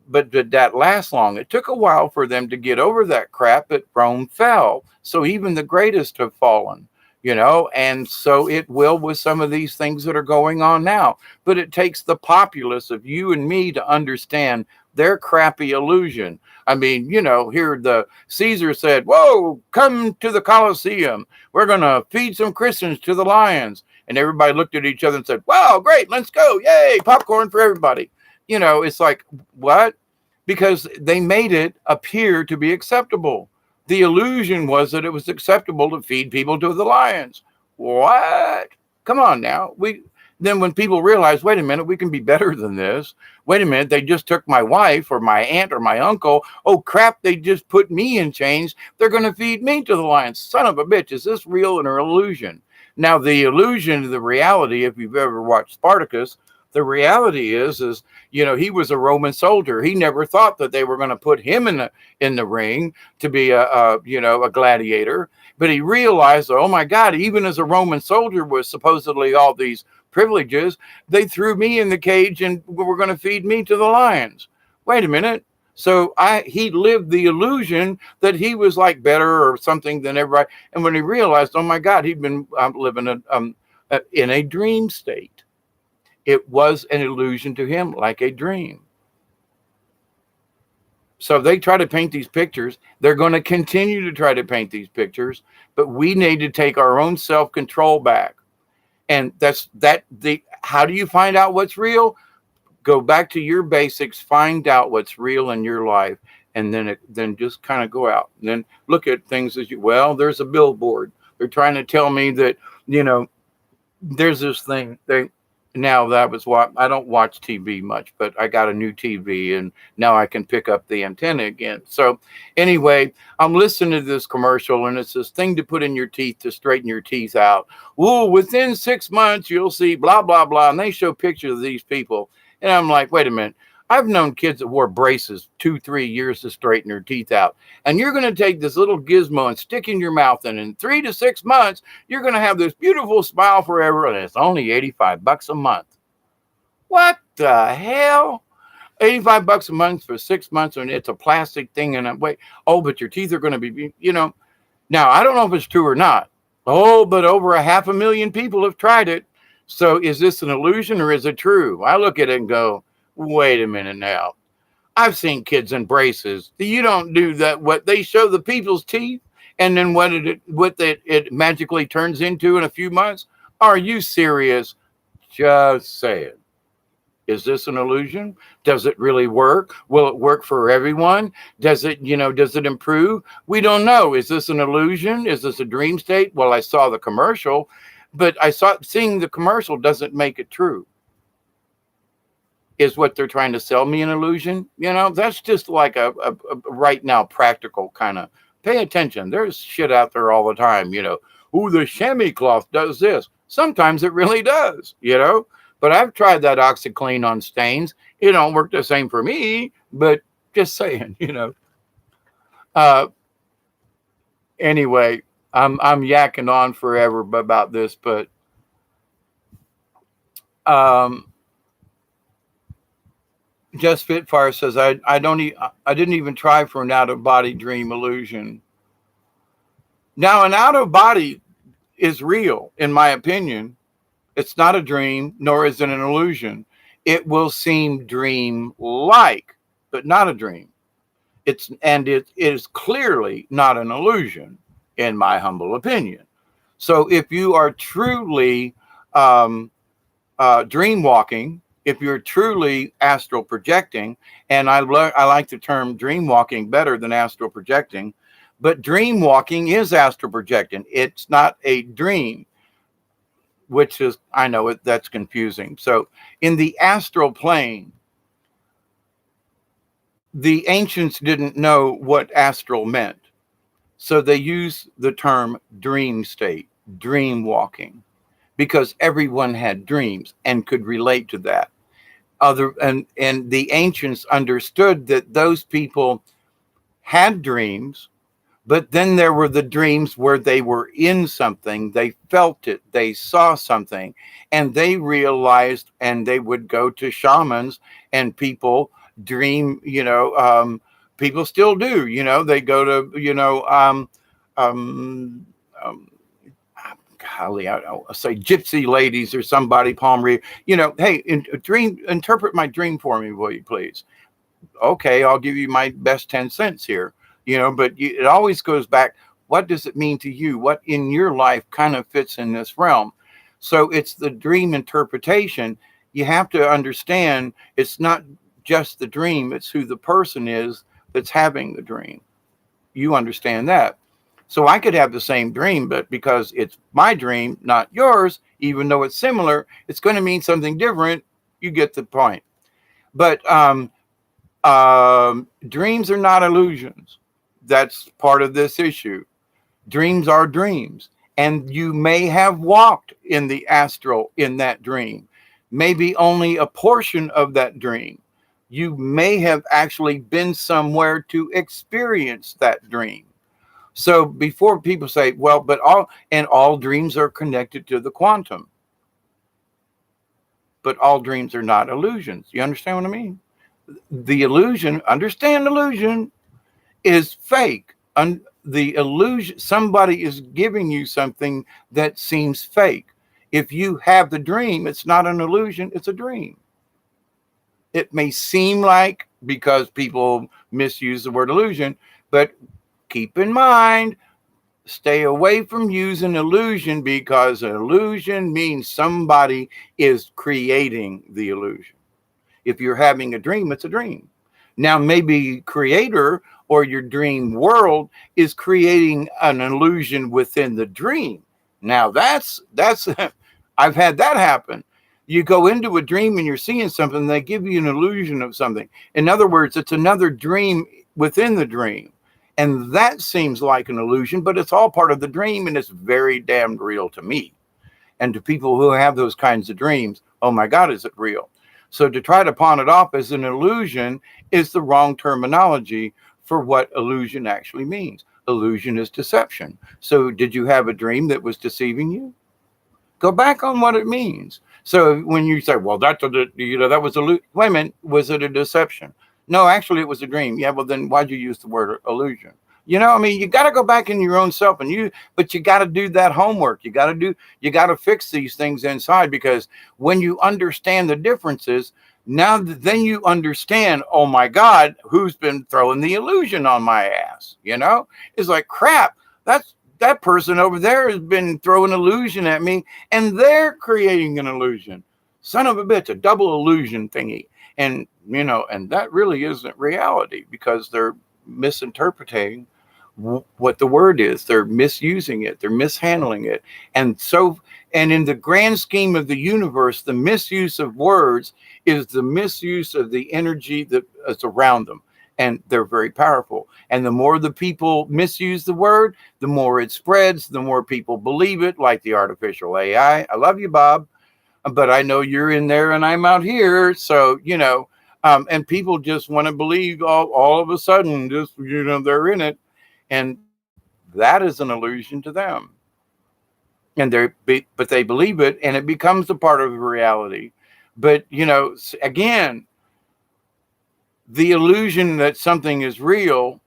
[SPEAKER 1] But did that last long? It took a while for them to get over that crap, but Rome fell. So even the greatest have fallen, and so it will with some of these things that are going on now. But it takes the populace of you and me to understand their crappy illusion. I mean, here the Caesar said, whoa, come to the Colosseum. We're going to feed some Christians to the lions. And everybody looked at each other and said, wow, great, let's go. Yay, popcorn for everybody. It's like, what? Because they made it appear to be acceptable. The illusion was that it was acceptable to feed people to the lions. What? Come on now. Then when people realize, wait a minute, we can be better than this. Wait a minute, they just took my wife or my aunt or my uncle. Oh crap, they just put me in chains. They're going to feed me to the lions. Son of a bitch, is this real or an illusion? Now the illusion, the reality, if you've ever watched Spartacus, the reality is he was a Roman soldier. He never thought that they were going to put him in the ring to be a gladiator. But he realized, oh my God, even as a Roman soldier with supposedly all these privileges, they threw me in the cage and were going to feed me to the lions. Wait a minute. So he lived the illusion that he was like better or something than everybody. And when he realized, oh my God, he'd been living in a dream state. It was an illusion to him, like a dream. So they try to paint these pictures. They're going to continue to try to paint these pictures, but we need to take our own self-control back. And how do you find out what's real? Go back to your basics, find out what's real in your life, and then just kind of go out and then look at things as there's a billboard. They're trying to tell me that, there's this thing. Now that was what I don't watch TV much, but I got a new TV and now I can pick up the antenna again. So anyway, I'm listening to this commercial and it's this thing to put in your teeth to straighten your teeth out. Well, within 6 months, you'll see blah, blah, blah. And they show pictures of these people. And I'm like, wait a minute. I've known kids that wore braces 2-3 years to straighten their teeth out. And you're going to take this little gizmo and stick in your mouth. And in 3 to 6 months, you're going to have this beautiful smile forever. And it's only $85 a month. What the hell? $85 a month for 6 months. And it's a plastic thing. And but your teeth are going to be, Now, I don't know if it's true or not. Oh, but over 500,000 people have tried it. So is this an illusion or is it true? I look at it and go, wait a minute now. I've seen kids in braces. You don't do that. What they show the people's teeth and then what it magically turns into in a few months. Are you serious? Just saying. Is this an illusion? Does it really work? Will it work for everyone? Does it improve? We don't know. Is this an illusion? Is this a dream state? Well, I saw the commercial, but seeing the commercial doesn't make it true. Is what they're trying to sell me an illusion? That's just like a right now practical kind of pay attention. There's shit out there all the time, the chamois cloth does this. Sometimes it really does, but I've tried that OxyClean on stains. It don't work the same for me, but just saying, anyway, I'm yakking on forever about this, but, Just Fitfire says, I didn't even try for an out-of-body dream illusion. Now, an out-of-body is real, in my opinion. It's not a dream, nor is it an illusion. It will seem dream-like, but not a dream. It is clearly not an illusion, in my humble opinion. So if you are truly dream walking, if you're truly astral projecting, and I like the term dream walking better than astral projecting, but dream walking is astral projecting. It's not a dream, which is, I know that's confusing. So in the astral plane, the ancients didn't know what astral meant. So they use the term dream state, dream walking, because everyone had dreams and could relate to that. And the ancients understood that those people had dreams, but then there were the dreams where they were in something, they felt it, they saw something, and they realized, and they would go to shamans, and people dream, people still do, they go to, golly, I'll say gypsy ladies or somebody, palm read, hey, interpret my dream for me, will you please? Okay, I'll give you my best 10 cents here, but it always goes back. What does it mean to you? What in your life kind of fits in this realm? So it's the dream interpretation. You have to understand it's not just the dream, it's who the person is that's having the dream. You understand that. So I could have the same dream, but because it's my dream, not yours, even though it's similar, it's going to mean something different. You get the point. But dreams are not illusions. That's part of this issue. Dreams are dreams. And you may have walked in the astral in that dream, maybe only a portion of that dream. You may have actually been somewhere to experience that dream. So before people say, well, but all dreams are connected to the quantum, but all dreams are not illusions. You understand what I mean? The illusion, understand illusion, is fake. The illusion, somebody is giving you something that seems fake. If you have the dream, it's not an illusion, it's a dream. It may seem like, because people misuse the word illusion, but keep in mind, stay away from using illusion, because an illusion means somebody is creating the illusion. If you're having a dream, it's a dream. Now, maybe creator or your dream world is creating an illusion within the dream. Now that's I've had that happen. You go into a dream and you're seeing something, they give you an illusion of something. In other words, it's another dream within the dream. And that seems like an illusion, but it's all part of the dream, and it's very damned real to me. And to people who have those kinds of dreams, oh my God, is it real? So to try to pawn it off as an illusion is the wrong terminology for what illusion actually means. Illusion is deception. So did you have a dream that was deceiving you? Go back on what it means. So when you say, well, that was a, wait a minute, was it a deception? No, actually it was a dream. Yeah, well then why'd you use the word illusion? You know, I mean, you got to go back in your own self, but you got to do that homework. You got to fix these things inside, because when you understand the differences, then you understand, oh my God, who's been throwing the illusion on my ass? You know, it's like, crap, that person over there has been throwing illusion at me, and they're creating an illusion. Son of a bitch, a double illusion thingy. And, and that really isn't reality, because they're misinterpreting what the word is. They're misusing it. They're mishandling it. And in the grand scheme of the universe, the misuse of words is the misuse of the energy that is around them. And they're very powerful. And the more the people misuse the word, the more it spreads, the more people believe it, like the artificial AI. I love you, Bob, but I know you're in there and I'm out here. So, and people just want to believe all of a sudden, just, they're in it. And that is an illusion to them. And but they believe it, and it becomes a part of reality. But, again, the illusion that something is real,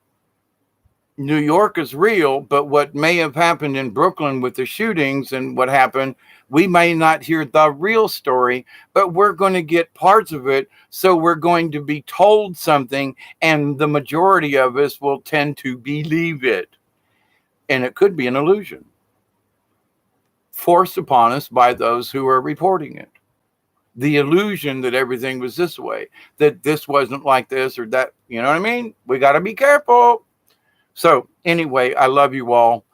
[SPEAKER 1] New York is real, but what may have happened in Brooklyn with the shootings and what happened, we may not hear the real story, but we're going to get parts of it. So we're going to be told something, and the majority of us will tend to believe it. And it could be an illusion forced upon us by those who are reporting it. The illusion that everything was this way, that this wasn't like this or that, you know what I mean? We got to be careful. So anyway, I love you all.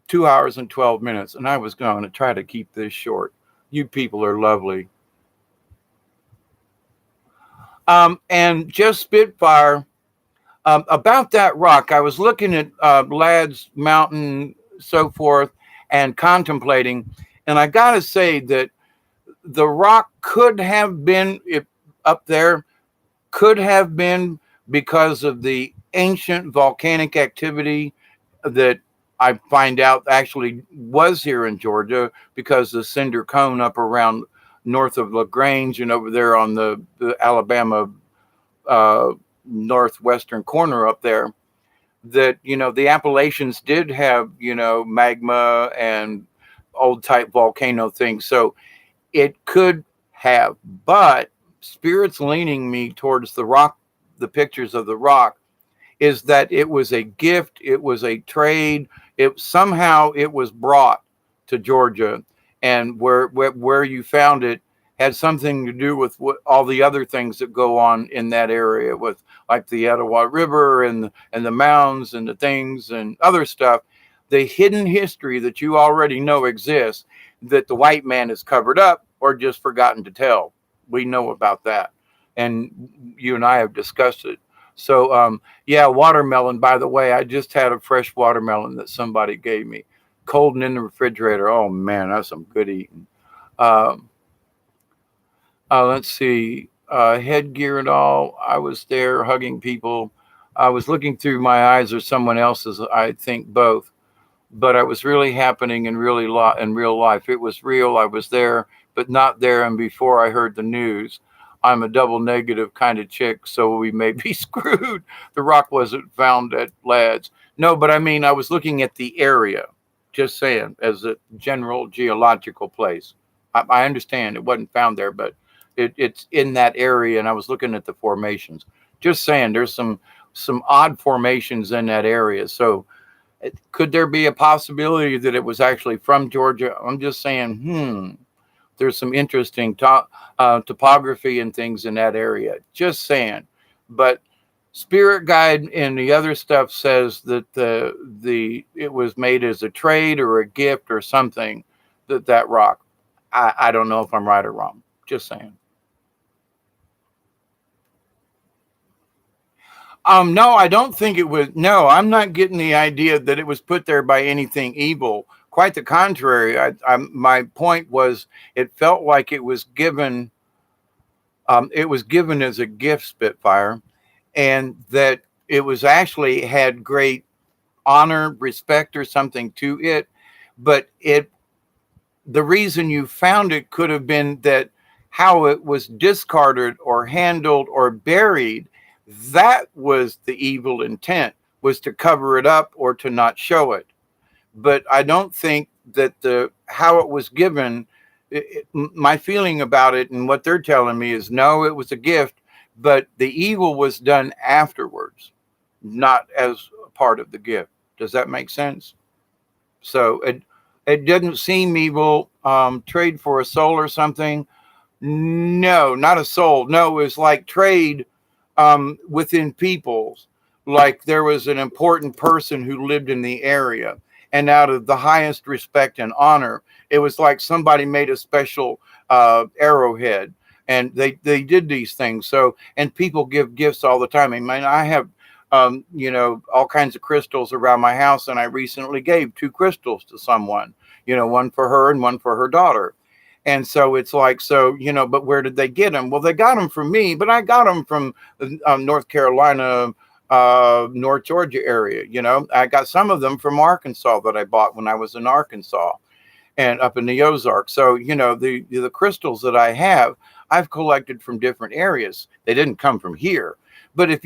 [SPEAKER 1] 2 hours and 12 minutes. And I was going to try to keep this short. You people are lovely. And just Spitfire, about that rock, I was looking at Ladd's Mountain, so forth, and contemplating. And I got to say that the rock could have been up there, could have been because of the ancient volcanic activity that I find out actually was here in Georgia, because the cinder cone up around north of LaGrange and over there on the Alabama northwestern corner up there, that, the Appalachians did have, magma and old type volcano things. So it could have, but Spirit's leaning me towards the rock, the pictures of the rock, is that it was a gift, it was a trade, somehow it was brought to Georgia, and where you found it had something to do with what, all the other things that go on in that area, with like the Etowah River and the mounds and the things and other stuff, the hidden history that you already know exists, that the white man has covered up or just forgotten to tell. We know about that, and you and I have discussed it. So yeah, watermelon. By the way, I just had a fresh watermelon that somebody gave me, cold and in the refrigerator. Oh man, that's some good eating. Um, let's see, headgear and all. I was there hugging people. I was looking through my eyes or someone else's. I think both, but I was really happening in in real life. It was real. I was there, but not there. And before I heard the news, I'm a double negative kind of chick, so we may be screwed. The rock wasn't found at Ladd's. No, but I mean, I was looking at the area, just saying, as a general geological place. I understand it wasn't found there, but it's in that area, and I was looking at the formations. Just saying, there's some odd formations in that area. So could there be a possibility that it was actually from Georgia? I'm just saying, there's some interesting topography and things in that area. Just saying. But spirit guide and the other stuff says that the it was made as a trade or a gift or something, that rock. I don't know if I'm right or wrong. Just saying. No, I don't think it was. No, I'm not getting the idea that it was put there by anything evil. Quite the contrary. My point was, it felt like it was given. It was given as a gift, Spitfire, and that it was actually had great honor, respect, or something to it. But the reason you found it could have been that how it was discarded or handled or buried, that was the evil intent, was to cover it up or to not show it. But I don't think that the how it was given, my feeling about it and what they're telling me is, no, it was a gift, but the evil was done afterwards, not as a part of the gift. Does that make sense? So it didn't seem evil. Trade for a soul or something. No, not a soul. No, it was like trade within peoples. Like there was an important person who lived in the area, and out of the highest respect and honor, it was like somebody made a special arrowhead, and they did these things. So, and people give gifts all the time. I mean, I have all kinds of crystals around my house, and I recently gave 2 crystals to someone. One for her and one for her daughter. And so it's like, but where did they get them? Well, they got them from me, but I got them from North Carolina, North Georgia area. I got some of them from Arkansas that I bought when I was in Arkansas and up in the Ozarks. So, the crystals that I have, I've collected from different areas. They didn't come from here. But if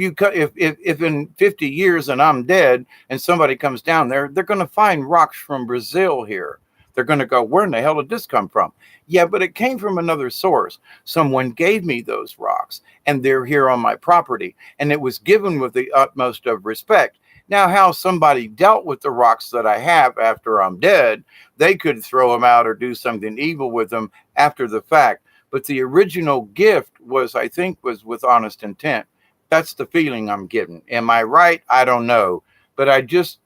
[SPEAKER 1] in 50 years and I'm dead and somebody comes down there, they're going to find rocks from Brazil here. They're going to go, where in the hell did this come from? Yeah, but it came from another source. Someone gave me those rocks, and they're here on my property. And it was given with the utmost of respect. Now, how somebody dealt with the rocks that I have after I'm dead, they could throw them out or do something evil with them after the fact. But the original gift was, I think, was with honest intent. That's the feeling I'm getting. Am I right? I don't know. But I just,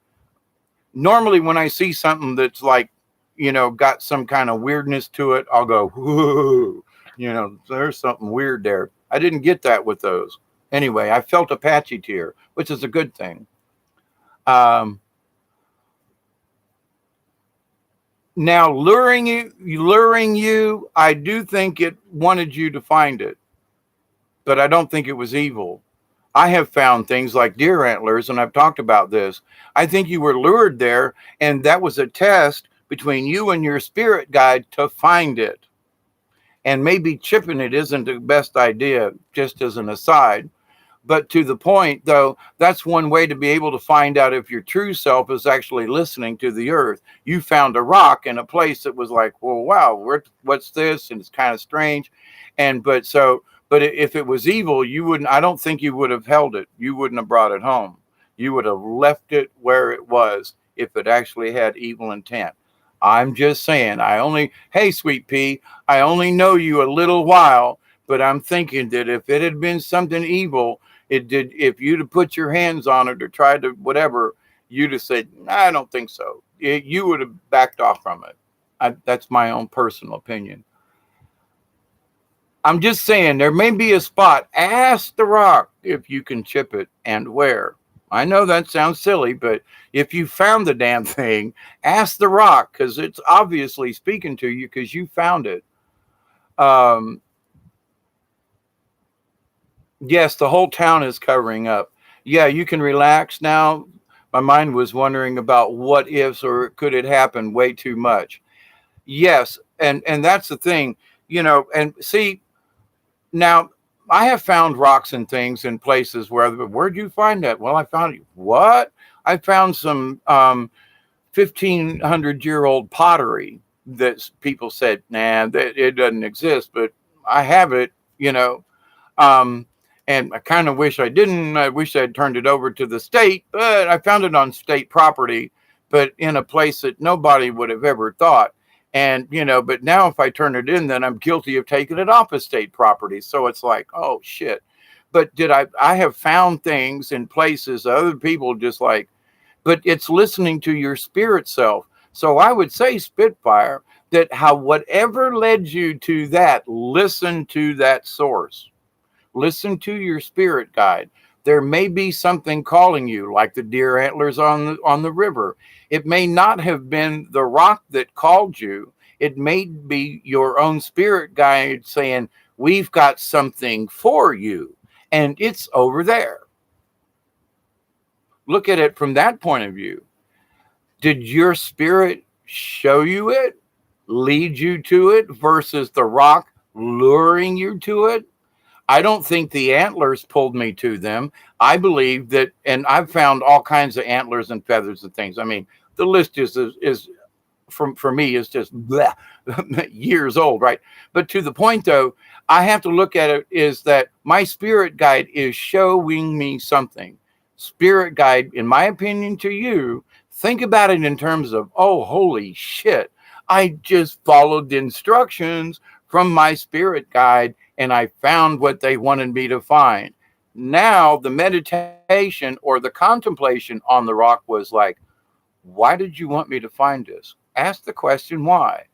[SPEAKER 1] normally when I see something that's like, got some kind of weirdness to it, I'll go, whoa, there's something weird there. I didn't get that with those. Anyway, I felt a patchy tear, which is a good thing. Now, luring you, I do think it wanted you to find it, but I don't think it was evil. I have found things like deer antlers, and I've talked about this. I think you were lured there, and that was a test between you and your spirit guide to find it. And maybe chipping it isn't the best idea, just as an aside. But to the point, though, that's one way to be able to find out if your true self is actually listening to the earth. You found a rock in a place that was like, well, wow, what's this? And it's kind of strange. But if it was evil, I don't think you would have held it. You wouldn't have brought it home. You would have left it where it was if it actually had evil intent. I'm just saying, hey, Sweet Pea, I only know you a little while, but I'm thinking that if it had been something evil, if you'd have put your hands on it or tried to whatever, you'd have said, I don't think so. You would have backed off from it. That's my own personal opinion. I'm just saying there may be a spot. Ask the rock if you can chip it and where. I know that sounds silly, but if you found the damn thing, ask the rock because it's obviously speaking to you because you found it. Um, yes, the whole town is covering up. Yeah, you can relax now. My mind was wondering about what ifs or could it happen way too much. Yes, and that's the thing, and see, now, I have found rocks and things in places where'd you find that? Well, I found it. What? I found some 1,500-year-old pottery that people said, nah, that it doesn't exist, but I have it, you know. Um, and I kind of wish I didn't. I wish I'd turned it over to the state, but I found it on state property, but in a place that nobody would have ever thought. And, but now if I turn it in, then I'm guilty of taking it off of state property. So it's like, oh shit. But I have found things in places other people just like, but it's listening to your spirit self. So I would say, Spitfire, that whatever led you to that, listen to that source. Listen to your spirit guide. There may be something calling you, like the deer antlers on the river. It may not have been the rock that called you. It may be your own spirit guide saying, we've got something for you, and it's over there. Look at it from that point of view. Did your spirit show you it, lead you to it, versus the rock luring you to it? I don't think the antlers pulled me to them. I believe that, and I've found all kinds of antlers and feathers and things. I mean, the list is for me is just bleh, years old, right? But to the point though, I have to look at it is that my spirit guide is showing me something. Spirit guide, in my opinion, to you, think about it in terms of, oh, holy shit, I just followed the instructions from my spirit guide and I found what they wanted me to find. Now the meditation or the contemplation on the rock was like, why did you want me to find this? Ask the question why.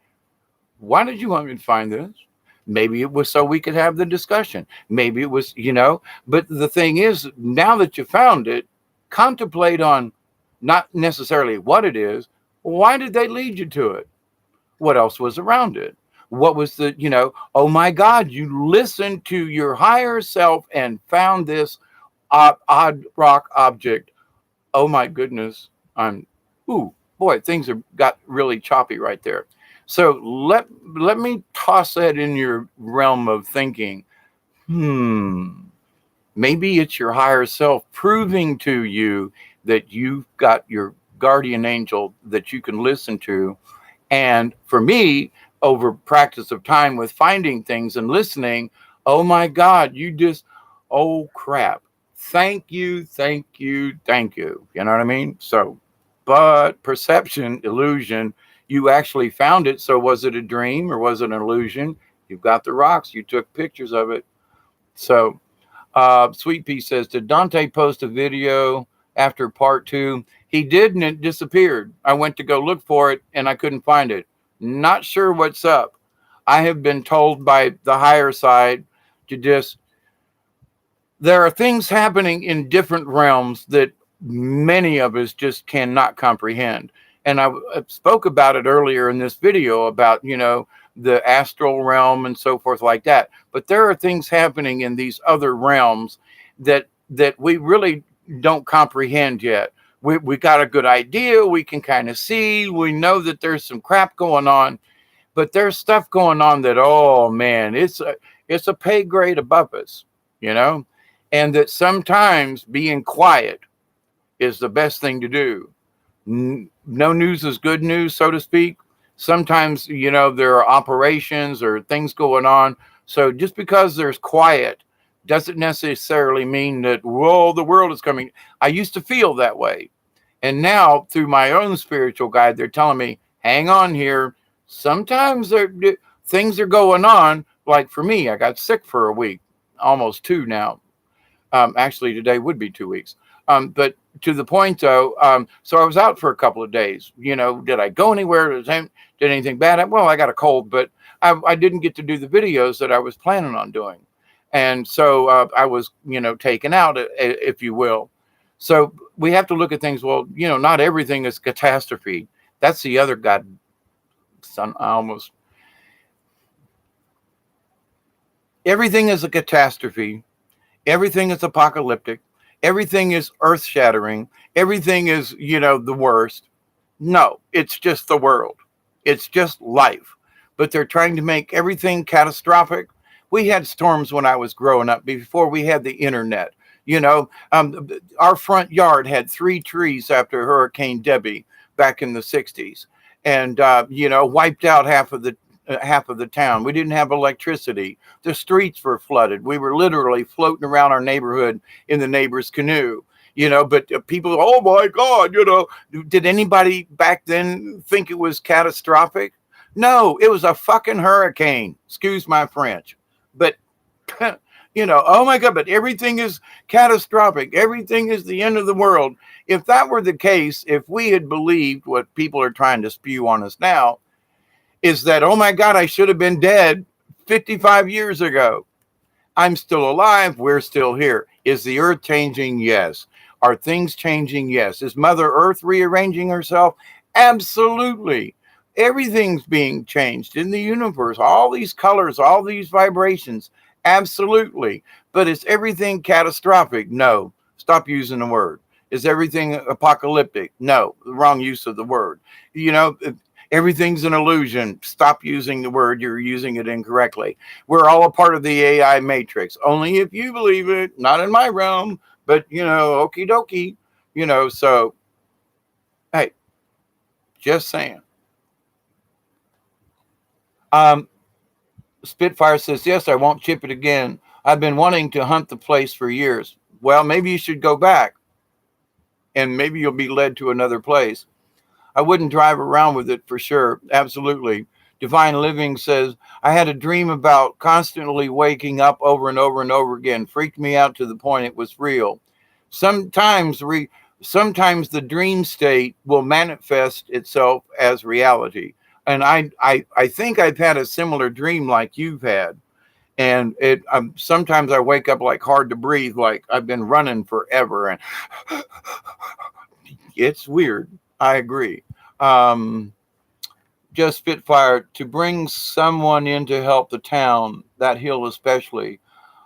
[SPEAKER 1] Why did you want me to find this? Maybe it was so we could have the discussion. Maybe it was, but the thing is, now that you found it, contemplate on not necessarily what it is. Why did they lead you to it? What else was around it? What was oh my God, you listened to your higher self and found this odd rock object. Oh my goodness. Ooh, boy, things have got really choppy right there. So let me toss that in your realm of thinking. Maybe it's your higher self proving to you that you've got your guardian angel that you can listen to. And for me, over practice of time with finding things and listening, oh my God, oh crap. Thank you, thank you, thank you. You know what I mean? So, but perception, illusion, you actually found it. So was it a dream or was it an illusion? You've got the rocks. You took pictures of it. So Sweet Pea says, did Dante post a video after part 2? He did, and it disappeared. I went to go look for it and I couldn't find it. Not sure what's up. I have been told by the higher side to there are things happening in different realms that many of us just cannot comprehend. And I spoke about it earlier in this video about, the astral realm and so forth like that. But there are things happening in these other realms that we really don't comprehend yet. We got a good idea. We can kind of see. We know that there's some crap going on, but there's stuff going on that, oh man, it's a pay grade above us, and that sometimes being quiet is the best thing to do. No news is good news, so to speak. Sometimes, there are operations or things going on. So just because there's quiet doesn't necessarily mean that, whoa, the world is coming. I used to feel that way. And now through my own spiritual guide, they're telling me, hang on here. Sometimes things are going on. Like for me, I got sick for a week, almost two now. Actually, today would be 2 weeks. But to the point, though, so I was out for a couple of days. Did I go anywhere? Did anything bad? Well, I got a cold, but I didn't get to do the videos that I was planning on doing. And so I was, taken out, if you will. So we have to look at things. Well, not everything is catastrophe. That's the other God. Son, everything is a catastrophe. Everything is apocalyptic. Everything is earth shattering. Everything is, the worst. No, it's just the world. It's just life. But they're trying to make everything catastrophic. We had storms when I was growing up before we had the internet. Our front yard had 3 trees after Hurricane Debbie back in the 60s and, wiped out half of the town. We didn't have electricity. The streets were flooded. We were literally floating around our neighborhood in the neighbor's canoe. But people, oh my God, did anybody back then think it was catastrophic? No, it was a fucking hurricane. Excuse my French. But, oh my God, but everything is catastrophic. Everything is the end of the world. If that were the case, if we had believed what people are trying to spew on us now, is that, oh my God, I should have been dead 55 years ago. I'm still alive. We're still here. Is the earth changing? Yes. Are things changing? Yes. Is Mother Earth rearranging herself? Absolutely. Everything's being changed in the universe. All these colors, all these vibrations. Absolutely. But is everything catastrophic? No. Stop using the word. Is everything apocalyptic? No. The wrong use of the word. Everything's an illusion. Stop using the word. You're using it incorrectly. We're all a part of the AI matrix. Only if you believe it. Not in my realm, but, okie dokie. So, hey, just saying. Spitfire says, yes, I won't chip it again. I've been wanting to hunt the place for years. Well, maybe you should go back. And maybe you'll be led to another place. I wouldn't drive around with it for sure. Absolutely. Divine Living says, I had a dream about constantly waking up over and over and over again. Freaked me out to the point it was real. Sometimes the dream state will manifest itself as reality. And I think I've had a similar dream like you've had. And sometimes I wake up like hard to breathe, like I've been running forever. And it's weird. I agree. Just Spitfire, to bring someone in to help the town, that hill especially.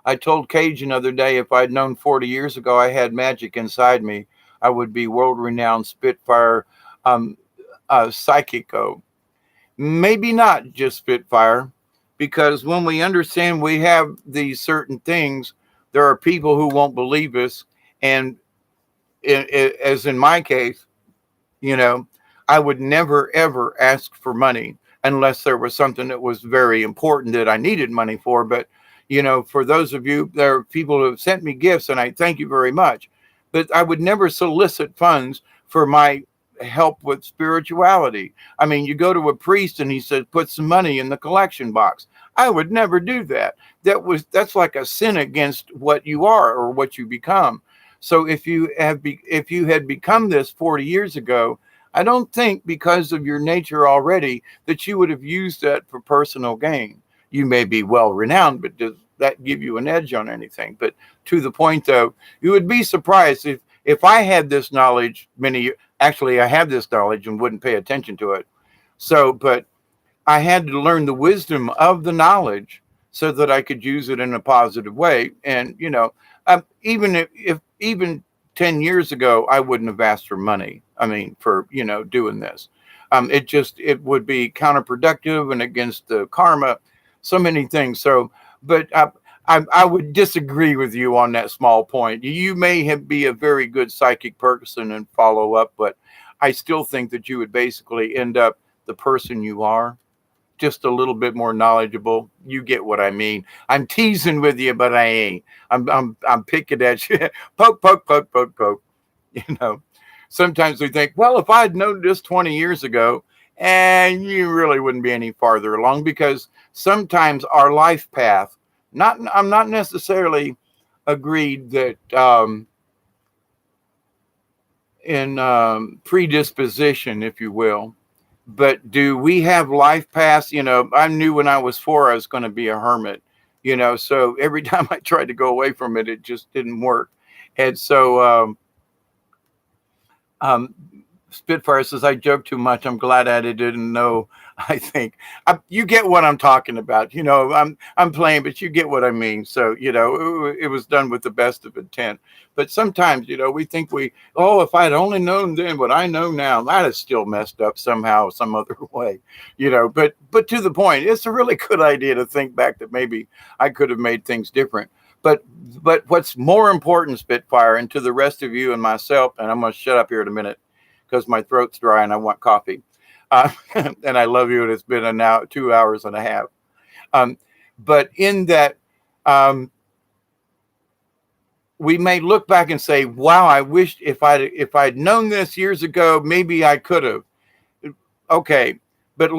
[SPEAKER 1] I told Cage another day, if I'd known 40 years ago I had magic inside me, I would be world-renowned Spitfire psychico. Maybe not just Spitfire, because when we understand we have these certain things, there are people who won't believe us. And as in my case, I would never, ever ask for money unless there was something that was very important that I needed money for. But, for those of you, there are people who have sent me gifts, and I thank you very much. But I would never solicit funds for my help with spirituality. I mean, you go to a priest and he says, put some money in the collection box. I would never do that. That's like a sin against what you are or what you become. So if you had become this 40 years ago, I don't think because of your nature already that you would have used that for personal gain. You may be well renowned, but does that give you an edge on anything? But to the point, though, you would be surprised if I had this knowledge actually, I have this knowledge and wouldn't pay attention to it. So, but I had to learn the wisdom of the knowledge so that I could use it in a positive way. And, even even 10 years ago, I wouldn't have asked for money. I mean, for, doing this. It would be counterproductive and against the karma, so many things. So, but I would disagree with you on that small point. You may be a very good psychic person and follow up, but I still think that you would basically end up the person you are, just a little bit more knowledgeable. You get what I mean. I'm teasing with you, but I ain't. I'm picking at you. Poke, poke, poke, poke, poke. Sometimes we think, well, if I'd known this 20 years ago and you really wouldn't be any farther along, because sometimes our life path, not I'm not necessarily agreed that in predisposition, if you will, but do we have life paths? I knew when I was 4 I was going to be a hermit, so every time I tried to go away from it, it just didn't work. And so um, Spitfire says, I joke too much. I'm glad I didn't know. I think you get what I'm talking about. I'm playing, but you get what I mean. So, it was done with the best of intent. But sometimes, we think if I'd only known then what I know now, that is still messed up somehow, some other way, but to the point, it's a really good idea to think back that maybe I could have made things different. But what's more important, Spitfire, and to the rest of you and myself, and I'm going to shut up here in a minute because my throat's dry and I want coffee. And I love you, and it's been now 2 hours and a half. But in that, we may look back and say, "Wow, I wish if I'd known this years ago, maybe I could have." Okay, but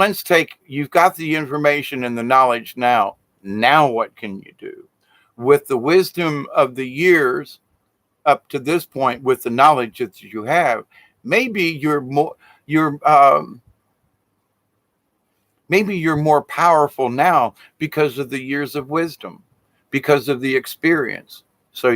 [SPEAKER 1] you've got the information and the knowledge now. Now, what can you do with the wisdom of the years up to this point, with the knowledge that you have? Maybe you're maybe you're more powerful now because of the years of wisdom, because of the experience. So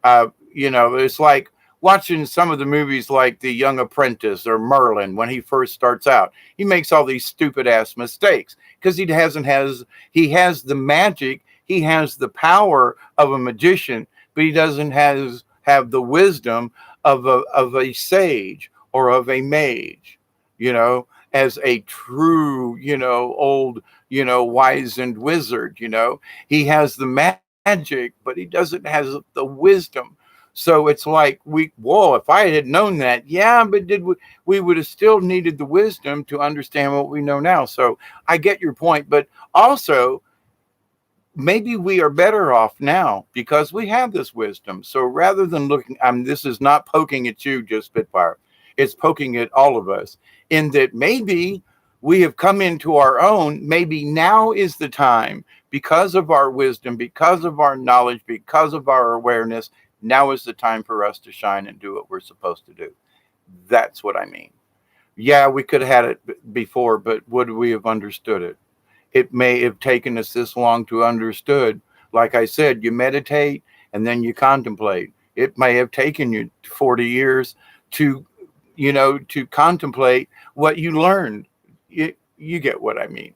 [SPEAKER 1] it's like watching some of the movies like The Young Apprentice or Merlin. When he first starts out, he makes all these stupid ass mistakes because he has the magic, he has the power of a magician, but he doesn't have the wisdom of a sage or of a mage, as a true, old, wizened wizard. He has the magic, but he doesn't have the wisdom. So it's like whoa, if I had known that, yeah, but we would have still needed the wisdom to understand what we know now. So I get your point, but also maybe we are better off now because we have this wisdom. So rather than this is not poking at you, just Spitfire. It's poking at all of us, in that maybe we have come into our own. Maybe now is the time, because of our wisdom, because of our knowledge, because of our awareness. Now is the time for us to shine and do what we're supposed to do. That's what I mean. Yeah, we could have had it before, but would we have understood it? It may have taken us this long to understood. Like I said, you meditate and then you contemplate. It may have taken you 40 years to contemplate what you learned. You get what I mean.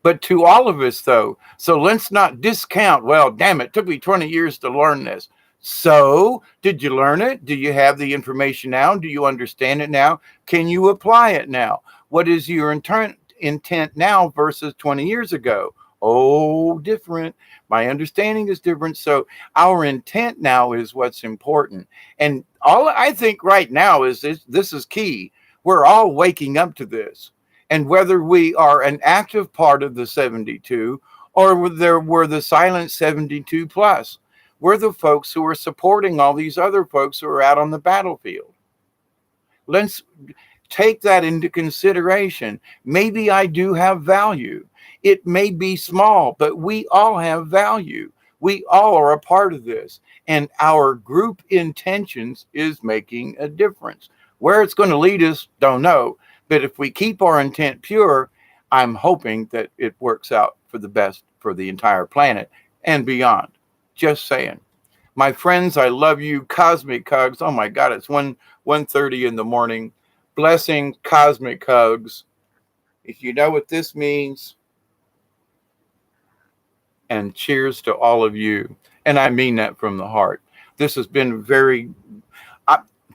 [SPEAKER 1] But to all of us, though, so let's not discount, well, damn, it took me 20 years to learn this. So did you learn it? Do you have the information now? Do you understand it now? Can you apply it now? What is your intent now versus 20 years ago? Oh, different. My understanding is different. So our intent now is what's important. And all I think right now is this is key. We're all waking up to this. And whether we are an active part of the 72 or we're the silent 72 plus, we're the folks who are supporting all these other folks who are out on the battlefield. Let's take that into consideration. Maybe I do have value. It may be small, but we all have value. We all are a part of this. And our group intentions is making a difference. Where it's going to lead us, don't know. But if we keep our intent pure, I'm hoping that it works out for the best for the entire planet and beyond. Just saying. My friends, I love you. Cosmic hugs. Oh my God, it's 1:30 in the morning. Blessing, cosmic hugs. If you know what this means, and cheers to all of you. And I mean that from the heart. This has been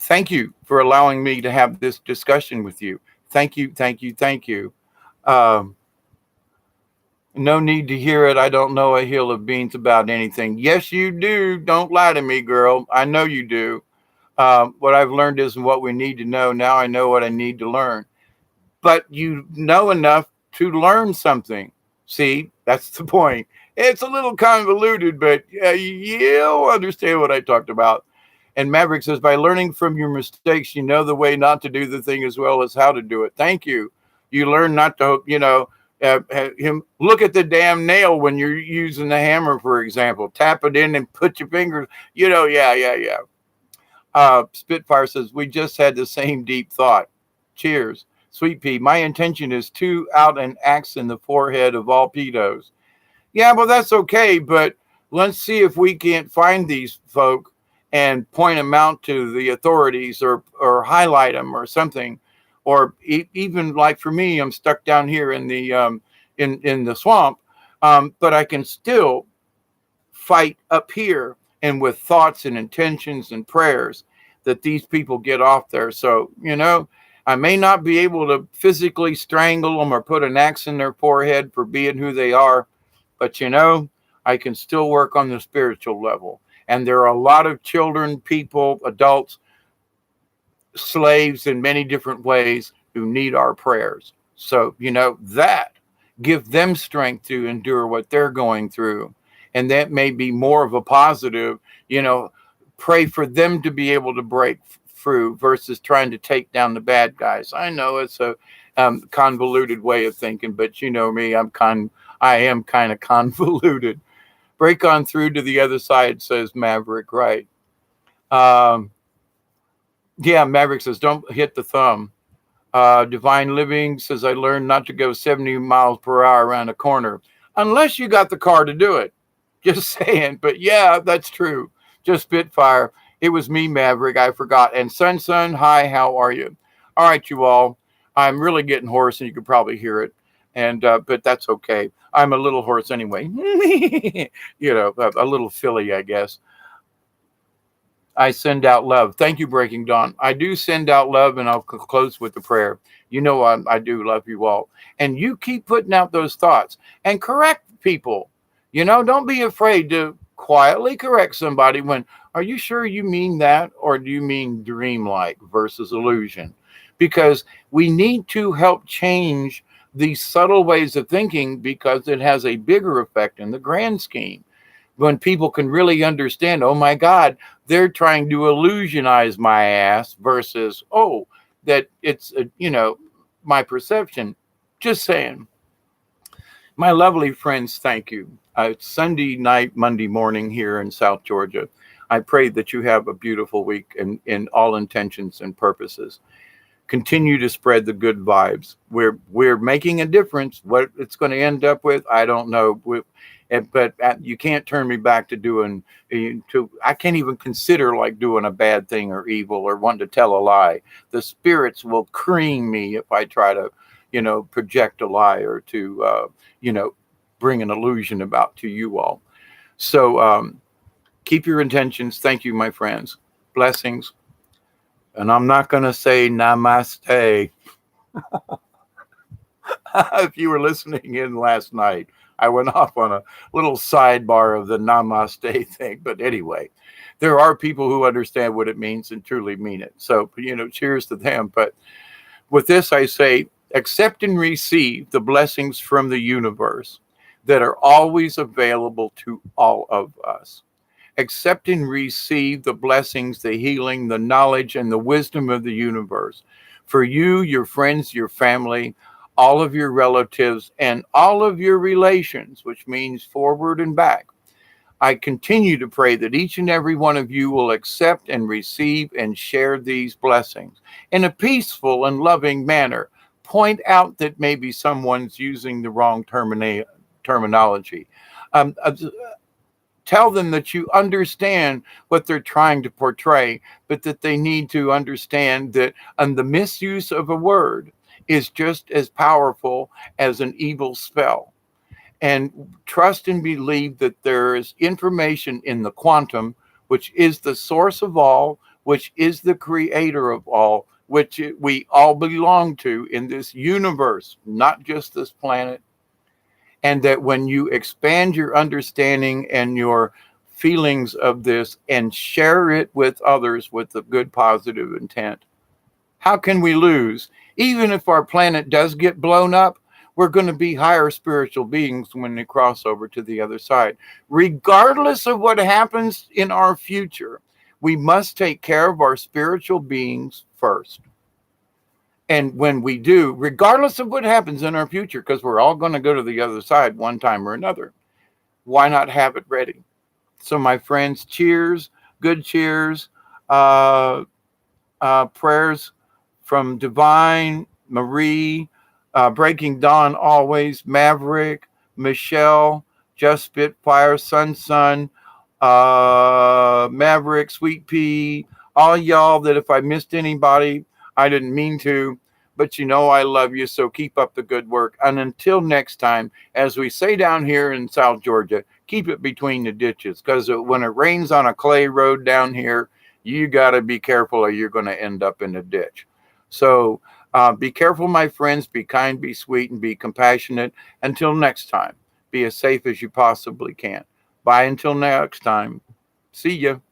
[SPEAKER 1] thank you for allowing me to have this discussion with you. Thank you, thank you, thank you. Um, no need to hear it. I don't know a hill of beans about anything. Yes, you do. Don't lie to me, girl. I know you do. What I've learned isn't what we need to know. Now I know what I need to learn. But you know enough to learn something. See, that's the point. It's a little convoluted, but you'll understand what I talked about. And Maverick says, by learning from your mistakes, you know the way not to do the thing as well as how to do it. Thank you. You learn not to, have him look at the damn nail when you're using the hammer, for example. Tap it in and put your fingers, yeah. Spitfire says, we just had the same deep thought. Cheers. Sweet Pea, my intention is to out an axe in the forehead of all pedos. Yeah, well, that's okay, but let's see if we can't find these folk and point them out to the authorities or highlight them or something. Or even like for me, I'm stuck down here in the in the swamp, but I can still fight up here and with thoughts and intentions and prayers that these people get off there. So, I may not be able to physically strangle them or put an axe in their forehead for being who they are, but I can still work on the spiritual level. And there are a lot of children, people, adults, slaves in many different ways who need our prayers. So, that give them strength to endure what they're going through. And that may be more of a positive, pray for them to be able to break through versus trying to take down the bad guys. I know it's a convoluted way of thinking, but you know me, I am kind of convoluted. Break on through to the other side, says Maverick, right? Yeah, Maverick says, don't hit the thumb. Divine Living says, I learned not to go 70 miles per hour around a corner unless you got the car to do it. Just saying. But yeah, that's true. Just Spitfire. It was me, Maverick. I forgot. And Sun, hi, how are you? All right, you all. I'm really getting hoarse, and you can probably hear it. And but that's okay. I'm a little hoarse anyway. A little filly, I guess. I send out love. Thank you, Breaking Dawn. I do send out love, and I'll close with the prayer. I do love you all. And you keep putting out those thoughts and correct people. Don't be afraid to quietly correct somebody when, are you sure you mean that? Or do you mean dreamlike versus illusion? Because we need to help change these subtle ways of thinking because it has a bigger effect in the grand scheme. When people can really understand, oh my God, they're trying to illusionize my ass versus, that it's, my perception. Just saying. My lovely friends, thank you. It's Sunday night, Monday morning here in South Georgia. I pray that you have a beautiful week in all intentions and purposes. Continue to spread the good vibes. We're making a difference. What it's going to end up with, I don't know. But you can't turn me back to I can't even consider like doing a bad thing or evil or wanting to tell a lie. The spirits will cream me if I try to, project a lie or to, bring an illusion about to you all. So keep your intentions. Thank you, my friends. Blessings. And I'm not going to say namaste. If you were listening in last night, I went off on a little sidebar of the namaste thing. But anyway, there are people who understand what it means and truly mean it. So, cheers to them. But with this, I say, accept and receive the blessings from the universe that are always available to all of us. Accept and receive the blessings, the healing, the knowledge, and the wisdom of the universe for you, your friends, your family, all of your relatives, and all of your relations, which means forward and back. I continue to pray that each and every one of you will accept and receive and share these blessings in a peaceful and loving manner. Point out that maybe someone's using the wrong terminology. Tell them that you understand what they're trying to portray, but that they need to understand that the misuse of a word is just as powerful as an evil spell. And trust and believe that there is information in the quantum, which is the source of all, which is the creator of all, which we all belong to in this universe, not just this planet. And that when you expand your understanding and your feelings of this and share it with others with a good, positive intent, how can we lose? Even if our planet does get blown up, we're going to be higher spiritual beings when we cross over to the other side. Regardless of what happens in our future, we must take care of our spiritual beings first. And when we do, regardless of what happens in our future, because we're all going to go to the other side one time or another, why not have it ready? So, my friends, cheers, good cheers, uh, prayers from Divine, Marie, Breaking Dawn always, Maverick, Michelle, Just Spitfire, Sun, Maverick, Sweet Pea, all y'all that if I missed anybody, I didn't mean to, but you know I love you, so keep up the good work. And until next time, as we say down here in South Georgia, keep it between the ditches, because when it rains on a clay road down here, you got to be careful or you're going to end up in a ditch. So be careful, my friends. Be kind, be sweet, and be compassionate. Until next time, be as safe as you possibly can. Bye until next time. See ya.